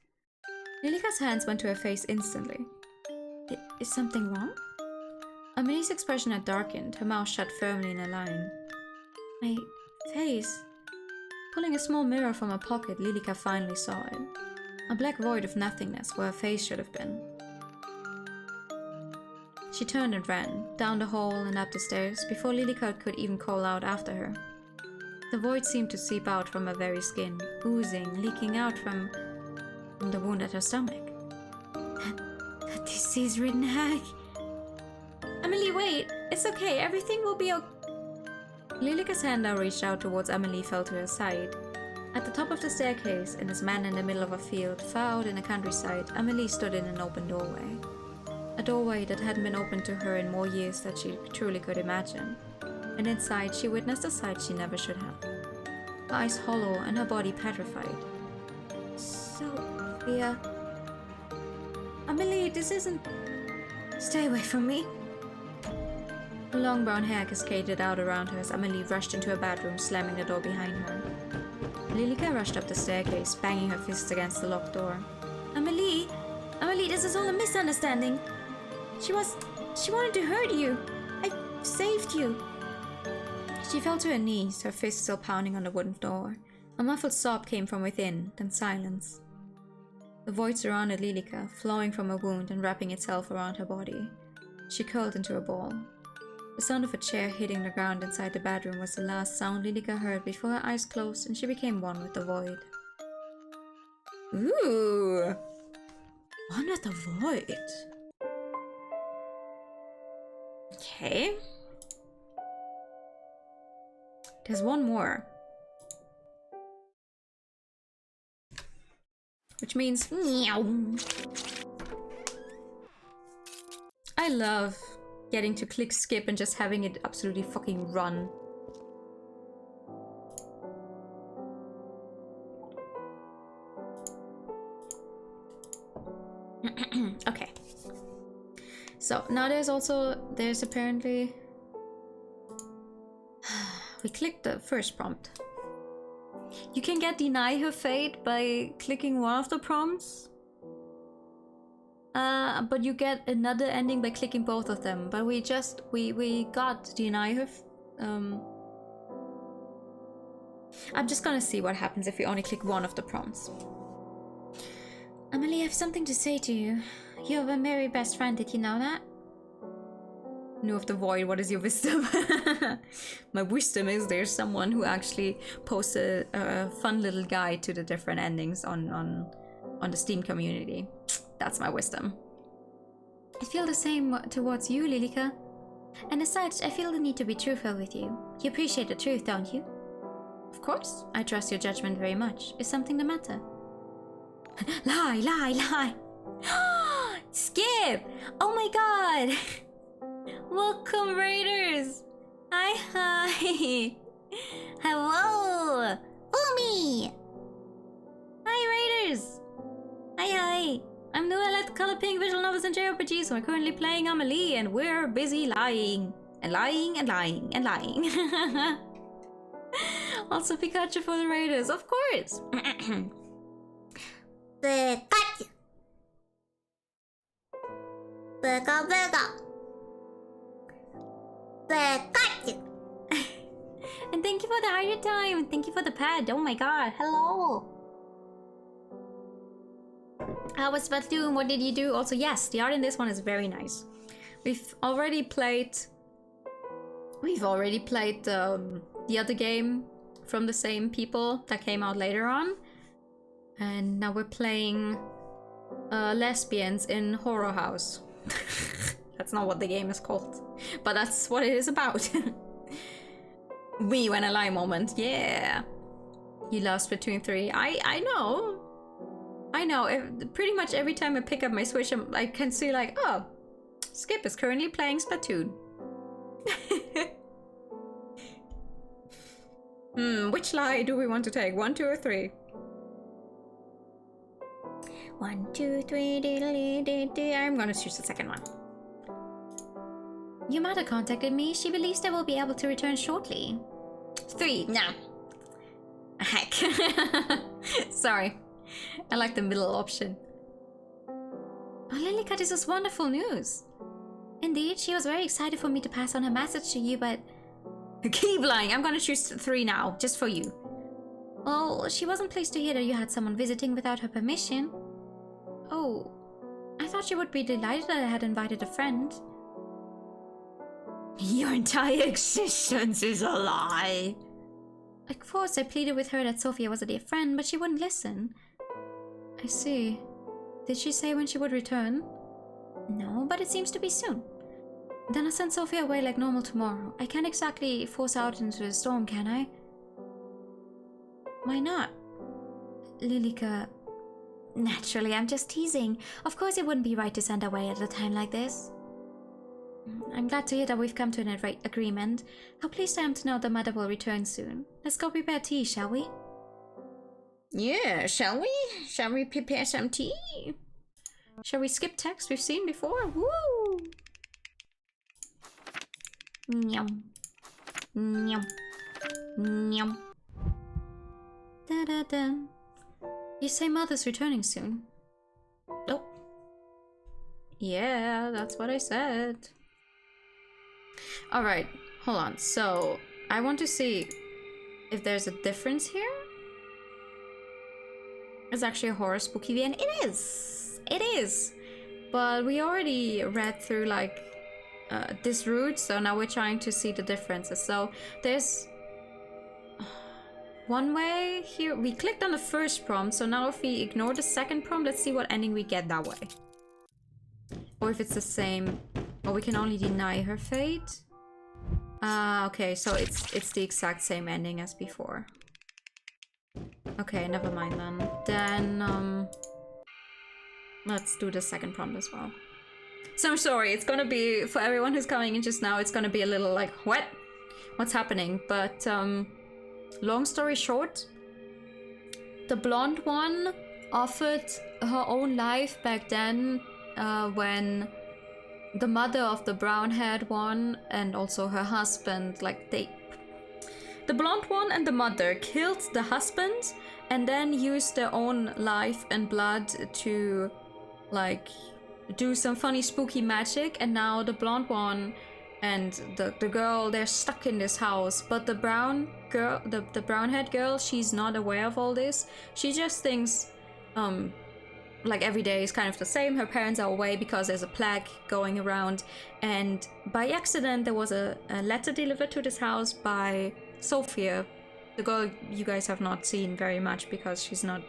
Lilika's hands went to her face instantly. Is something wrong? Amelie's expression had darkened, her mouth shut firmly in a line. My face? Pulling a small mirror from her pocket, Lilika finally saw it. A black void of nothingness where her face should have been. She turned and ran, down the hall and up the stairs, before Lilika could even call out after her. The void seemed to seep out from her very skin, oozing, leaking out from the wound at her stomach. A disease-ridden hag. Amelie, wait! It's okay, everything will be okay. Lilika's hand now reached out towards Amelie, fell to her side. At the top of the staircase, and as man in the middle of a field, far out in the countryside, Amelie stood in an open doorway. A doorway that hadn't been opened to her in more years than she truly could imagine. And inside, she witnessed a sight she never should have. Her eyes hollow and her body petrified. Sophia... Amelie, this isn't... Stay away from me. Her long brown hair cascaded out around her as Amelie rushed into her bedroom, slamming the door behind her. Lilika rushed up the staircase, banging her fists against the locked door. Amelie! Amelie, this is all a misunderstanding! She wanted to hurt you! I saved you! She fell to her knees, her fist still pounding on the wooden door. A muffled sob came from within, then silence. The void surrounded Lilika, flowing from her wound and wrapping itself around her body. She curled into a ball. The sound of a chair hitting the ground inside the bedroom was the last sound Lilika heard before her eyes closed and she became one with the void. Ooh! One with the void. Okay. There's one more. Which means... Meow. I love getting to click skip and just having it absolutely fucking run. Okay. So now there's apparently... We clicked the first prompt. You can get deny her fate by clicking one of the prompts. But you get another ending by clicking both of them. But we got deny her. I'm just gonna see what happens if we only click one of the prompts. Amelie, I have something to say to you. You're my very best friend, did you know that? No of the void, what is your wisdom? My wisdom is there's someone who actually posted a fun little guide to the different endings on the Steam community. That's my wisdom. I feel the same towards you, Lilika. And as such, I feel the need to be truthful with you. You appreciate the truth, don't you? Of course. I trust your judgment very much. Is something the matter? Lie, lie, lie. Skip! Oh my god! Welcome, Raiders! Hi, hi! Hello! Boomy! Hi, Raiders! Hi, hi! I'm new at Color Pink Visual Novels and JRPGs, so we're currently playing Amelie, and we're busy lying. And lying, and lying, and lying. Also Pikachu for the Raiders, of course! Pikachu! Pika, Pika! Pikachu! And thank you for the 100 time. Thank you for the pad. Oh my god. Hello. How was Splatoon? What did you do? Also, yes, the art in this one is very nice. We've already played the other game from the same people that came out later on. And now we're playing lesbians in Horror House. That's not what the game is called, but that's what it is about. Me when I lie moment, yeah. You love Splatoon 3. I know. Pretty much every time I pick up my Switch, I can see like, oh, Skip is currently playing Splatoon. Which lie do we want to take? 1, 2, or 3? 1, 2, 3, diddly, diddly. I'm gonna choose the second one. Your mother contacted me. She believes I will be able to return shortly. 3. No. Heck. Sorry. I like the middle option. Oh, Lilika, this is wonderful news. Indeed, she was very excited for me to pass on her message to you, but... Keep lying. I'm gonna choose 3 now, just for you. Well, she wasn't pleased to hear that you had someone visiting without her permission. Oh, I thought she would be delighted that I had invited a friend. Your entire existence is a lie. Of course, I pleaded with her that Sophia was a dear friend, but she wouldn't listen. I see. Did she say when she would return? No, but it seems to be soon. Then I'll send Sophia away like normal tomorrow. I can't exactly force out into the storm, can I? Why not? Lilika... Naturally, I'm just teasing. Of course it wouldn't be right to send her away at a time like this. I'm glad to hear that we've come to an agreement. How pleased I am to know that Mother will return soon. Let's go prepare tea, shall we? Yeah, shall we? Shall we prepare some tea? Shall we skip text we've seen before? Woo! Nyum. Nyum. Nyum. Da-da-da. You say Mother's returning soon? Oh. Yeah, that's what I said. Alright, hold on. So, I want to see if there's a difference here. It's actually a horror spooky VN. It is! It is! But we already read through, like, this route, so now we're trying to see the differences. So, there's one way here. We clicked on the first prompt, so now if we ignore the second prompt, let's see what ending we get that way. Or if it's the same, or we can only deny her fate. Okay, so it's the exact same ending as before. Okay, never mind then. Then, let's do the second prompt as well. So I'm sorry, it's gonna be, for everyone who's coming in just now, it's gonna be a little like, what? What's happening? But, long story short, the blonde one offered her own life back then when the mother of the brown-haired one and also her husband, like the blonde one and the mother killed the husband and then used their own life and blood to like do some funny spooky magic, and now the blonde one and the girl, they're stuck in this house, but the brown girl, the brown-haired girl, she's not aware of all this. She just thinks like every day is kind of the same. Her parents are away because there's a plague going around, and by accident there was a letter delivered to this house by Sophia, the girl you guys have not seen very much because she's not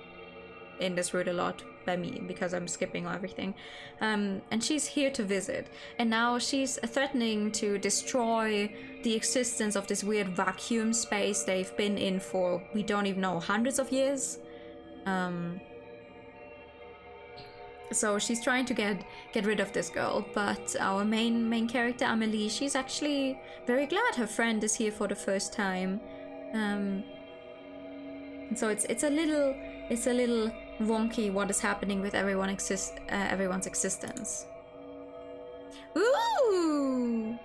in this route a lot by me because I'm skipping everything, and she's here to visit, and now she's threatening to destroy the existence of this weird vacuum space they've been in for, we don't even know, hundreds of years. So she's trying to get rid of this girl, but our main character, Amelie, she's actually very glad her friend is here for the first time. And so it's a little wonky what is happening with everyone's existence. Ooh!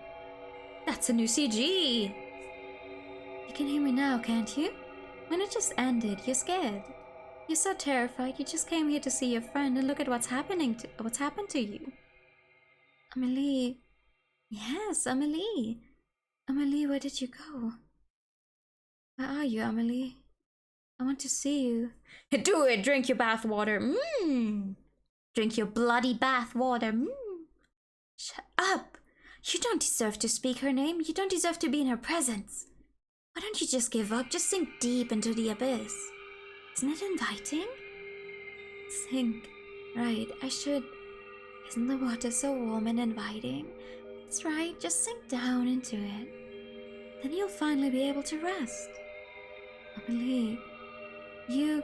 That's a new CG! You can hear me now, can't you? When it just ended, you're scared. You're so terrified, you just came here to see your friend and look at what's happened to you. Amelie. Yes, Amelie. Amelie, where did you go? Where are you, Amelie? I want to see you. Do it! Drink your bath water. Drink your bloody bath water. Shut up! You don't deserve to speak her name. You don't deserve to be in her presence. Why don't you just give up? Just sink deep into the abyss. Isn't it inviting? Sink. Right, I should. Isn't the water so warm and inviting? That's right, just sink down into it. Then you'll finally be able to rest. Amelie, you...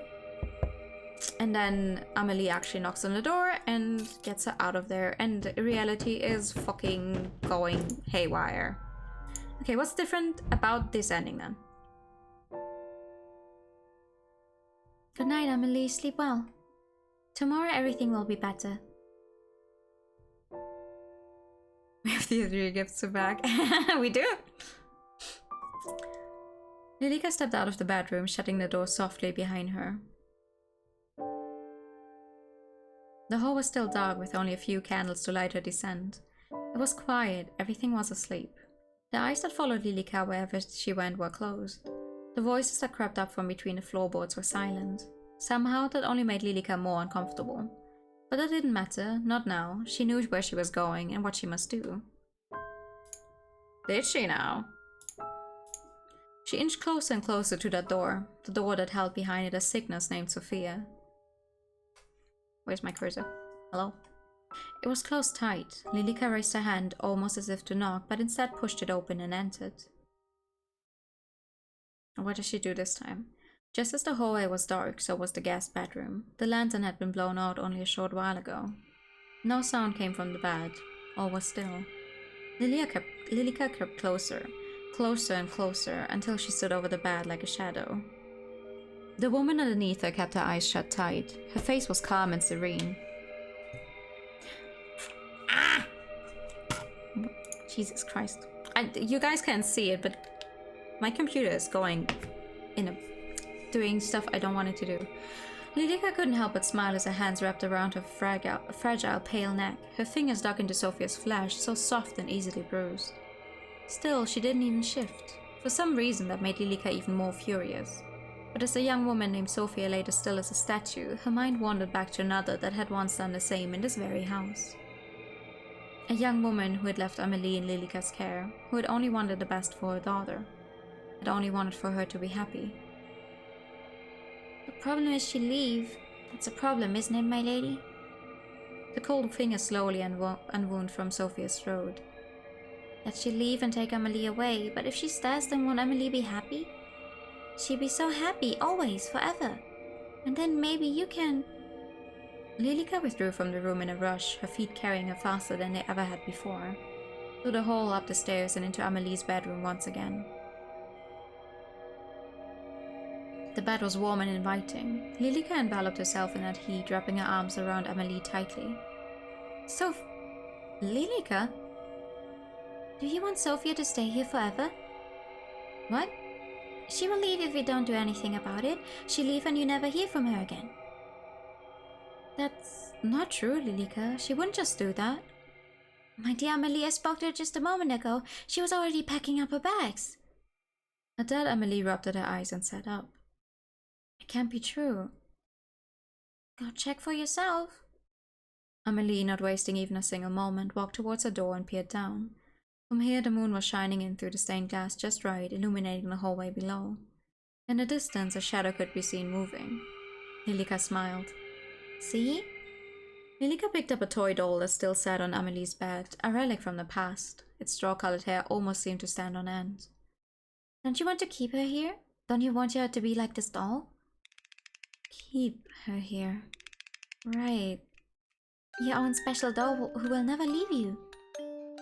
And then Amelie actually knocks on the door and gets her out of there, and reality is fucking going haywire. Okay, what's different about this ending then? Good night, Amelie. Sleep well. Tomorrow everything will be better. We have the 3 gifts back. We do. Lilika stepped out of the bedroom, shutting the door softly behind her. The hall was still dark, with only a few candles to light her descent. It was quiet, everything was asleep. The eyes that followed Lilika wherever she went were closed. The voices that crept up from between the floorboards were silent. Somehow that only made Lilika more uncomfortable. But that didn't matter, not now. She knew where she was going and what she must do. Did she now? She inched closer and closer to that door, the door that held behind it a Cygnus named Sophia. Where's my cursor? Hello? It was closed tight. Lilica raised her hand almost as if to knock, but instead pushed it open and entered. What does she do this time? Just as the hallway was dark, so was the guest bedroom. The lantern had been blown out only a short while ago. No sound came from the bed. All was still. Lilica crept closer and closer, until she stood over the bed like a shadow. The woman underneath her kept her eyes shut tight. Her face was calm and serene. Ah! Jesus Christ. You guys can't see it, but my computer is going doing stuff I don't want it to do. Lilica couldn't help but smile as her hands wrapped around her fragile, pale neck, her fingers dug into Sophia's flesh, so soft and easily bruised. Still, she didn't even shift. For some reason that made Lilica even more furious. But as the young woman named Sophia lay as still as a statue, her mind wandered back to another that had once done the same in this very house. A young woman who had left Amelie in Lilica's care, who had only wanted the best for her daughter, had only wanted for her to be happy. The problem is she leave. That's a problem, isn't it, my lady? The cold finger slowly unwound from Sophia's throat. That she leave and take Amelie away, but if she stays, then won't Amelie be happy? She'd be so happy, always, forever. And then maybe you can... Lilica withdrew from the room in a rush, her feet carrying her faster than they ever had before. Through the hall, up the stairs, and into Amelie's bedroom once again. The bed was warm and inviting. Lilica enveloped herself in that heat, wrapping her arms around Amelie tightly. Lilica? Do you want Sophia to stay here forever? What? She will leave if we don't do anything about it. She'll leave and you never hear from her again. That's not true, Lilica. She wouldn't just do that. My dear Amelie, I spoke to her just a moment ago. She was already packing up her bags. At that, Amelie rubbed at her eyes and sat up. It can't be true. Go check for yourself. Amelie, not wasting even a single moment, walked towards her door and peered down. From here, the moon was shining in through the stained glass just right, illuminating the hallway below. In the distance, a shadow could be seen moving. Lilica smiled. See? Lilica picked up a toy doll that still sat on Amelie's bed, a relic from the past. Its straw-colored hair almost seemed to stand on end. Don't you want to keep her here? Don't you want her to be like this doll? Keep her here. Right. Your own special doll who will never leave you.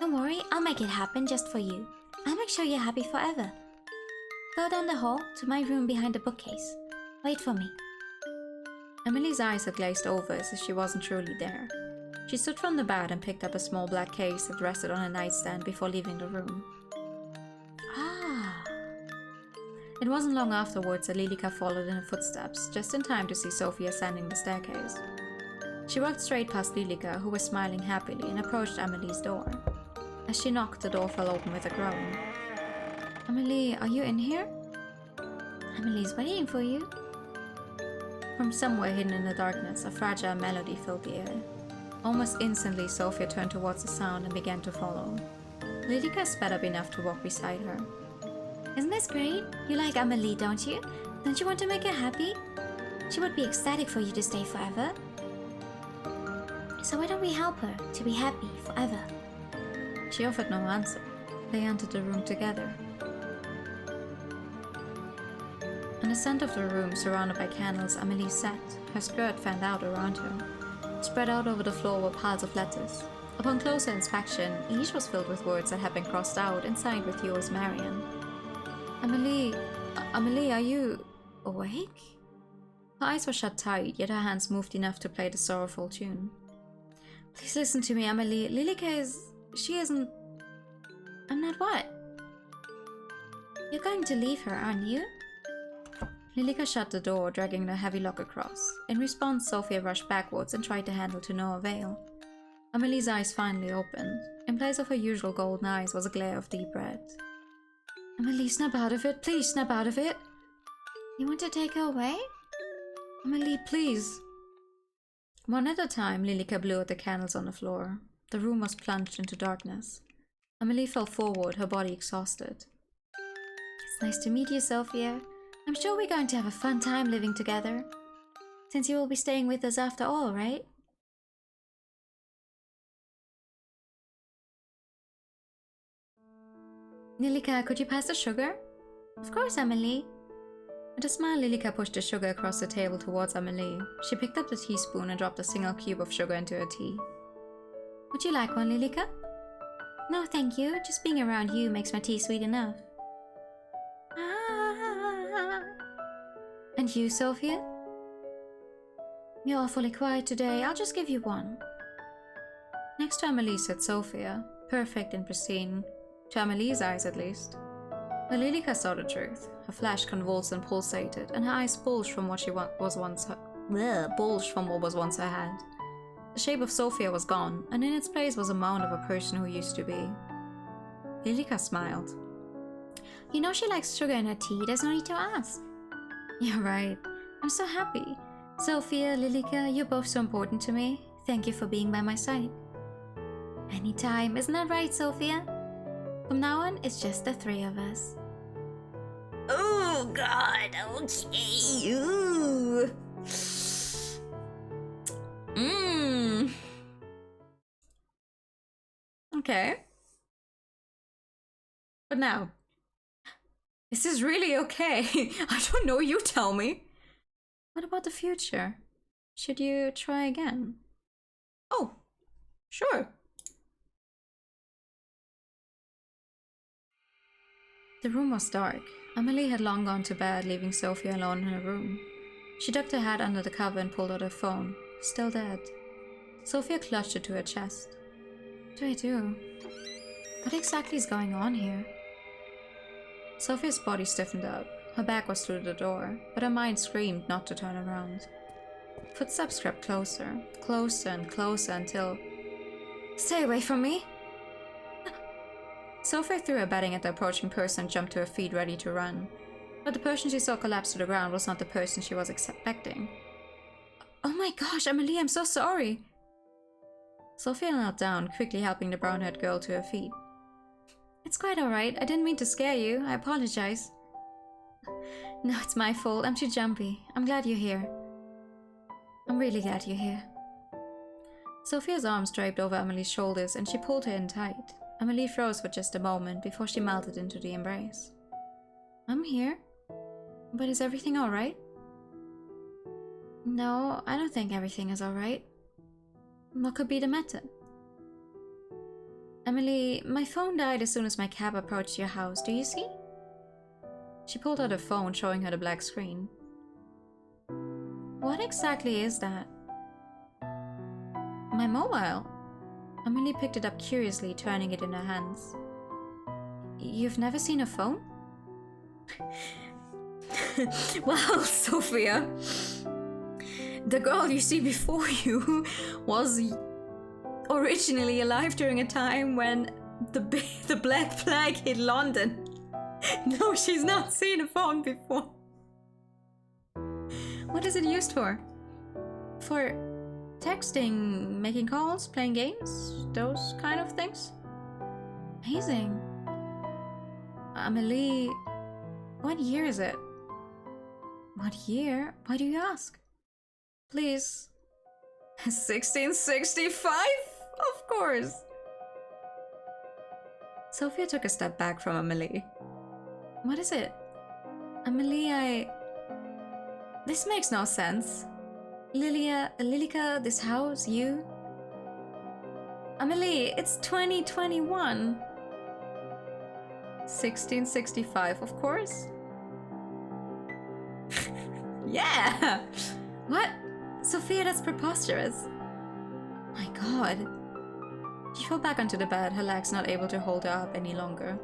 Don't worry, I'll make it happen just for you. I'll make sure you're happy forever. Go down the hall to my room behind the bookcase. Wait for me. Amelie's eyes had glazed over as if she wasn't truly there. She stood from the bed and picked up a small black case that rested on a nightstand before leaving the room. Ah. It wasn't long afterwards that Lilica followed in her footsteps, just in time to see Sophia ascending the staircase. She walked straight past Lilica, who was smiling happily, and approached Amelie's door. As she knocked, the door fell open with a groan. Amelie, are you in here? Amelie's waiting for you. From somewhere hidden in the darkness, a fragile melody filled the air. Almost instantly, Sophia turned towards the sound and began to follow. Lilica sped up enough to walk beside her. Isn't this great? You like Amelie, don't you? Don't you want to make her happy? She would be ecstatic for you to stay forever. So why don't we help her to be happy forever? She offered no answer. They entered the room together. In the center of the room, surrounded by candles, Amelie sat, her skirt fanned out around her. Spread out over the floor were piles of letters. Upon closer inspection, each was filled with words that had been crossed out and signed with yours, Marian. Amelie, are you awake? Her eyes were shut tight, yet her hands moved enough to play the sorrowful tune. Please listen to me, Amelie. Lilica she isn't... I'm not what? You're going to leave her, aren't you? Lilica shut the door, dragging the heavy lock across. In response, Sophia rushed backwards and tried to handle to no avail. Amelie's eyes finally opened. In place of her usual golden eyes was a glare of deep red. Amelie, snap out of it. Please, snap out of it. You want to take her away? Amelie, please. One at a time, Lilica blew out the candles on the floor. The room was plunged into darkness. Amelie fell forward, her body exhausted. It's nice to meet you, Sophia. I'm sure we're going to have a fun time living together. Since you will be staying with us after all, right? Lilika, could you pass the sugar? Of course, Amelie. With a smile, Lilika pushed the sugar across the table towards Amelie. She picked up the teaspoon and dropped a single cube of sugar into her tea. Would you like one, Lilika? No, thank you. Just being around you makes my tea sweet enough. And you, Sophia? You're awfully quiet today. I'll just give you one. Next to Amelie sat Sophia, perfect and pristine, to Amelie's eyes at least. But Lilika saw the truth. Her flesh convulsed and pulsated, and her eyes bulged from what was once her head. The shape of Sophia was gone, and in its place was a mound of a person who used to be. Lilika smiled. You know she likes sugar in her tea. There's no need to ask. You're right. I'm so happy. Sophia, Lilika, you're both so important to me. Thank you for being by my side. Anytime, isn't that right, Sophia? From now on, it's just the three of us. Oh, God, okay. Ooh. Okay. But now, is this really okay? I don't know, you tell me. What about the future? Should you try again? Oh, sure. The room was dark. Amelie had long gone to bed, leaving Sophia alone in her room. She ducked her head under the cover and pulled out her phone. Still dead. Sophia clutched it to her chest. What do I do? What exactly is going on here? Sophia's body stiffened up. Her back was through the door, but her mind screamed not to turn around. Footsteps crept closer, closer and closer until... Stay away from me! Sophia threw her bedding at the approaching person and jumped to her feet, ready to run. But the person she saw collapse to the ground was not the person she was expecting. Oh my gosh, Amelie, I'm so sorry! Sophia knelt down, quickly helping the brown-haired girl to her feet. It's quite alright, I didn't mean to scare you, I apologize. No, it's my fault, I'm too jumpy. I'm glad you're here. I'm really glad you're here. Sophia's arms draped over Amelie's shoulders and she pulled her in tight. Amelie froze for just a moment before she melted into the embrace. I'm here. But is everything alright? No, I don't think everything is alright. What could be the matter? Amelie, my phone died as soon as my cab approached your house, do you see? She pulled out her phone, showing her the black screen. What exactly is that? My mobile. Amelie picked it up curiously, turning it in her hands. You've never seen a phone? Well, Sophia, the girl you see before you was originally alive during a time when the Black Plague hit London. No, she's not seen a phone before. What is it used for? For texting, making calls, playing games, those kind of things? Amazing. Amelie, what year is it? What year? Why do you ask? Please. 1665? Of course. Sophia took a step back from Amelie. What is it? Amelie, This makes no sense. Lilika, this house, you? Amelie, it's 2021. 1665, of course. Yeah! What? Sophia, that's preposterous. My god. She fell back onto the bed, her legs not able to hold her up any longer.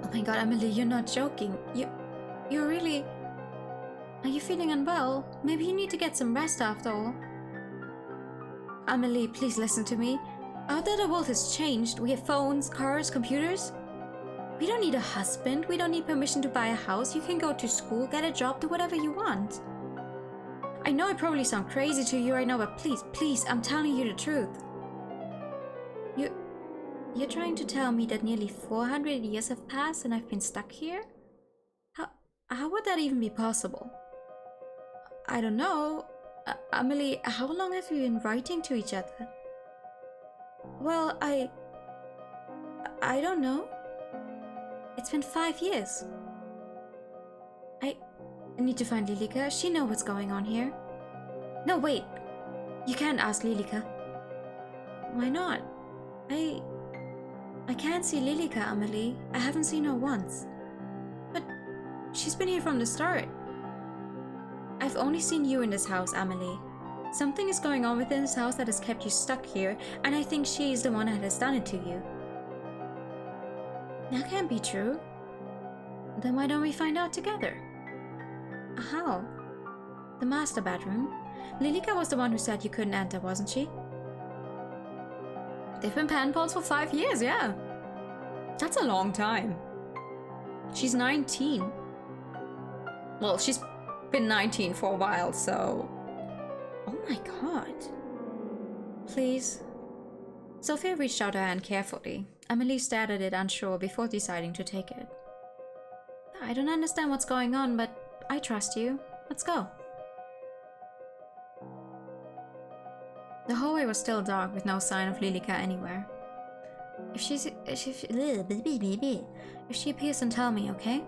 Oh my god, Amelie, you're not joking. You're really... Are you feeling unwell? Maybe you need to get some rest after all. Amelie, please listen to me. Out there the world has changed. We have phones, cars, computers. We don't need a husband. We don't need permission to buy a house. You can go to school, get a job, do whatever you want. I know I probably sound crazy to you right now, but please, I'm telling you the truth. You're trying to tell me that nearly 400 years have passed and I've been stuck here? How would that even be possible? I don't know. Amelie, how long have you been writing to each other? Well, I don't know. It's been 5 years. I need to find Lilika. She knows what's going on here. No, wait. You can't ask Lilika. Why not? I can't see Lilika, Amelie. I haven't seen her once. But she's been here from the start. I've only seen you in this house, Amelie. Something is going on within this house that has kept you stuck here, and I think she's the one that has done it to you. That can't be true. Then why don't we find out together? How? The master bedroom. Lilika was the one who said you couldn't enter, wasn't she? They've been pen pals for 5 years, yeah. That's a long time. She's 19. Well, she's been 19 for a while, so... Oh my god. Please. Sophia reached out her hand carefully. Amelie stared at it unsure before deciding to take it. I don't understand what's going on, but I trust you. Let's go. The hallway was still dark with no sign of Lilika anywhere. If she appears, then tell me, okay?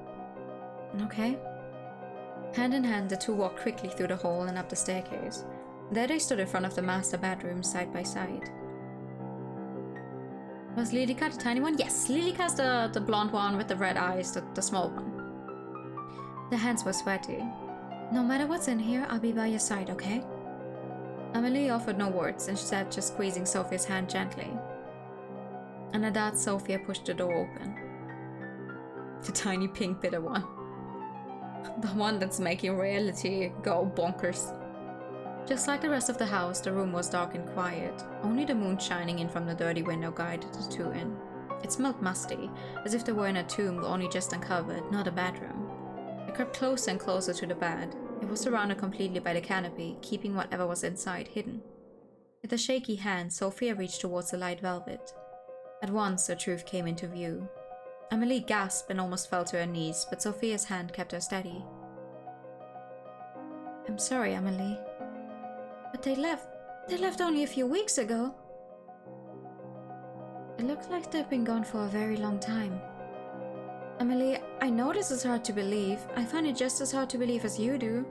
Okay. Hand in hand, the two walked quickly through the hall and up the staircase. There they stood in front of the master bedroom, side by side. Was Lilika the tiny one? Yes, Lilika's the blonde one with the red eyes, the small one. Their hands were sweaty. No matter what's in here, I'll be by your side, okay? Amelie offered no words, instead just squeezing Sophia's hand gently. And at that, Sophia pushed the door open. The tiny pink bitter one. The one that's making reality go bonkers. Just like the rest of the house, the room was dark and quiet. Only the moon shining in from the dirty window guided the two in. It smelled musty, as if they were in a tomb only just uncovered, not a bedroom. They crept closer and closer to the bed. It was surrounded completely by the canopy, keeping whatever was inside hidden. With a shaky hand, Sophia reached towards the light velvet. At once, the truth came into view. Amelie gasped and almost fell to her knees, but Sophia's hand kept her steady. I'm sorry, Amelie. But they left only a few weeks ago. It looks like they've been gone for a very long time. Amelie, I know this is hard to believe. I find it just as hard to believe as you do.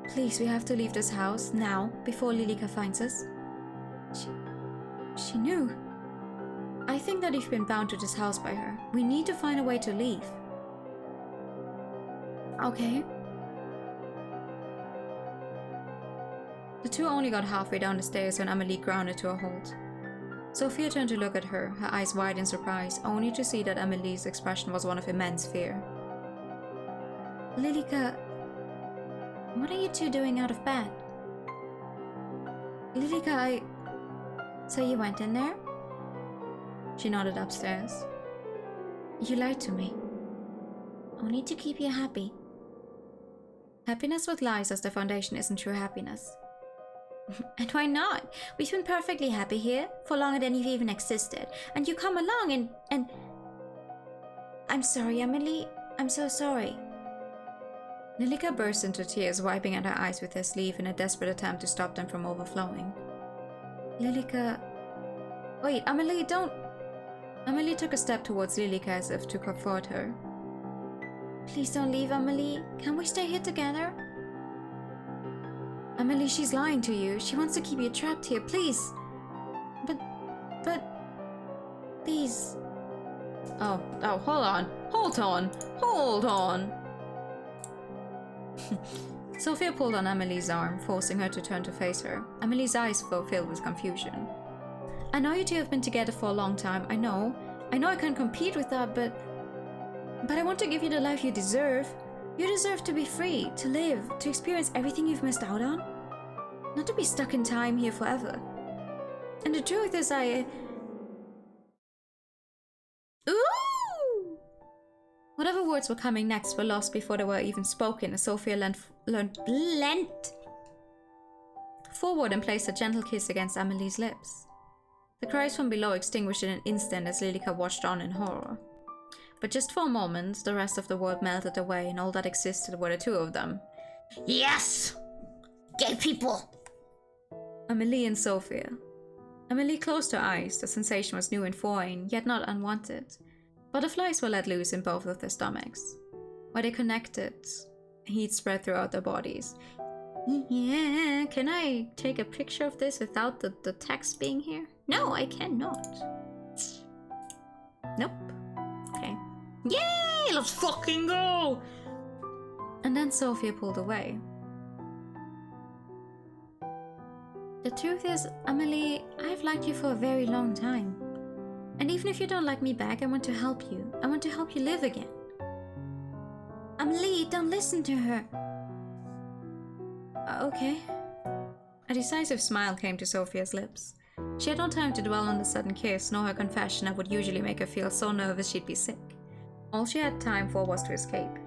Please, we have to leave this house, now, before Lilika finds us. She knew. I think that you've been bound to this house by her. We need to find a way to leave. Okay. The two only got halfway down the stairs when Amelie grounded to a halt. Sophia turned to look at her, her eyes wide in surprise, only to see that Amelie's expression was one of immense fear. Lilika, what are you two doing out of bed? Lilika, So you went in there? She nodded upstairs. You lied to me. Only to keep you happy. Happiness with lies as the foundation isn't true happiness. And why not? We've been perfectly happy here, for longer than you've even existed. And you come along and... I'm sorry, Amelie. I'm so sorry. Nilika burst into tears, wiping at her eyes with her sleeve in a desperate attempt to stop them from overflowing. Lilika... Wait, Amelie, don't... Amelie took a step towards Lilika as if to comfort her. Please don't leave, Amelie. Can we stay here together? Amelie, she's lying to you. She wants to keep you trapped here, please. But... Please... Oh, hold on. Sophia pulled on Amelie's arm, forcing her to turn to face her. Amelie's eyes were filled with confusion. I know you two have been together for a long time, I know I can't compete with that, but I want to give you the life you deserve. You deserve to be free, to live, to experience everything you've missed out on. Not to be stuck in time here forever. And the truth is Ooh! Whatever words were coming next were lost before they were even spoken as Sophia leant forward and placed a gentle kiss against Amelie's lips. The cries from below extinguished in an instant as Lilica watched on in horror. But just for a moment, the rest of the world melted away and all that existed were the two of them. Yes! Gay people! Amelie and Sophia. Amelie closed her eyes. The sensation was new and foreign, yet not unwanted. Butterflies were let loose in both of their stomachs. Where they connected, heat spread throughout their bodies. Yeah, can I take a picture of this without the text being here? No, I cannot. Nope. Okay. Yay! Let's fucking go! And then Sophia pulled away. The truth is, Amelie, I've liked you for a very long time. And even if you don't like me back, I want to help you. I want to help you live again. Amelie, don't listen to her. Okay. A decisive smile came to Sophia's lips. She had no time to dwell on the sudden kiss, nor her confession that would usually make her feel so nervous she'd be sick. All she had time for was to escape.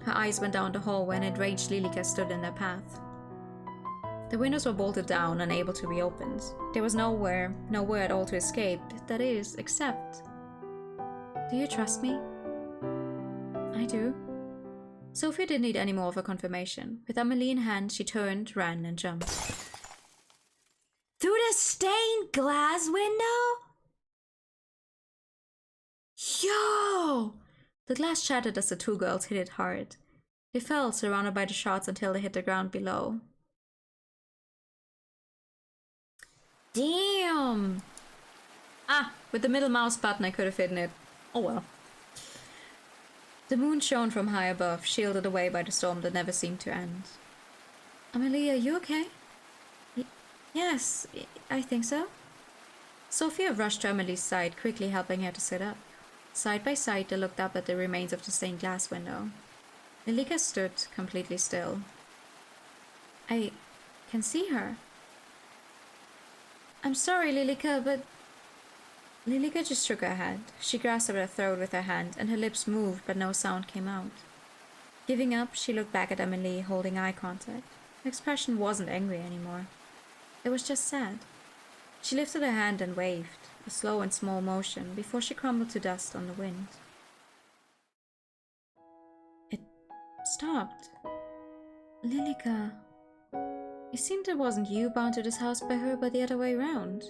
Her eyes went down the hallway and enraged Lilica stood in their path. The windows were bolted down, unable to be opened. There was nowhere at all to escape, that is, except... Do you trust me? I do. Sophia didn't need any more of a confirmation. With Amelie in hand, she turned, ran, and jumped. Through the stained glass window? Yo! The glass shattered as the two girls hit it hard. They fell, surrounded by the shards until they hit the ground below. Damn! Ah, with the middle mouse button I could have hidden it. Oh well. The moon shone from high above, shielded away by the storm that never seemed to end. Amelie, are you okay? Yes, I think so. Sophia rushed to Amelie's side, quickly helping her to sit up. Side by side, they looked up at the remains of the stained glass window. Lilica stood completely still. I can see her. I'm sorry, Lilica, but... Lilica just shook her head. She grasped at her throat with her hand, and her lips moved, but no sound came out. Giving up, she looked back at Amelie, holding eye contact. Her expression wasn't angry anymore. It was just sad. She lifted her hand and waved, a slow and small motion, before she crumbled to dust on the wind. It stopped. Lilica... It seemed it wasn't you bound to this house by her, but the other way round.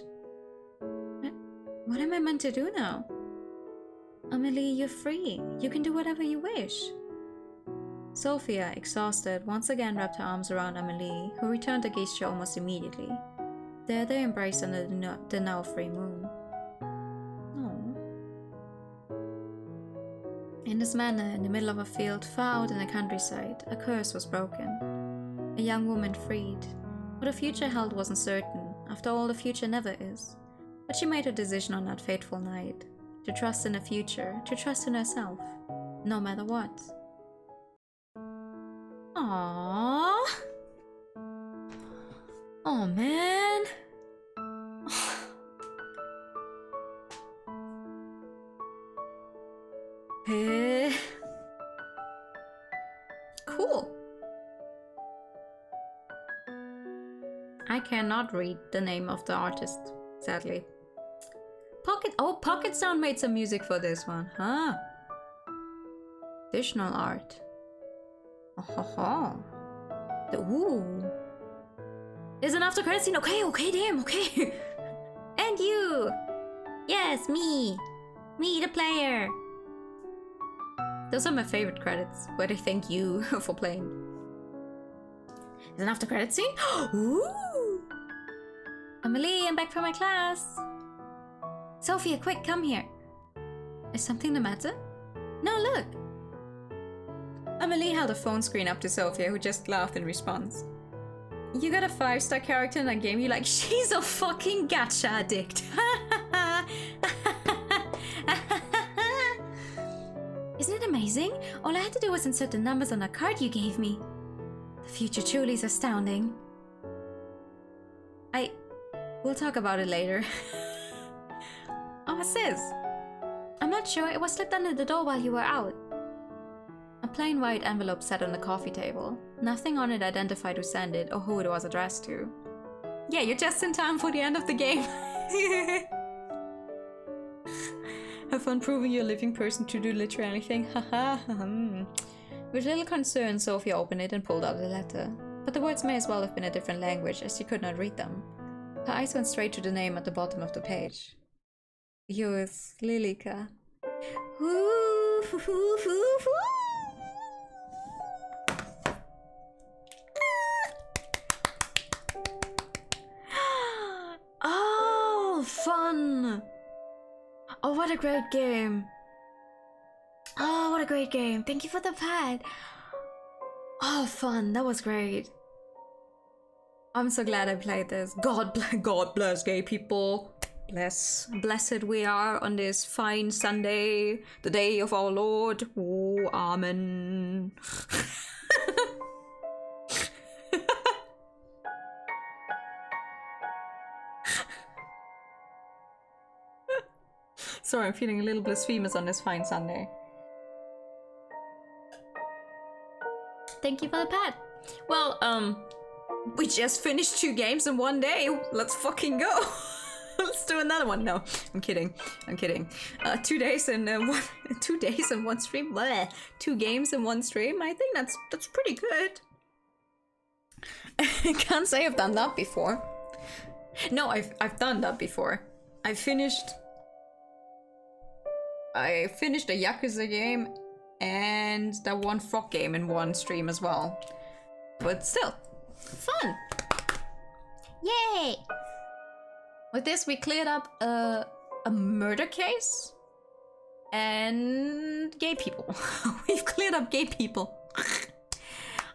What am I meant to do now? Amelie, you're free. You can do whatever you wish. Sophia, exhausted, once again wrapped her arms around Amelie, who returned the gesture almost immediately. There they embraced under the now free moon. Oh. In this manner, in the middle of a field far out in the countryside, a curse was broken. A young woman freed. What the future held wasn't certain. After all, the future never is. But she made her decision on that fateful night. To trust in the future, to trust in herself. No matter what. Aww. Oh man. Cool. I cannot read the name of the artist, sadly. Pocket Sound made some music for this one, huh? Additional art. Ooh. There's an after credit scene. Okay, damn, okay. And you! Yes, me! Me, the player! Those are my favorite credits, where they thank you for playing. There's an after credit scene? Ooh! Amelie, I'm back from my class. Sophia, quick, come here. Is something the matter? No, look. Amelie held a phone screen up to Sophia, who just laughed in response. You got a 5-star character in that game, you like, she's a fucking gacha addict. Isn't it amazing? All I had to do was insert the numbers on that card you gave me. The future truly is astounding. We'll talk about it later. Oh, what's this? I'm not sure, it was slipped under the door while you were out. A plain white envelope sat on the coffee table. Nothing on it identified who sent it or who it was addressed to. Yeah, you're just in time for the end of the game. have fun proving you're a living person to do literally anything. Haha. With little concern, Sophia opened it and pulled out a letter. But the words may as well have been a different language, as she could not read them. Her eyes went straight to the name at the bottom of the page. Yours, Lilika. Oh, fun! Oh, what a great game! Oh, what a great game! Thank you for the pad! Oh, fun! That was great. I'm so glad I played this. God bless gay people. Blessed we are on this fine Sunday, the day of our Lord. Oh, amen. Sorry, I'm feeling a little blasphemous on this fine Sunday. Thank you for the pad. Well, we just finished 2 games in 1 day. Let's fucking go. Let's do another one. No, I'm kidding. 2 days and 2 days and 1 stream. Bleh. 2 games in 1 stream. I think that's pretty good. I can't say I've done that before. No, I've done that before. I finished a Yakuza game and that 1 frog game in 1 stream as well. But still, fun. Yay! With this, we cleared up a murder case and gay people. We've cleared up gay people.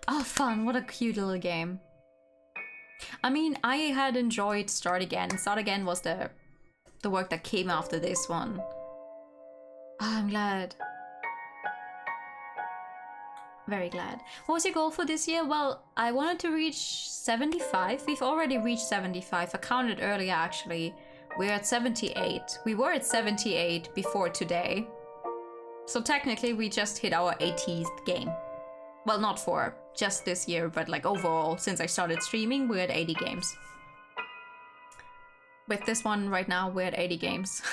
Oh, fun. What a cute little game. I mean, I had enjoyed Start Again. Start Again was the work that came after this one. Oh, I'm glad. Very glad. What was your goal for this year? Well, I wanted to reach 75. We've already reached 75. I counted earlier, actually. We're at 78. We were at 78 before today. So technically, we just hit our 80th game. Well, not for just this year, but like overall, since I started streaming, we're at 80 games. With this one right now, we're at 80 games.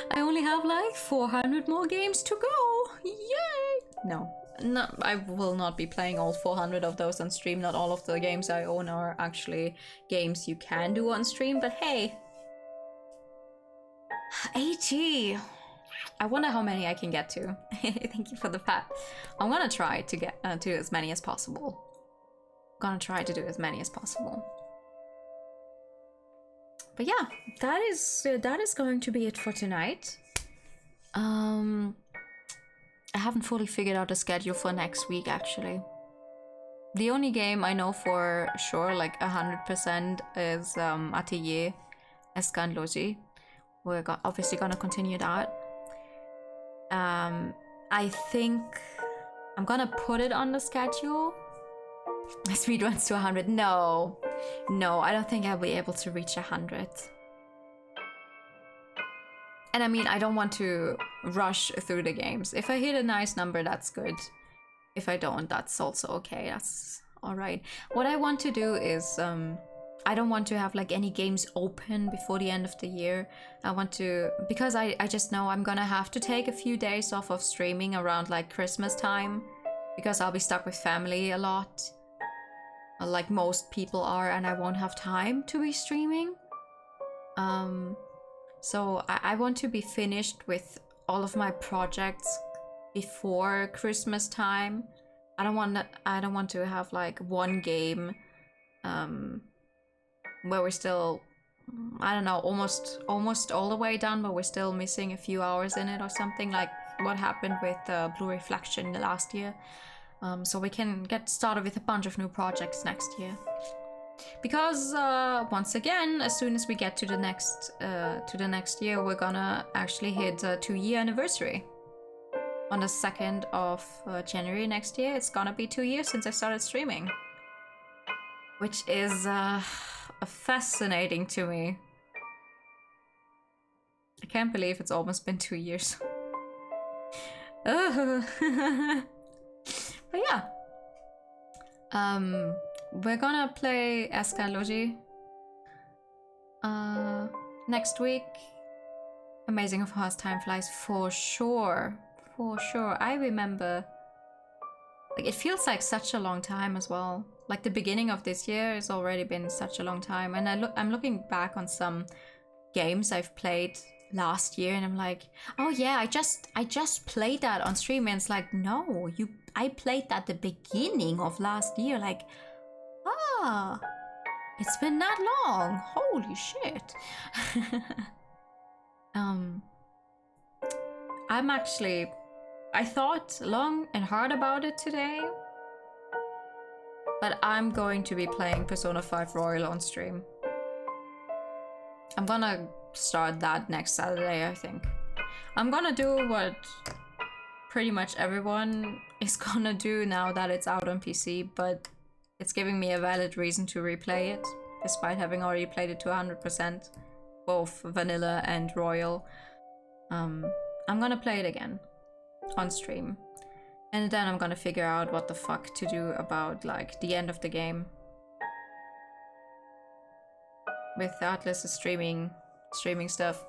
I only have like 400 more games to go. Yay! No, I will not be playing all 400 of those on stream. Not all of the games I own are actually games you can do on stream, but hey. 80. I wonder how many I can get to. Thank you for the pat. I'm gonna try to get to as many as possible. Gonna try to do as many as possible. But yeah, that is going to be it for tonight. I haven't fully figured out the schedule for next week, actually. The only game I know for sure, like 100%, is Atelier Escanlogi. We're obviously gonna continue that. I think I'm gonna put it on the schedule. Speedruns to 100. No, I don't think I'll be able to reach 100. And I mean, I don't want to rush through the games. If I hit a nice number, that's good. If I don't, that's also okay. That's all right. What I want to do is, I don't want to have like any games open before the end of the year. I want to, because I just know I'm gonna have to take a few days off of streaming around like Christmas time, because I'll be stuck with family a lot. Like most people are, and I won't have time to be streaming. So I want to be finished with all of my projects before Christmas time. I don't want to have like one game where we're still, I don't know, almost all the way done, but we're still missing a few hours in it or something, like what happened with Blue Reflection last year. So we can get started with a bunch of new projects next year. Because once again, as soon as we get to the next year, we're gonna actually hit a 2-year anniversary. On the 2nd of January next year, it's gonna be 2 years since I started streaming, which is fascinating to me. I can't believe it's almost been 2 years. But yeah, we're gonna play Escalogy. next week. Amazing of how time flies, for sure. For sure. I remember, like, it feels like such a long time as well. Like the beginning of this year has already been such a long time. And I'm looking back on some games I've played last year and I'm like, oh yeah, I just played that on stream, and it's like, no, I played that the beginning of last year. Like, it's been that long. Holy shit. I thought long and hard about it today, but I'm going to be playing Persona 5 Royal on stream. I'm gonna start that next Saturday, I think. I'm gonna do what pretty much everyone is gonna do now that it's out on PC, but it's giving me a valid reason to replay it, despite having already played it to 100%, both vanilla and royal. I'm gonna play it again on stream, and then I'm gonna figure out what the fuck to do about, like, the end of the game. With Atlas streaming stuff.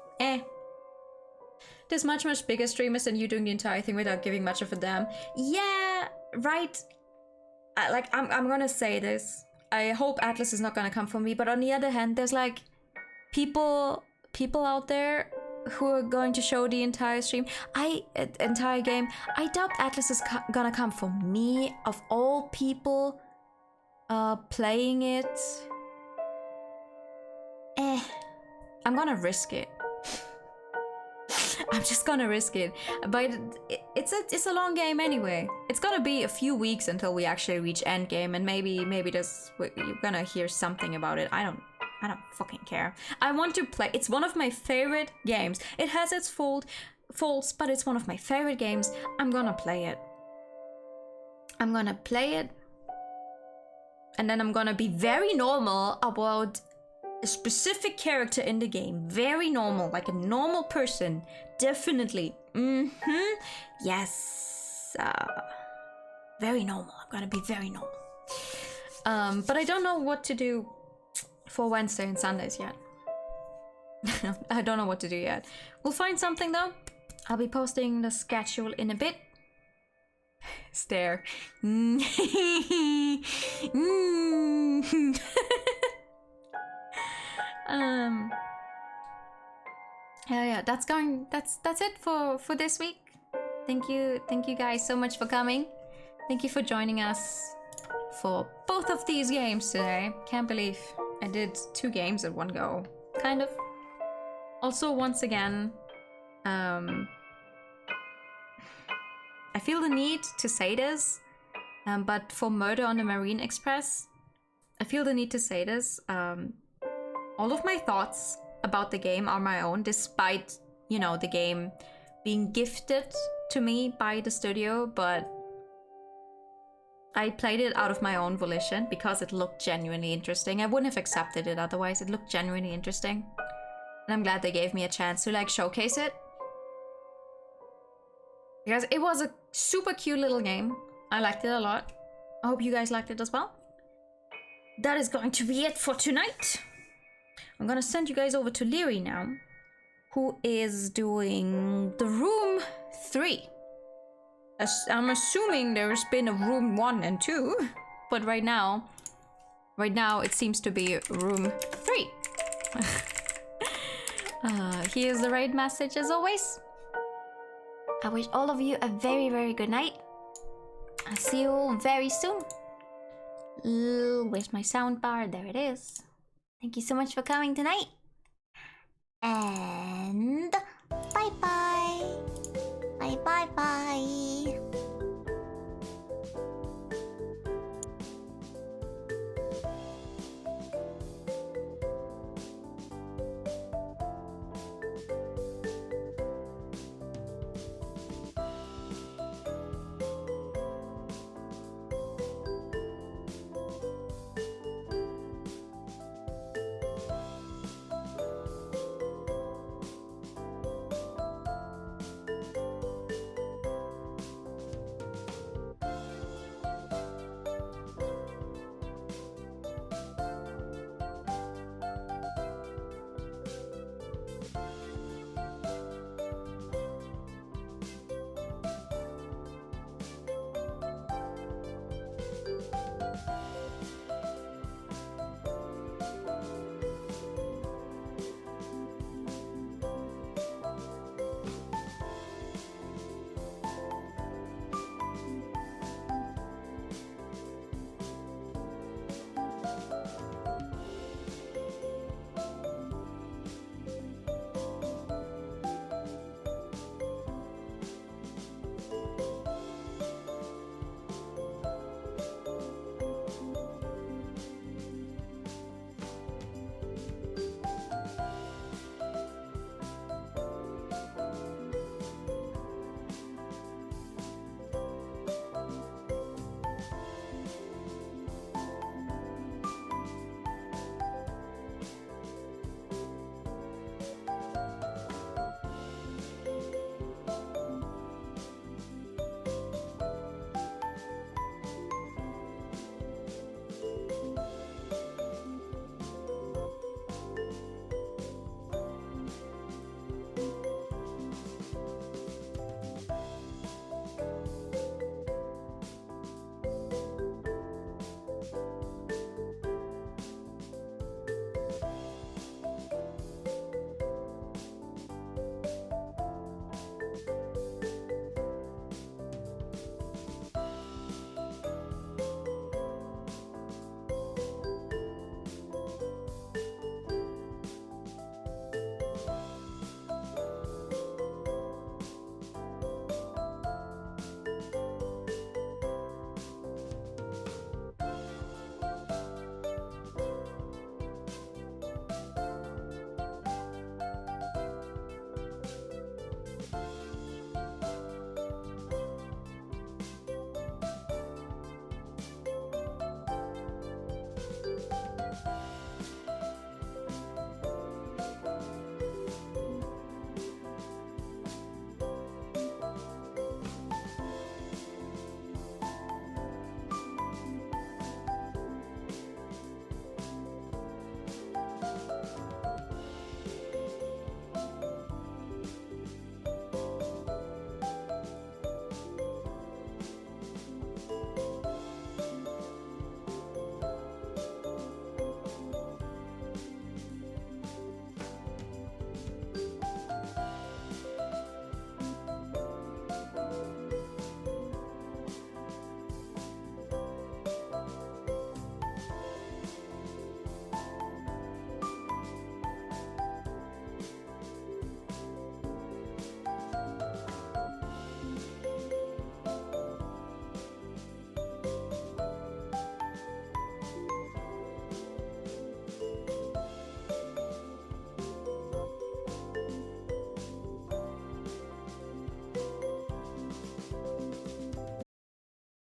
There's much bigger streamers than you doing the entire thing without giving much of a damn. Yeah, right. I'm gonna say this. I hope Atlas is not gonna come for me, but on the other hand, there's like people out there who are going to show the entire stream, entire game. I doubt Atlas is gonna come for me, of all people playing it. I'm gonna risk it. I'm just gonna risk it. But it's a long game anyway. It's gonna be a few weeks until we actually reach endgame, and maybe you're gonna hear something about it. I don't fucking care. I want to play. It's one of my favorite games. It has its faults, but it's one of my favorite games. I'm gonna play it. I'm gonna play it, and then I'm gonna be very normal about a specific character in the game. Very normal, like a normal person. Definitely. Yes. Very normal. I'm gonna be very normal. But I don't know what to do for Wednesday and Sundays yet. I don't know what to do yet. We'll find something though. I'll be posting the schedule in a bit. Stare. Yeah, that's it for this week. Thank you guys so much for coming. Thank you for joining us for both of these games today. Can't believe I did 2 games at one go, kind of. Also, once again, I feel the need to say this, but for Murder on the Marine Express, I feel the need to say this. All of my thoughts about the game are my own, despite, you know, the game being gifted to me by the studio, but I played it out of my own volition because it looked genuinely interesting. I wouldn't have accepted it otherwise. It looked genuinely interesting. And I'm glad they gave me a chance to, like, showcase it. Because it was a super cute little game. I liked it a lot. I hope you guys liked it as well. That is going to be it for tonight. I'm gonna send you guys over to Leary now, who is doing the room 3. I'm assuming there's been a room 1 and 2, but right now it seems to be room 3. Here's the raid message as always. I wish all of you a very, very good night. I'll see you all very soon. Where's my sound bar? There it is. Thank you so much for coming tonight. And bye-bye. Bye-bye-bye.